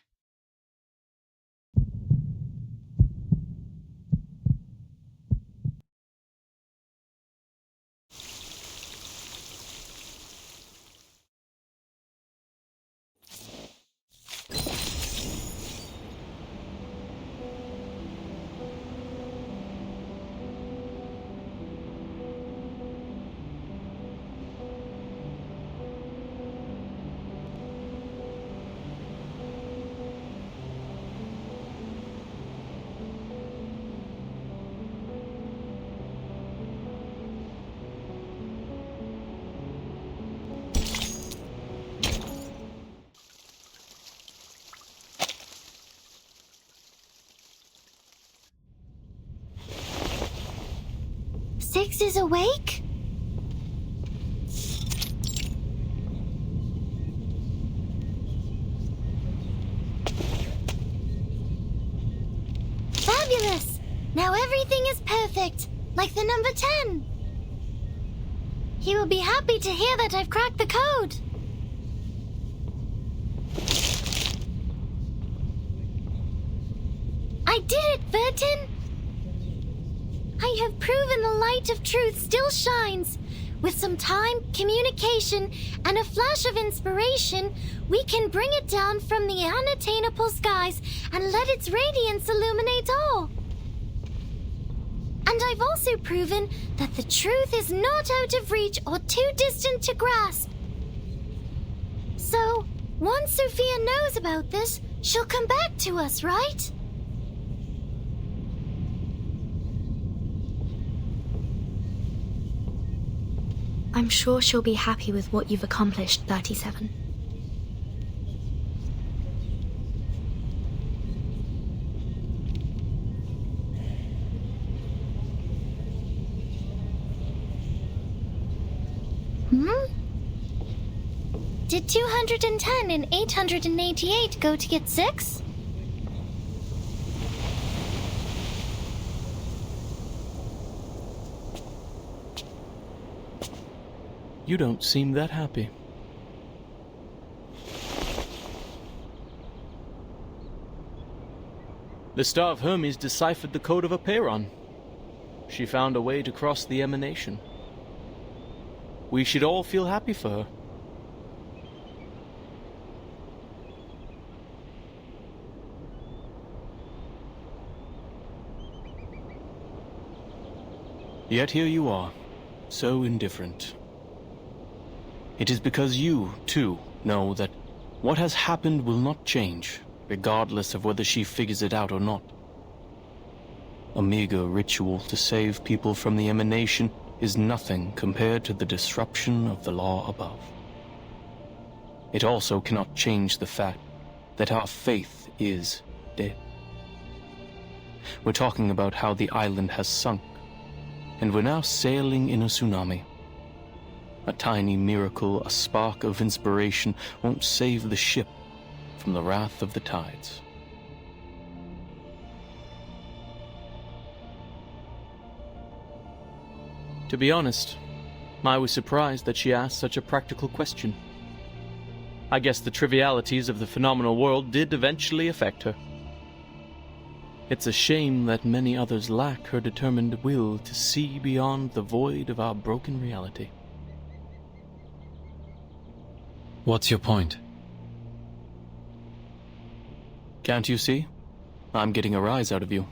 Six is awake? Fabulous! Now everything is perfect, like the number 10. He will be happy to hear that I've cracked the code. I did it, Vertin! I have proven the light of truth still shines. With some time, communication, and a flash of inspiration, we can bring it down from the unattainable skies and let its radiance illuminate all. And I've also proven that the truth is not out of reach or too distant to grasp. So, once Sophia knows about this, she'll come back to us, right? I'm sure she'll be happy with what you've accomplished, 37. Did 210 and 888 go to get 6? You don't seem that happy. The Star of Hermes deciphered the code of Aperon. She found a way to cross the emanation. We should all feel happy for her. Yet here you are, so indifferent. It is because you, too, know that what has happened will not change, regardless of whether she figures it out or not. A meager ritual to save people from the emanation is nothing compared to the disruption of the law above. It also cannot change the fact that our faith is dead. We're talking about how the island has sunk, and we're now sailing in a tsunami. A tiny miracle, a spark of inspiration, won't save the ship from the wrath of the tides. To be honest, I was surprised that she asked such a practical question. I guess the trivialities of the phenomenal world did eventually affect her. It's a shame that many others lack her determined will to see beyond the void of our broken reality. What's your point? Can't you see? I'm getting a rise out of you.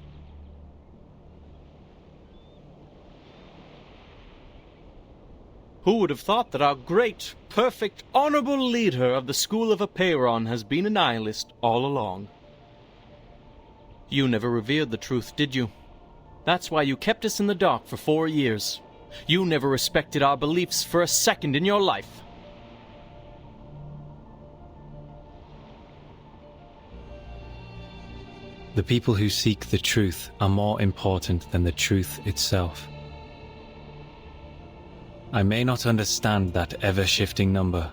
Who would have thought that our great, perfect, honorable leader of the School of Aperon has been a nihilist all along? You never revered the truth, did you? That's why you kept us in the dark for 4 years. You never respected our beliefs for a second in your life. The people who seek the truth are more important than the truth itself. I may not understand that ever-shifting number,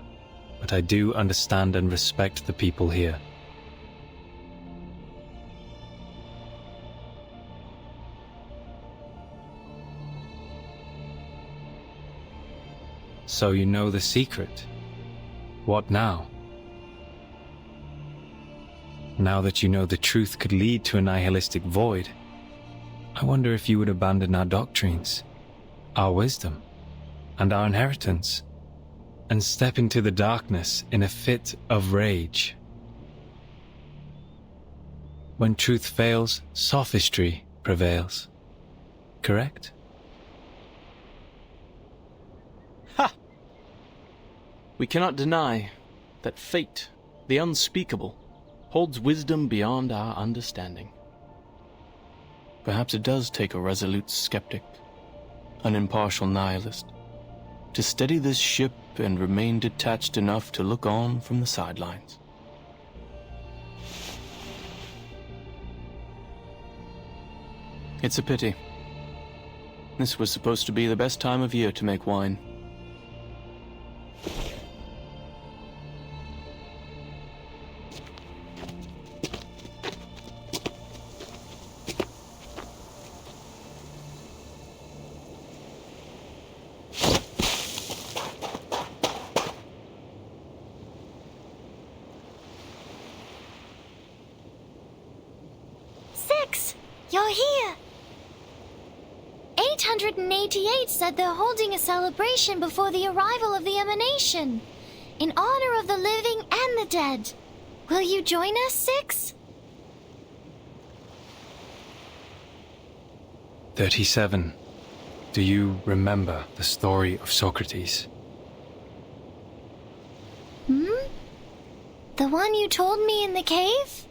but I do understand and respect the people here. So you know the secret. What now? Now that you know the truth could lead to a nihilistic void, I wonder if you would abandon our doctrines, our wisdom, and our inheritance, and step into the darkness in a fit of rage. When truth fails, sophistry prevails. Correct? Ha! We cannot deny that fate, the unspeakable, holds wisdom beyond our understanding. Perhaps it does take a resolute skeptic, an impartial nihilist, to steady this ship and remain detached enough to look on from the sidelines. It's a pity. This was supposed to be the best time of year to make wine. Six! You're here! 888 said they're holding a celebration before the arrival of the emanation, in honor of the living and the dead. Will you join us, Six? 37. Do you remember the story of Socrates? The one you told me in the cave?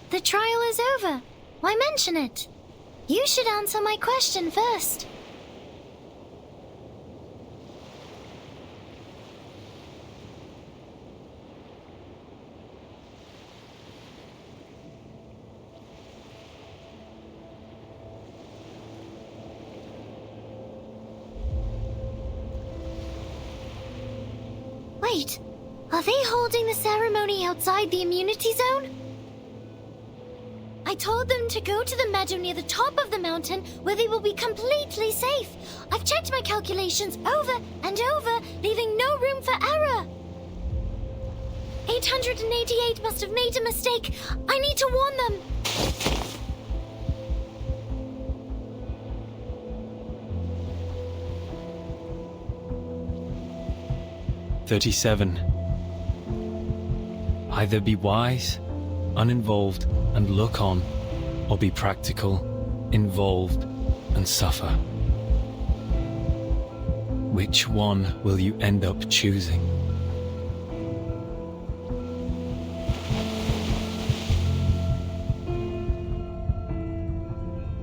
The trial is over. Why mention it? You should answer my question first. Wait, are they holding the ceremony outside the immunity zone? I told them to go to the meadow near the top of the mountain where they will be completely safe. I've checked my calculations over and over, leaving no room for error. 888 must have made a mistake. I need to warn them. "37. Either be wise, uninvolved, and look on, or be practical, involved, and suffer. Which one will you end up choosing?"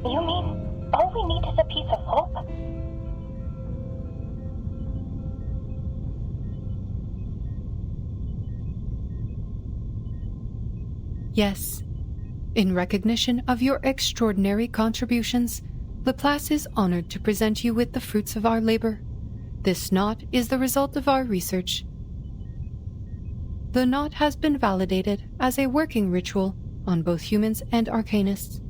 You mean all we need is a piece of hope? Yes. In recognition of your extraordinary contributions, Laplace is honored to present you with the fruits of our labor. This knot is the result of our research. The knot has been validated as a working ritual on both humans and arcanists.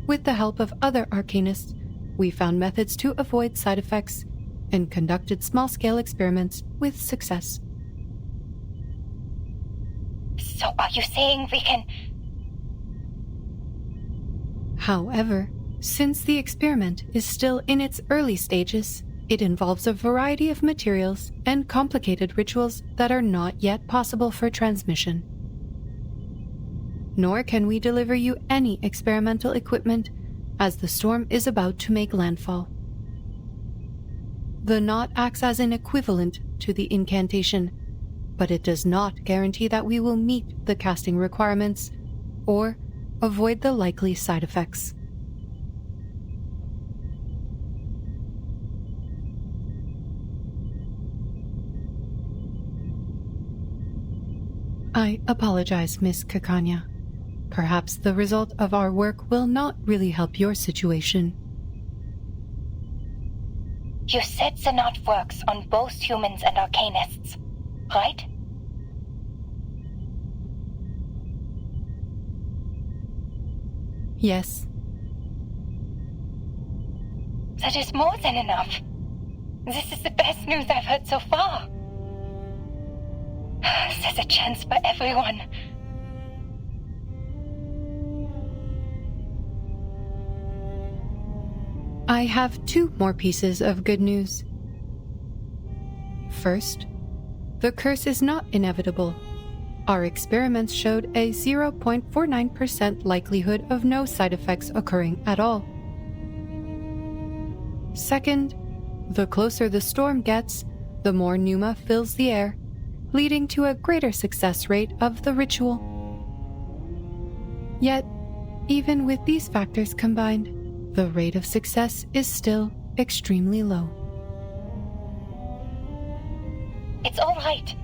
With the help of other arcanists, we found methods to avoid side effects and conducted small-scale experiments with success. So are you saying we can... However, since the experiment is still in its early stages, it involves a variety of materials and complicated rituals that are not yet possible for transmission. Nor can we deliver you any experimental equipment, as the storm is about to make landfall. The knot acts as an equivalent to the incantation, but it does not guarantee that we will meet the casting requirements or avoid the likely side effects. I apologize, Miss Kakanya. Perhaps the result of our work will not really help your situation. You said the knot works on both humans and arcanists, right? Yes. That is more than enough. This is the best news I've heard so far. There's a chance for everyone. I have 2 more pieces of good news. First, the curse is not inevitable. Our experiments showed a 0.49% likelihood of no side effects occurring at all. Second, the closer the storm gets, the more pneuma fills the air, leading to a greater success rate of the ritual. Yet, even with these factors combined, the rate of success is still extremely low. It's all right.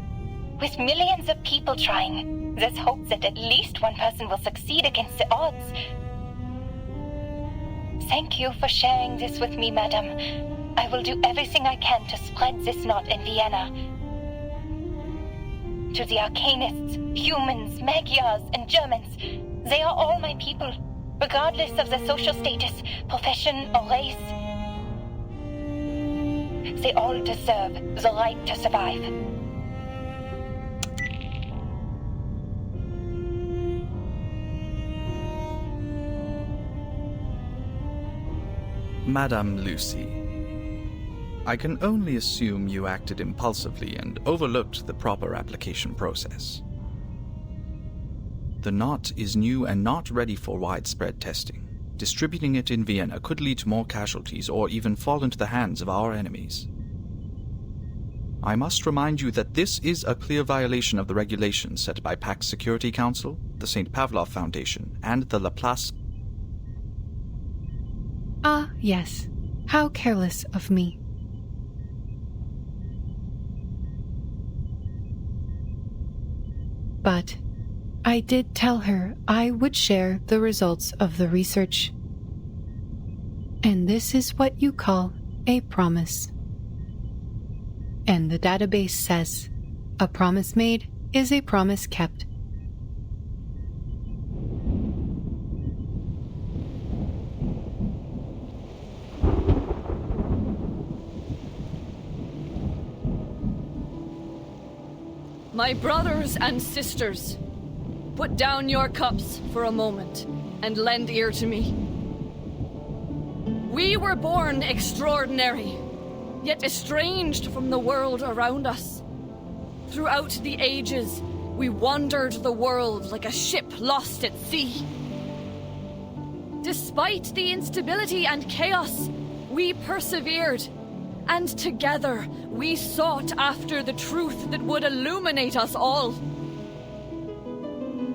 With millions of people trying, there's hope that at least one person will succeed against the odds. Thank you for sharing this with me, madam. I will do everything I can to spread this knot in Vienna. To the Arcanists, humans, Magyars, and Germans, they are all my people, regardless of their social status, profession, or race. They all deserve the right to survive. Madame Lucy, I can only assume you acted impulsively and overlooked the proper application process. The knot is new and not ready for widespread testing. Distributing it in Vienna could lead to more casualties or even fall into the hands of our enemies. I must remind you that this is a clear violation of the regulations set by Pax Security Council, the St. Pavlov Foundation, and the Laplace. Ah, yes. How careless of me. But I did tell her I would share the results of the research. And this is what you call a promise. And the database says, a promise made is a promise kept. My brothers and sisters, put down your cups for a moment and lend ear to me. We were born extraordinary, yet estranged from the world around us. Throughout the ages, we wandered the world like a ship lost at sea. Despite the instability and chaos, we persevered, and together we sought after the truth that would illuminate us all.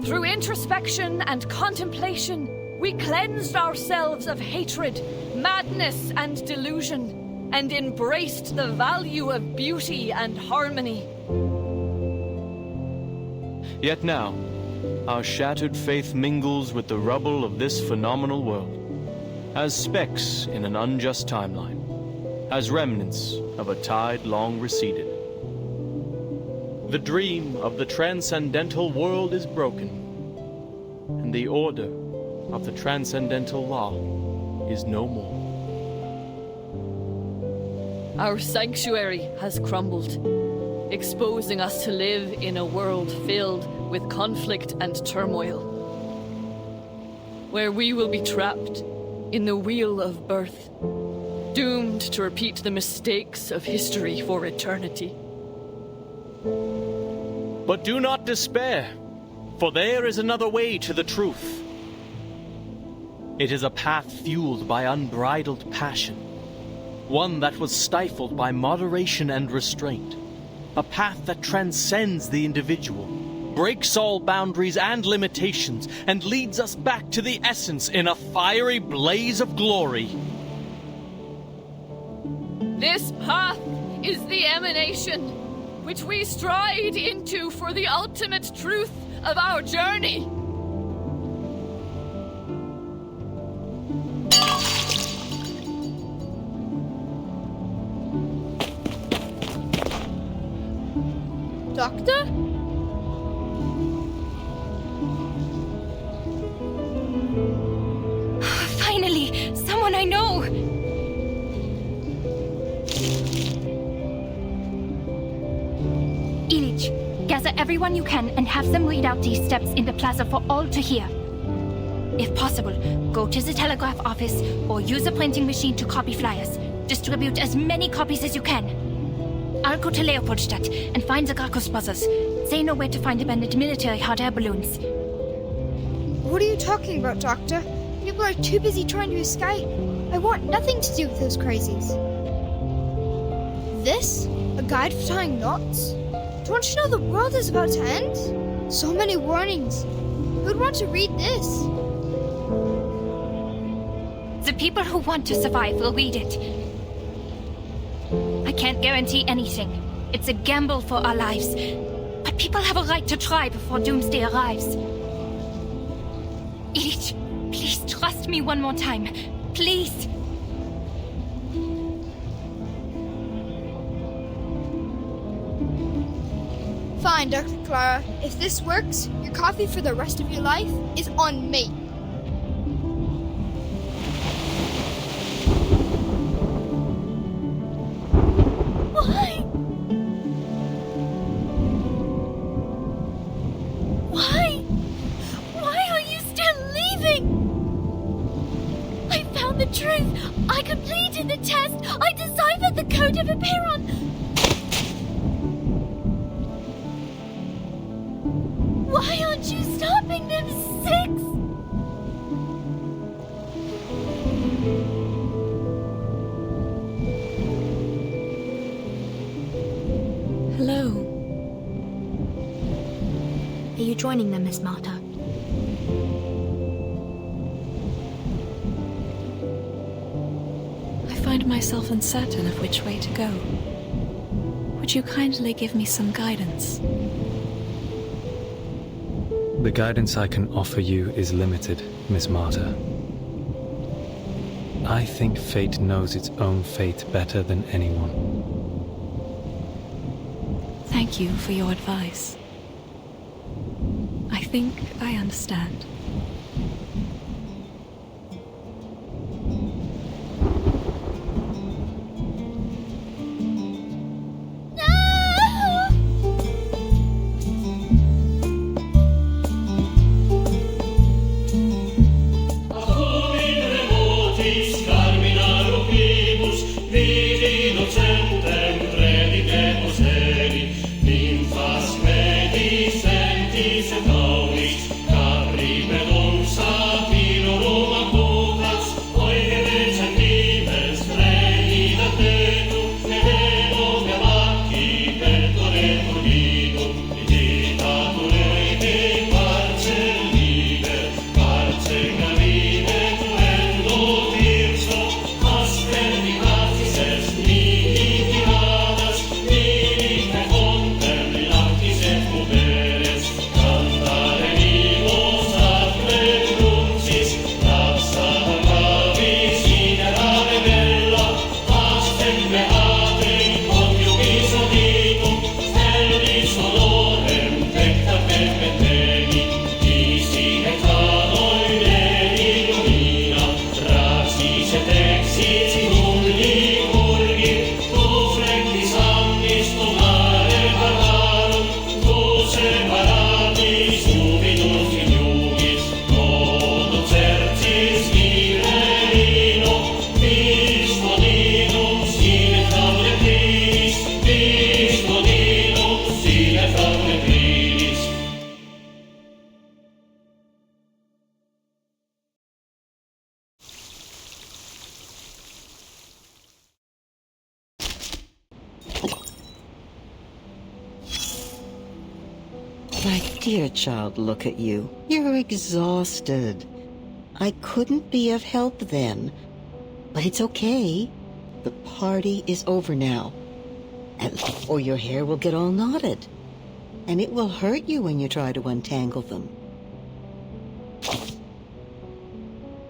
Through introspection and contemplation, we cleansed ourselves of hatred, madness, and delusion, and embraced the value of beauty and harmony. Yet now, our shattered faith mingles with the rubble of this phenomenal world, as specks in an unjust timeline, as remnants of a tide long receded. The dream of the transcendental world is broken, and the order of the transcendental law is no more. Our sanctuary has crumbled, exposing us to live in a world filled with conflict and turmoil, where we will be trapped in the wheel of birth, doomed to repeat the mistakes of history for eternity. But do not despair, for there is another way to the truth. It is a path fueled by unbridled passion, one that was stifled by moderation and restraint, a path that transcends the individual, breaks all boundaries and limitations, and leads us back to the essence in a fiery blaze of glory. This path is the emanation which we stride into for the ultimate truth of our journey. Doctor? Finally, someone I know! Ilich, gather everyone you can and have them read out these steps in the plaza for all to hear. If possible, go to the telegraph office or use a printing machine to copy flyers. Distribute as many copies as you can. I'll go to Leopoldstadt and find the Gracchus brothers. They know where to find abandoned military hot air balloons. What are you talking about, Doctor? People are too busy trying to escape. I want nothing to do with those crazies. This? A guide for tying knots? Don't you know the world is about to end? So many warnings. Who would want to read this? The people who want to survive will read it. I can't guarantee anything. It's a gamble for our lives. But people have a right to try before doomsday arrives. Ilich, please trust me one more time. Please. Fine, Dr. Clara. If this works, your coffee for the rest of your life is on me. Why? Why? Why are you still leaving? I found the truth. I completed the test. I deciphered the code of Apiron. Why aren't you stopping them, Six? Hello. Are you joining them, Miss Marta? I find myself uncertain of which way to go. Would you kindly give me some guidance? The guidance I can offer you is limited, Miss Marta. I think fate knows its own fate better than anyone. Thank you for your advice. I think I understand. My dear child, look at you. You're exhausted. I couldn't be of help then. But it's okay. The party is over now. Or your hair will get all knotted. And it will hurt you when you try to untangle them.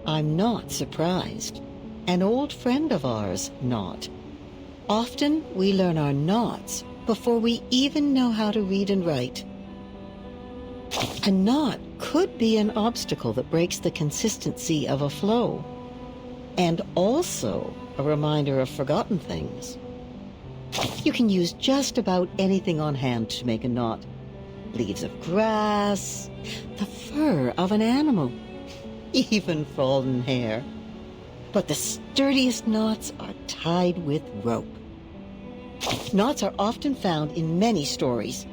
I'm not surprised. An old friend of ours, Knot. Often we learn our knots before we even know how to read and write. A knot could be an obstacle that breaks the consistency of a flow, and also a reminder of forgotten things. You can use just about anything on hand to make a knot. Leaves of grass, the fur of an animal, even fallen hair. But the sturdiest knots are tied with rope. Knots are often found in many stories.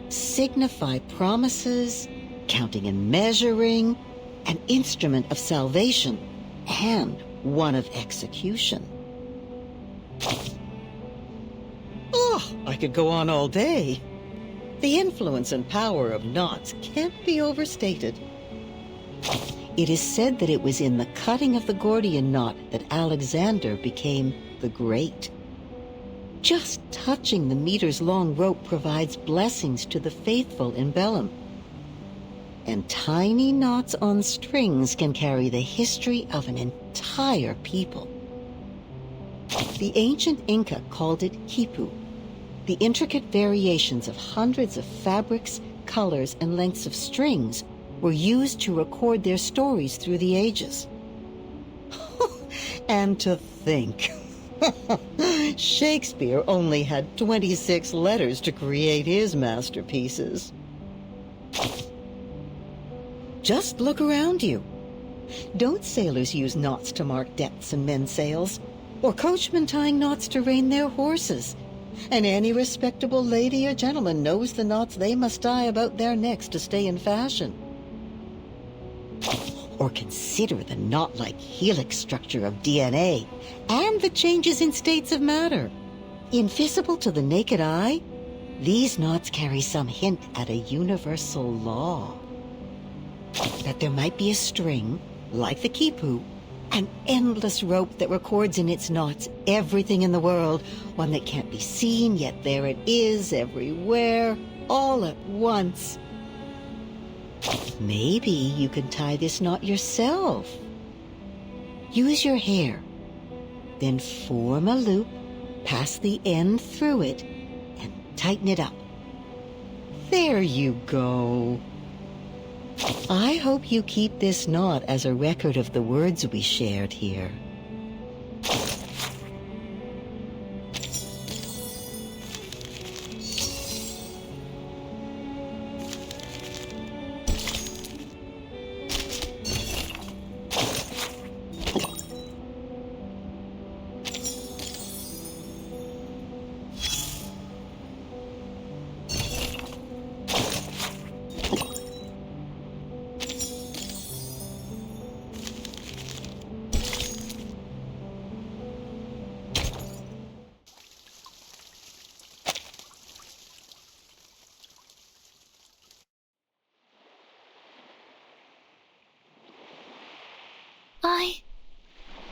Signify promises, counting and measuring, an instrument of salvation, and one of execution. Oh, I could go on all day. The influence and power of knots can't be overstated. It is said that it was in the cutting of the Gordian knot that Alexander became the Great. Just touching the meters-long rope provides blessings to the faithful in Bellum. And tiny knots on strings can carry the history of an entire people. The ancient Inca called it quipu. The intricate variations of hundreds of fabrics, colors, and lengths of strings were used to record their stories through the ages. And to think, Shakespeare only had 26 letters to create his masterpieces. Just look around you. Don't sailors use knots to mark depths in men's sails? Or coachmen tying knots to rein their horses? And any respectable lady or gentleman knows the knots they must tie about their necks to stay in fashion. Or consider the knot-like helix structure of DNA and the changes in states of matter. Invisible to the naked eye, these knots carry some hint at a universal law. That there might be a string, like the quipu, an endless rope that records in its knots everything in the world, one that can't be seen, yet there it is, everywhere, all at once. Maybe you can tie this knot yourself. Use your hair, then form a loop, pass the end through it, and tighten it up. There you go. I hope you keep this knot as a record of the words we shared here.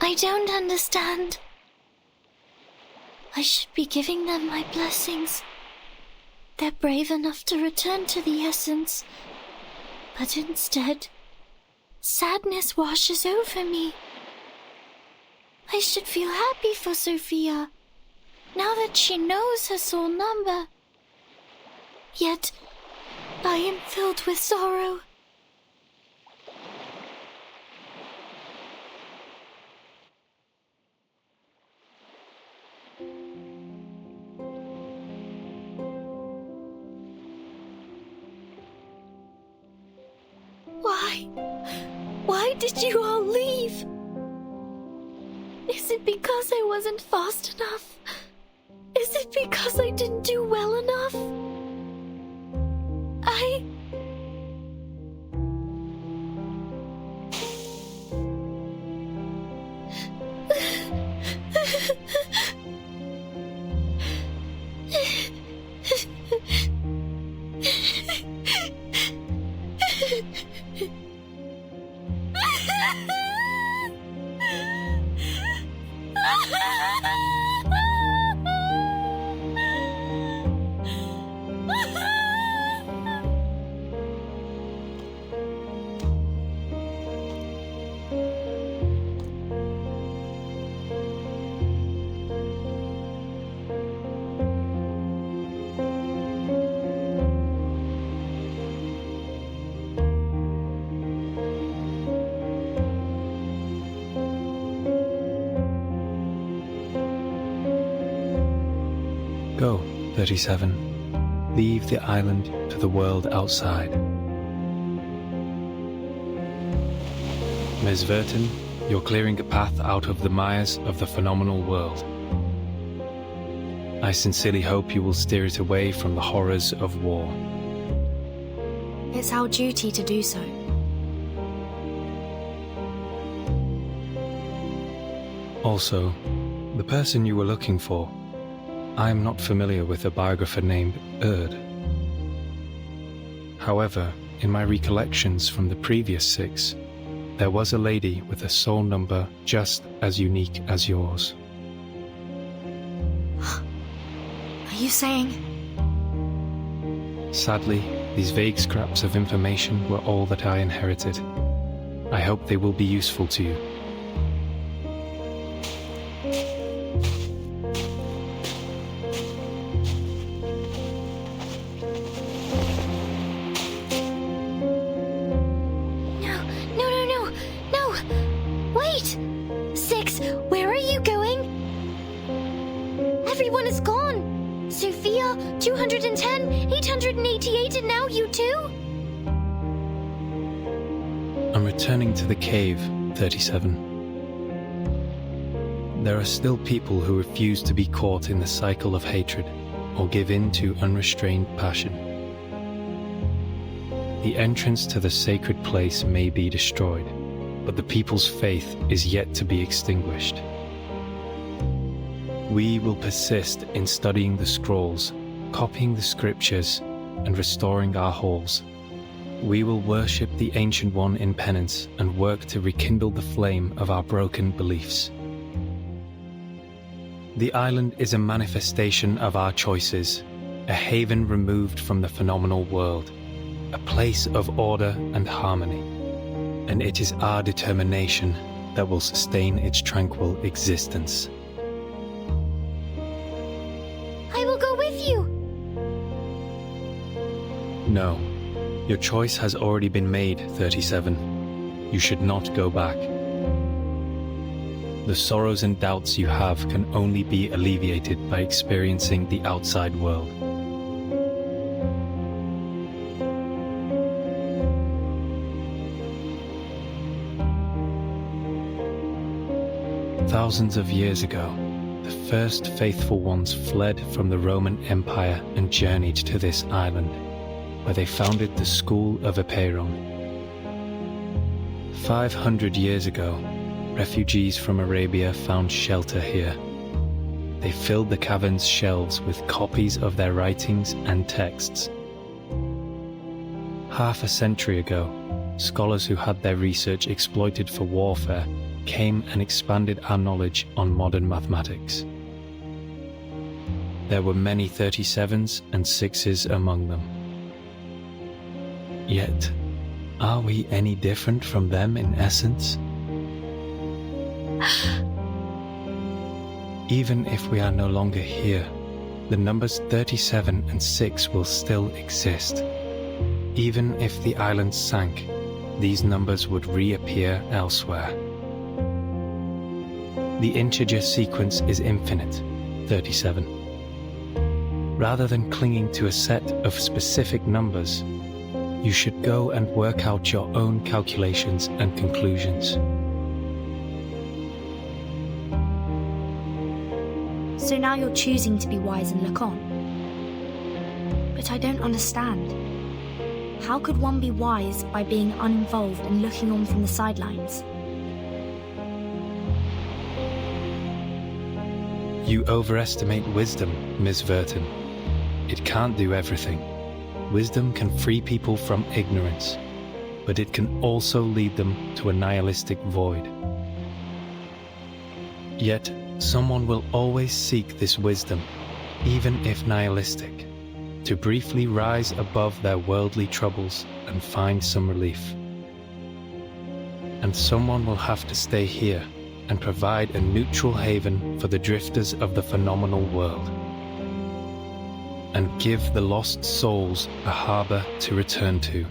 I don't understand. I should be giving them my blessings. They're brave enough to return to the essence. But instead, sadness washes over me. I should feel happy for Sophia, now that she knows her soul number. Yet, I am filled with sorrow. Why did you all leave? Is it because I wasn't fast enough? Is it because I didn't do well enough? Go, 37. Leave the island to the world outside. Ms. Verton, you're clearing a path out of the mires of the phenomenal world. I sincerely hope you will steer it away from the horrors of war. It's our duty to do so. Also, the person you were looking for, I am not familiar with a biographer named Erd. However, in my recollections from the previous 6, there was a lady with a soul number just as unique as yours. Are you saying? Sadly, These vague scraps of information were all that I inherited. I hope they will be useful to you. Everyone is gone! Sophia, 210, 888, and now you too? I'm returning to the cave, 37. There are still people who refuse to be caught in the cycle of hatred or give in to unrestrained passion. The entrance to the sacred place may be destroyed, but the people's faith is yet to be extinguished. We will persist in studying the scrolls, copying the scriptures, and restoring our halls. We will worship the Ancient One in penance and work to rekindle the flame of our broken beliefs. The island is a manifestation of our choices, a haven removed from the phenomenal world, a place of order and harmony, and it is our determination that will sustain its tranquil existence. I will go with you! No. Your choice has already been made, 37. You should not go back. The sorrows and doubts you have can only be alleviated by experiencing the outside world. Thousands of years ago, the first faithful ones fled from the Roman Empire and journeyed to this island, where they founded the School of Epeiron. 500 years ago, refugees from Arabia found shelter here. They filled the cavern's shelves with copies of their writings and texts. Half a century ago, scholars who had their research exploited for warfare came and expanded our knowledge on modern mathematics. There were many 37s and 6s among them. Yet, are we any different from them in essence? Even if we are no longer here, the numbers 37 and 6 will still exist. Even if the island sank, these numbers would reappear elsewhere. The integer sequence is infinite, 37. Rather than clinging to a set of specific numbers, you should go and work out your own calculations and conclusions. So now you're choosing to be wise and look on. But I don't understand. How could one be wise by being uninvolved and looking on from the sidelines? You overestimate wisdom, Miss Verton. It can't do everything. Wisdom can free people from ignorance, but it can also lead them to a nihilistic void. Yet, someone will always seek this wisdom, even if nihilistic, to briefly rise above their worldly troubles and find some relief. And someone will have to stay here and provide a neutral haven for the drifters of the phenomenal world, and give the lost souls a harbor to return to.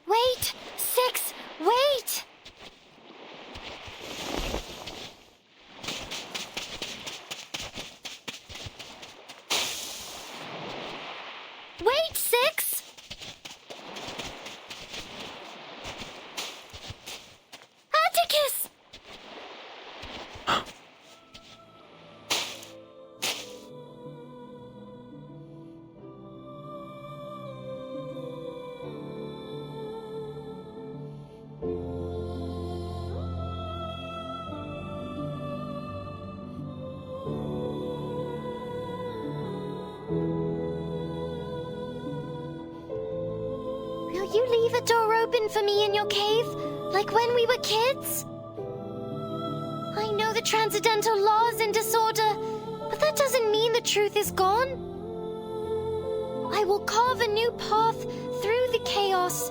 Wait! 6! Wait! Wait, 6! Atticus! Will you leave a door open for me in your cave, like when we were kids? I know the transcendental laws and disorder, truth is gone? I will carve a new path through the chaos,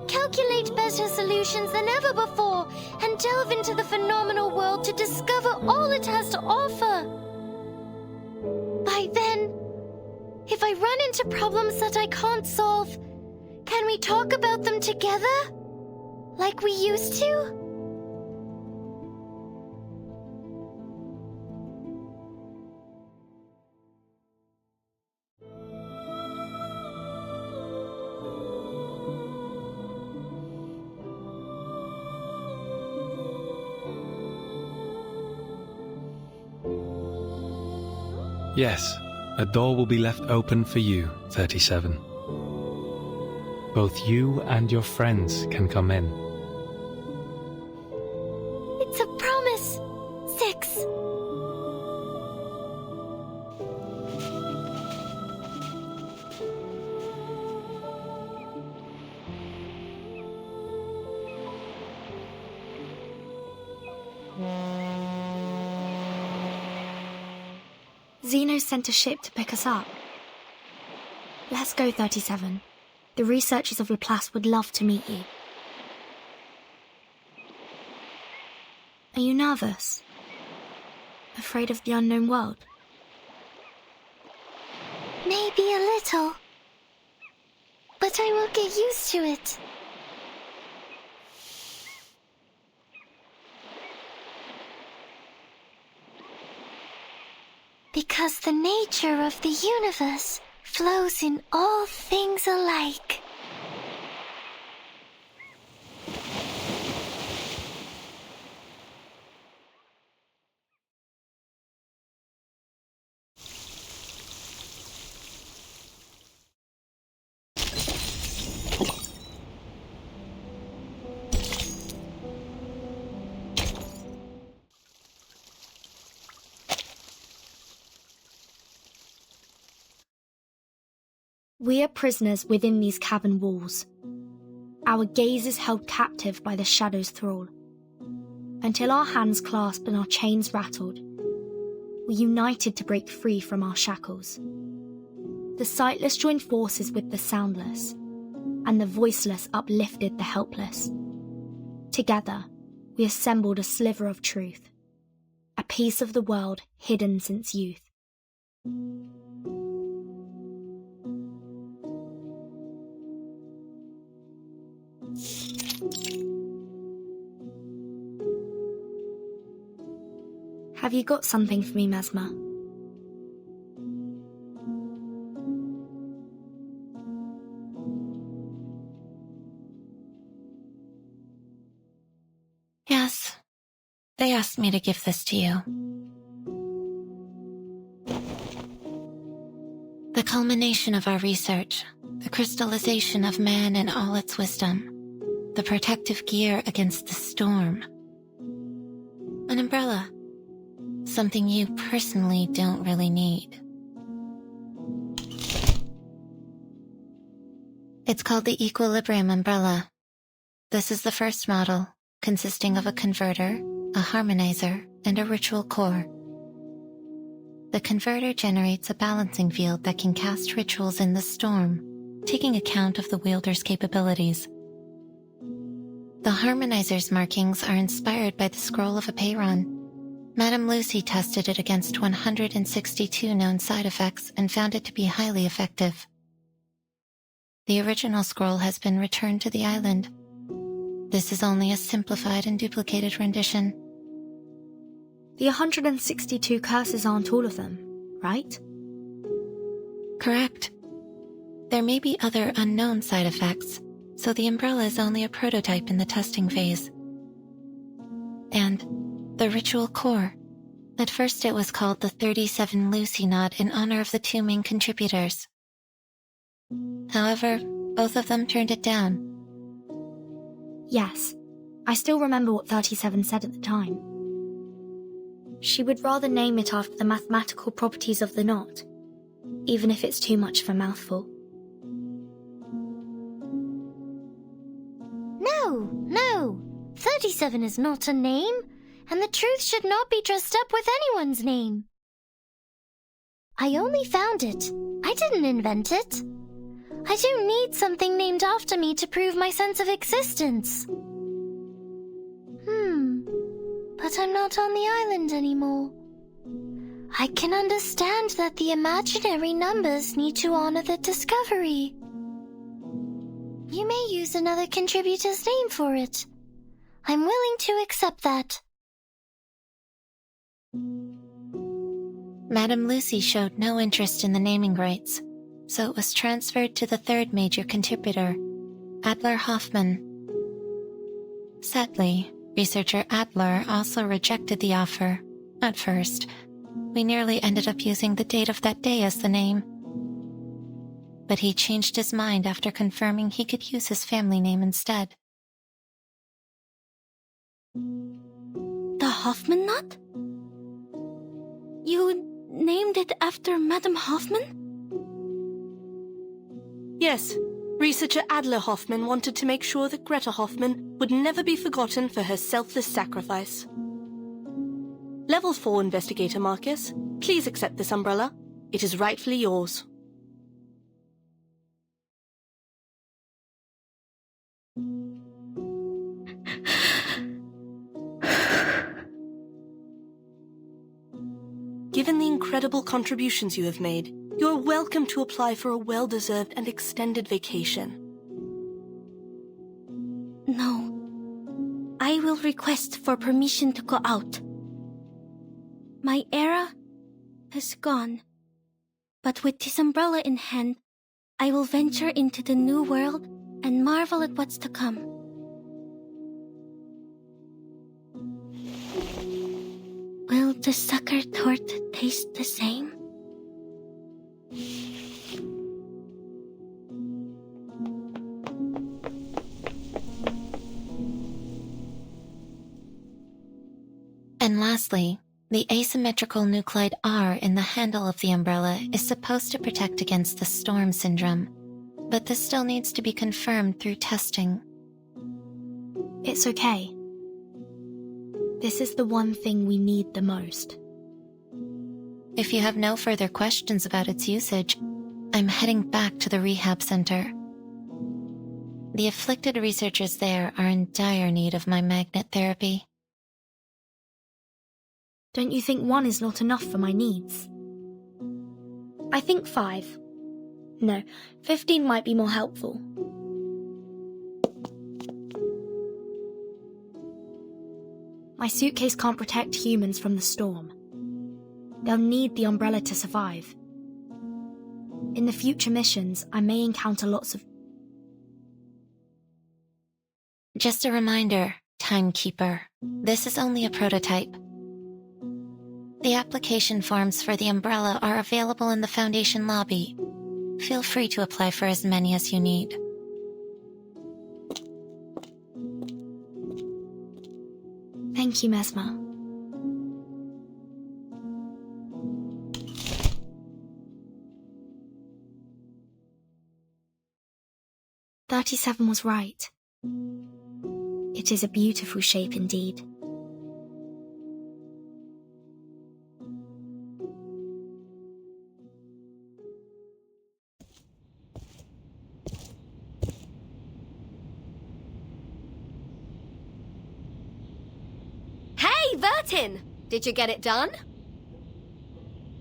calculate better solutions than ever before, and delve into the phenomenal world to discover all it has to offer. By then, if I run into problems that I can't solve, can we talk about them together? Like we used to? Yes, a door will be left open for you, 37. Both you and your friends can come in. It's a promise. 6. Zeno sent a ship to pick us up. Let's go, 37. The researchers of Laplace would love to meet you. Are you nervous? Afraid of the unknown world? Maybe a little. But I will get used to it. Because the nature of the universe flows in all things alike. We are prisoners within these cavern walls. Our gaze is held captive by the shadow's thrall. Until our hands clasped and our chains rattled, we united to break free from our shackles. The sightless joined forces with the soundless, and the voiceless uplifted the helpless. Together, we assembled a sliver of truth, a piece of the world hidden since youth. Have you got something for me, Mesmer? Yes. They asked me to give this to you. The culmination of our research, the crystallization of man in all its wisdom, the protective gear against the storm. An umbrella. Something you personally don't really need. It's called the Equilibrium Umbrella. This is the first model, consisting of a converter, a harmonizer, and a ritual core. The converter generates a balancing field that can cast rituals in the storm, taking account of the wielder's capabilities. The harmonizer's markings are inspired by the scroll of Apeiron. Madame Lucy tested it against 162 known side effects and found it to be highly effective. The original scroll has been returned to the island. This is only a simplified and duplicated rendition. The 162 curses aren't all of them, right? Correct. There may be other unknown side effects, so the umbrella is only a prototype in the testing phase. And the ritual core. At first it was called the 37 Lucy knot in honor of the two main contributors. However, both of them turned it down. Yes, I still remember what 37 said at the time. She would rather name it after the mathematical properties of the knot, even if it's too much of a mouthful. No. 37 is not a name, and the truth should not be dressed up with anyone's name. I only found it. I didn't invent it. I don't need something named after me to prove my sense of existence. But I'm not on the island anymore. I can understand that the imaginary numbers need to honor the discovery. You may use another contributor's name for it. I'm willing to accept that. Madame Lucy showed no interest in the naming rights, so it was transferred to the third major contributor, Adler Hoffman. Sadly, researcher Adler also rejected the offer. At first, we nearly ended up using the date of that day as the name. But he changed his mind after confirming he could use his family name instead. The Hoffman knot? You named it after Madame Hoffman? Yes. Researcher Adler Hoffman wanted to make sure that Greta Hoffman would never be forgotten for her selfless sacrifice. Level 4 Investigator Marcus, please accept this umbrella. It is rightfully yours. Given the incredible contributions you have made, you are welcome to apply for a well-deserved and extended vacation. No. I will request for permission to go out. My era has gone, but with this umbrella in hand, I will venture into the new world and marvel at what's to come. Will the sucker tort taste the same? And lastly, the asymmetrical nuclide R in the handle of the umbrella is supposed to protect against the storm syndrome, but this still needs to be confirmed through testing. It's okay. This is the one thing we need the most. If you have no further questions about its usage, I'm heading back to the rehab center. The afflicted researchers there are in dire need of my magnet therapy. Don't you think 1 is not enough for my needs? I think 5. No, 15 might be more helpful. My suitcase can't protect humans from the storm. They'll need the umbrella to survive. In the future missions, I may encounter lots of... Just a reminder, Timekeeper, this is only a prototype. The application forms for the umbrella are available in the Foundation lobby. Feel free to apply for as many as you need. Thank you, Mesmer. "37 was right. It is a beautiful shape indeed. Hey, Vertin! Did you get it done?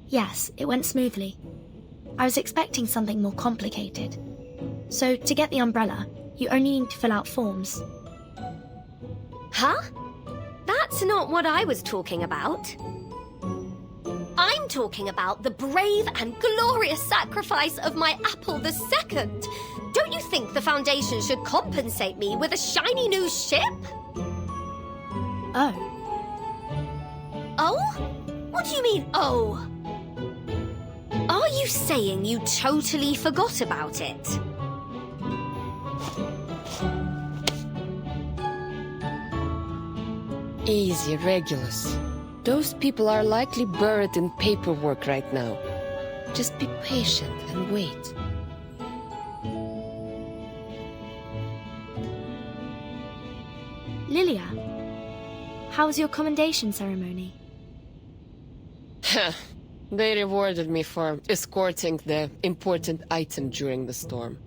Yes, it went smoothly. I was expecting something more complicated. So, to get the umbrella, you only need to fill out forms. Huh? That's not what I was talking about. I'm talking about the brave and glorious sacrifice of my Apple II. Don't you think the Foundation should compensate me with a shiny new ship? Oh. Oh? What do you mean, oh? Are you saying you totally forgot about it? Easy, Regulus. Those people are likely buried in paperwork right now. Just be patient and wait. Lilia, how was your commendation ceremony? They rewarded me for escorting the important item during the storm.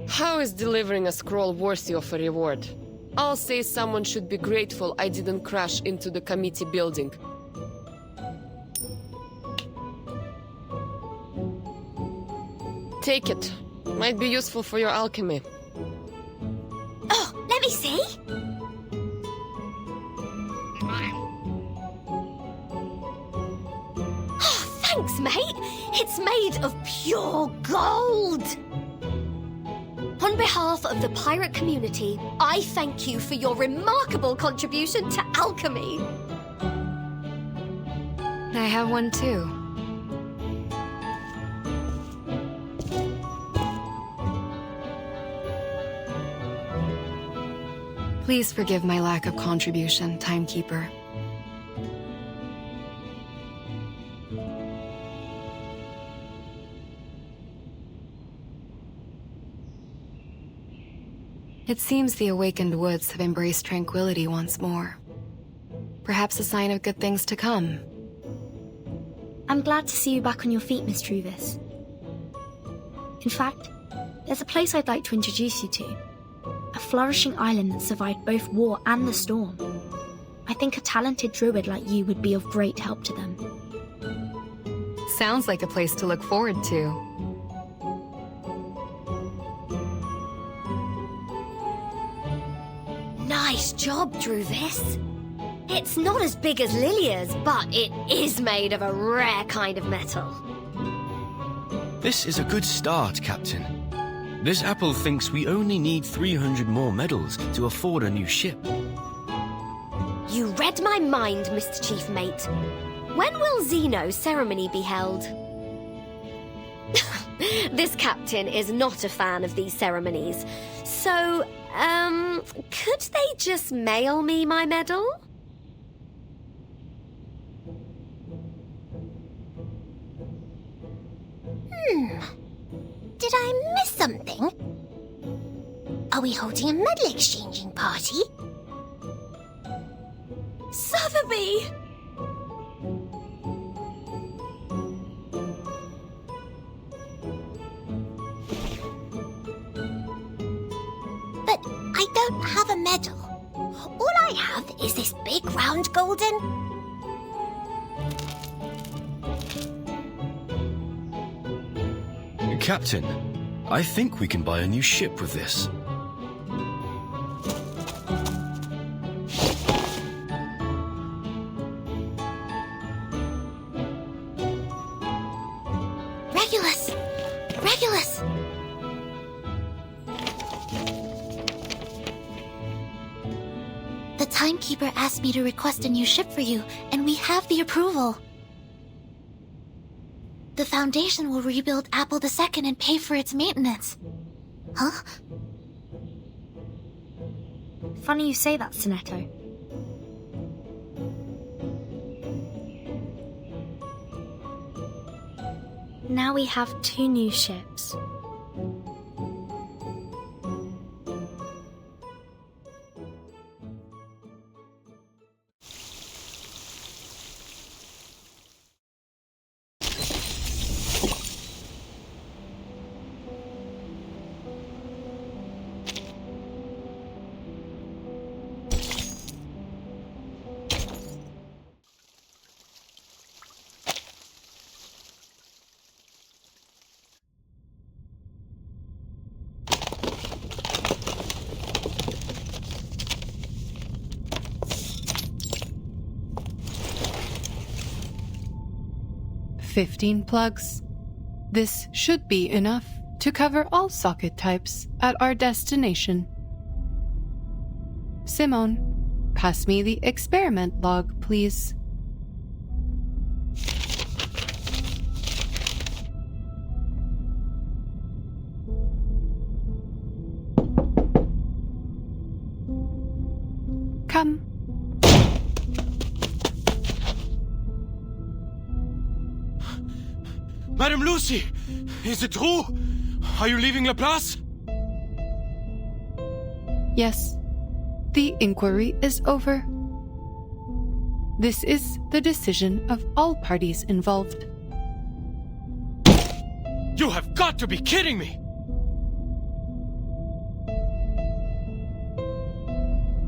How is delivering a scroll worthy of a reward? I'll say someone should be grateful I didn't crash into the committee building. Take it. Might be useful for your alchemy. Oh, let me see. Oh, thanks, mate. It's made of pure gold. On behalf of the pirate community, I thank you for your remarkable contribution to alchemy. I have one too. Please forgive my lack of contribution, Timekeeper. It seems the awakened woods have embraced tranquility once more. Perhaps a sign of good things to come. I'm glad to see you back on your feet, Miss Truvis. In fact, there's a place I'd like to introduce you to. A flourishing island that survived both war and the storm. I think a talented druid like you would be of great help to them. Sounds like a place to look forward to. Nice job, Druvis. It's not as big as Lilia's, but it is made of a rare kind of metal. This is a good start, Captain. This apple thinks we only need 300 more medals to afford a new ship. You read my mind, Mr. Chief Mate. When will Zeno's ceremony be held? This captain is not a fan of these ceremonies. So, could they just mail me my medal? Did I miss something? Are we holding a medal exchanging party? Sotheby! But I don't have a medal. All I have is this big round golden... Captain, I think we can buy a new ship with this. Regulus! Regulus! The Timekeeper asked me to request a new ship for you, and we have the approval. The Foundation will rebuild Apple II and pay for its maintenance. Huh? Funny you say that, Sonetto. Now we have 2 new ships. "15 plugs. This should be enough to cover all socket types at our destination. Simone, pass me the experiment log, please." Come. Madame Lucy, is it true? Are you leaving La Place? Yes. The inquiry is over. This is the decision of all parties involved. You have got to be kidding me!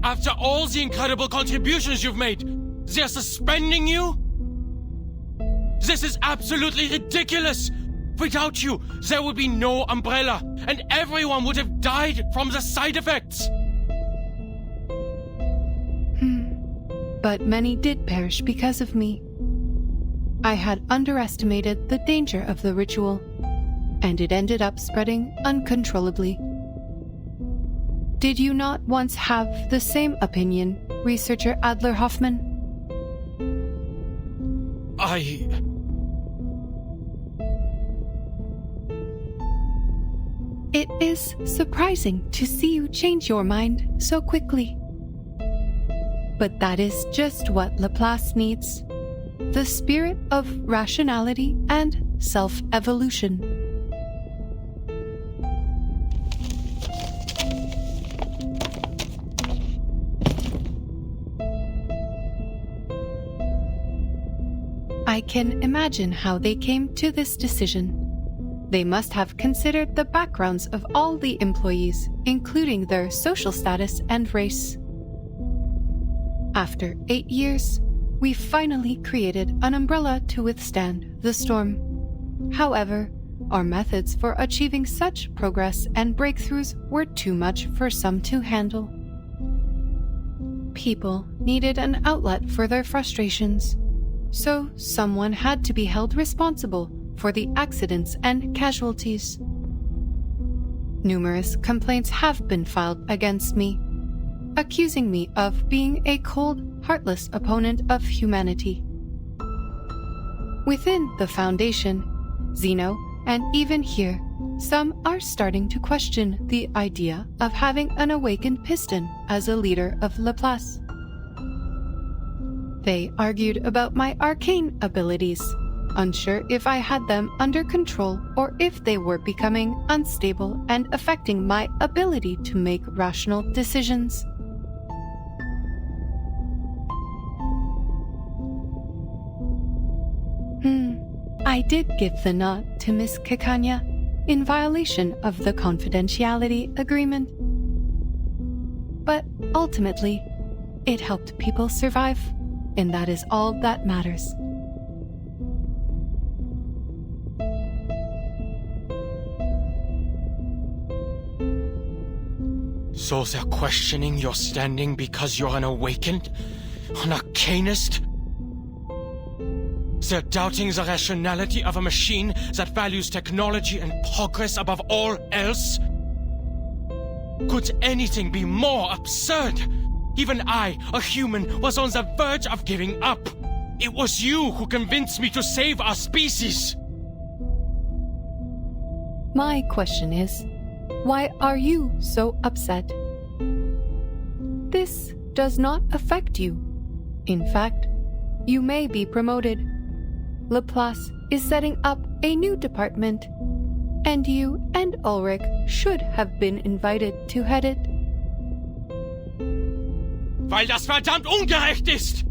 After all the incredible contributions you've made, they're suspending you? This is absolutely ridiculous! Without you, there would be no umbrella, and everyone would have died from the side effects! But many did perish because of me. I had underestimated the danger of the ritual, and it ended up spreading uncontrollably. Did you not once have the same opinion, researcher Adler Hoffman? It is surprising to see you change your mind so quickly. But that is just what Laplace needs. The spirit of rationality and self-evolution. I can imagine how they came to this decision. They must have considered the backgrounds of all the employees, including their social status and race. After 8 years, we finally created an umbrella to withstand the storm. However, our methods for achieving such progress and breakthroughs were too much for some to handle. People needed an outlet for their frustrations, so someone had to be held responsible for the accidents and casualties. Numerous complaints have been filed against me, accusing me of being a cold, heartless opponent of humanity. Within the Foundation, Zeno, and even here, some are starting to question the idea of having an awakened piston as a leader of Laplace. They argued about my arcane abilities, unsure if I had them under control or if they were becoming unstable and affecting my ability to make rational decisions. I did give the nod to Miss Kikanya in violation of the confidentiality agreement. But ultimately, it helped people survive, and that is all that matters. So they're questioning your standing because you're an awakened? An arcanist? They're doubting the rationality of a machine that values technology and progress above all else? Could anything be more absurd? Even I, a human, was on the verge of giving up. It was you who convinced me to save our species. My question is, why are you so upset? This does not affect you. In fact, you may be promoted. Laplace is setting up a new department, and you and Ulrich should have been invited to head it. Weil das verdammt ungerecht ist!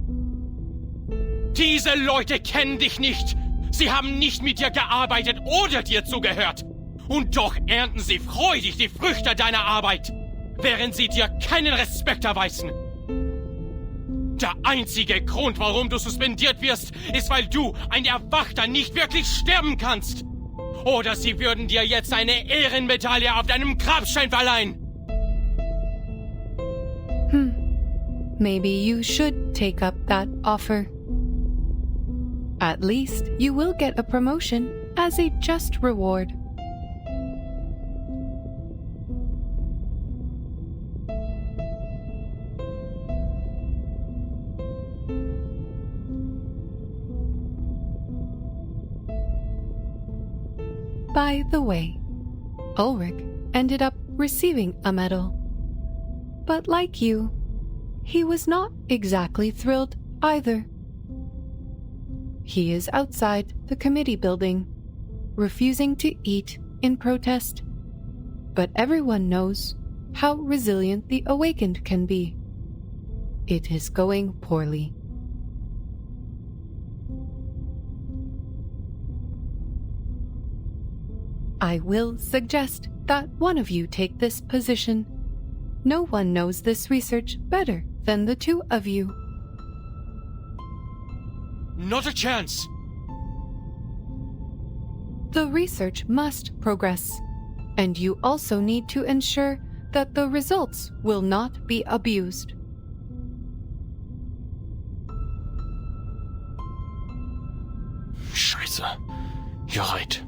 Diese Leute kennen dich nicht. Sie haben nicht mit dir gearbeitet oder dir zugehört. Und doch ernten sie freudig die Früchte deiner Arbeit, während sie dir keinen Respekt erweisen. Der einzige Grund, warum du suspendiert wirst, ist, weil du, ein Erwachter, nicht wirklich sterben kannst. Oder sie würden dir jetzt eine Ehrenmedaille auf deinem Grabstein verleihen. Maybe you should take up that offer. At least you will get a promotion as a just reward. By the way, Ulrich ended up receiving a medal. But like you, he was not exactly thrilled either. He is outside the committee building, refusing to eat in protest. But everyone knows how resilient the awakened can be. It is going poorly. I will suggest that one of you take this position. No one knows this research better than the two of you. Not a chance! The research must progress, and you also need to ensure that the results will not be abused. Scheiße. You're right.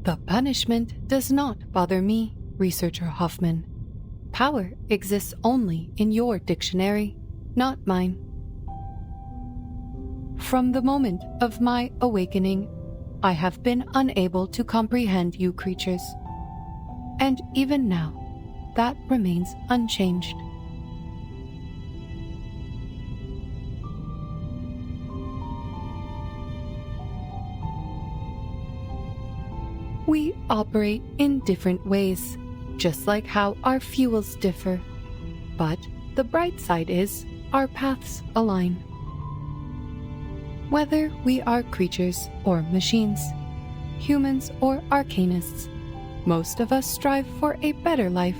The punishment does not bother me, Researcher Hoffman. Power exists only in your dictionary, not mine. From the moment of my awakening, I have been unable to comprehend you creatures. And even now, that remains unchanged. We operate in different ways, just like how our fuels differ. But the bright side is our paths align. Whether we are creatures or machines, humans or arcanists, most of us strive for a better life.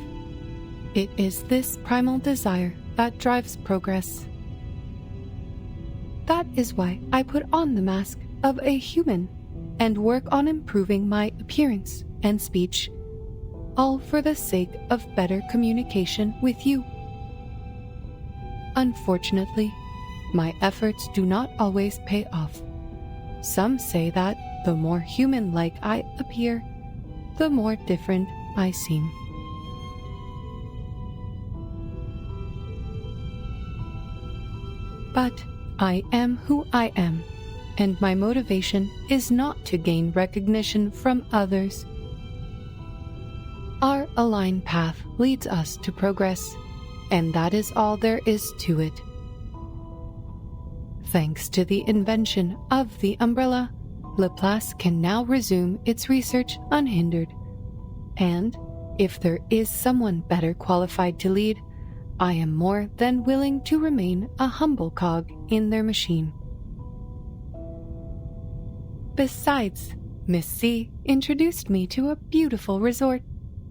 It is this primal desire that drives progress. That is why I put on the mask of a human and work on improving my appearance and speech, all for the sake of better communication with you. Unfortunately, my efforts do not always pay off. Some say that the more human-like I appear, the more different I seem. But I am who I am, and my motivation is not to gain recognition from others. Our aligned path leads us to progress, and that is all there is to it. Thanks to the invention of the umbrella, Laplace can now resume its research unhindered. And if there is someone better qualified to lead, I am more than willing to remain a humble cog in their machine. Besides, Miss C introduced me to a beautiful resort.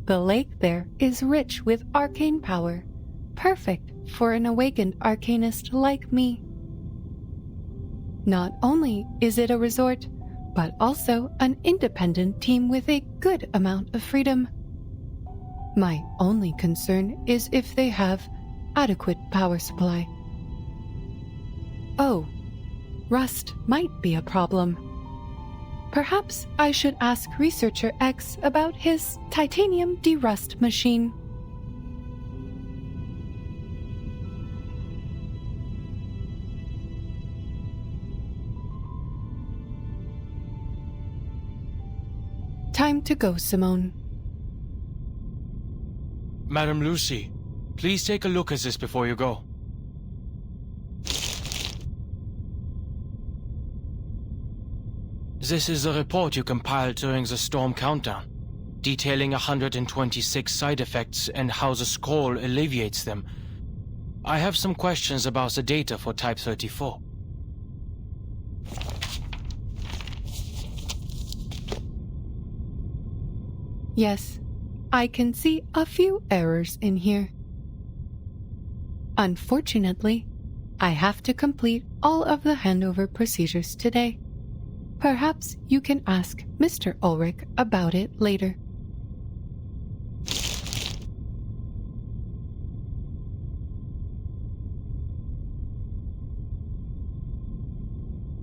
The lake there is rich with arcane power, perfect for an awakened arcanist like me. Not only is it a resort, but also an independent team with a good amount of freedom. My only concern is if they have adequate power supply. Oh, rust might be a problem. Perhaps I should ask Researcher X about his titanium derust machine. Time to go, Simone. Madam Lucy, please take a look at this before you go. This is the report you compiled during the storm countdown, detailing 126 side effects and how the scroll alleviates them. I have some questions about the data for Type 34. Yes, I can see a few errors in here. Unfortunately, I have to complete all of the handover procedures today. Perhaps you can ask Mr. Ulrich about it later.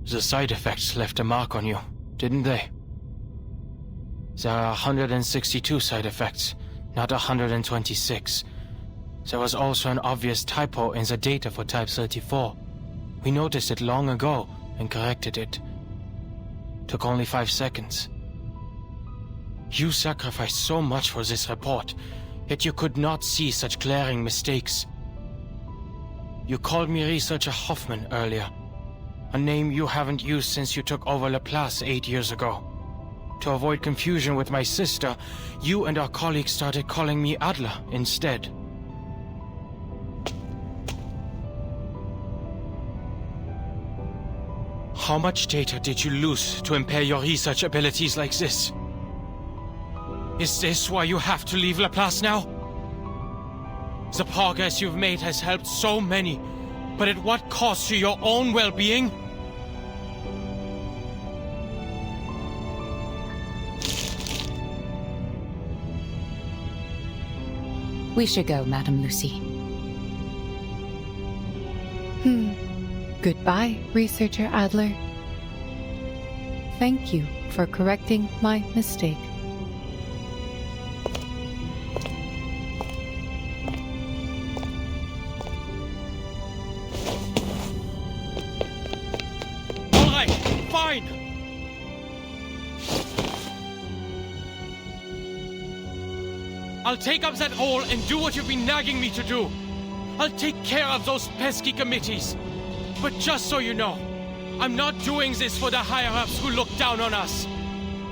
The side effects left a mark on you, didn't they? There are 162 side effects, not 126. There was also an obvious typo in the data for Type 34. We noticed it long ago and corrected it. Took only 5 seconds. You sacrificed so much for this report, yet you could not see such glaring mistakes. You called me Researcher Hoffman earlier, a name you haven't used since you took over Laplace 8 years ago. To avoid confusion with my sister, you and our colleagues started calling me Adler instead. How much data did you lose to impair your research abilities like this? Is this why you have to leave Laplace now? The progress you've made has helped so many, but at what cost to your own well-being? We should go, Madame Lucy. Goodbye, Researcher Adler. Thank you for correcting my mistake. All right, fine. I'll take up that role and do what you've been nagging me to do. I'll take care of those pesky committees. But just so you know, I'm not doing this for the higher-ups who look down on us,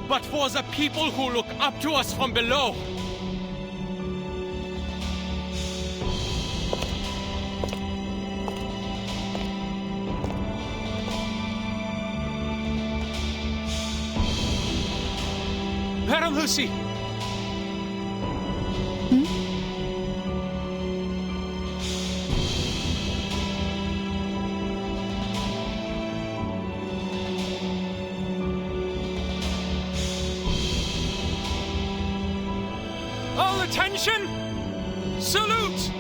but for the people who look up to us from below. Madame Lucy! All attention! Salute!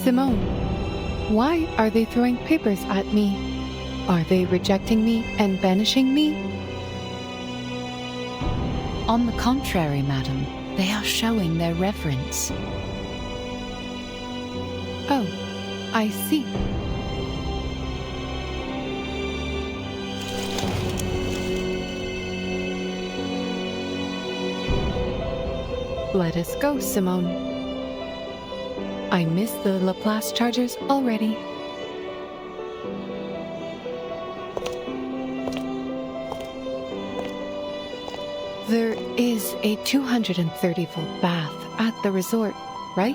Simone, why are they throwing papers at me? Are they rejecting me and banishing me? On the contrary, madam, they are showing their reverence. Oh, I see. Let us go, Simone. I miss the Laplace Chargers already. There is a 230-volt bath at the resort, right?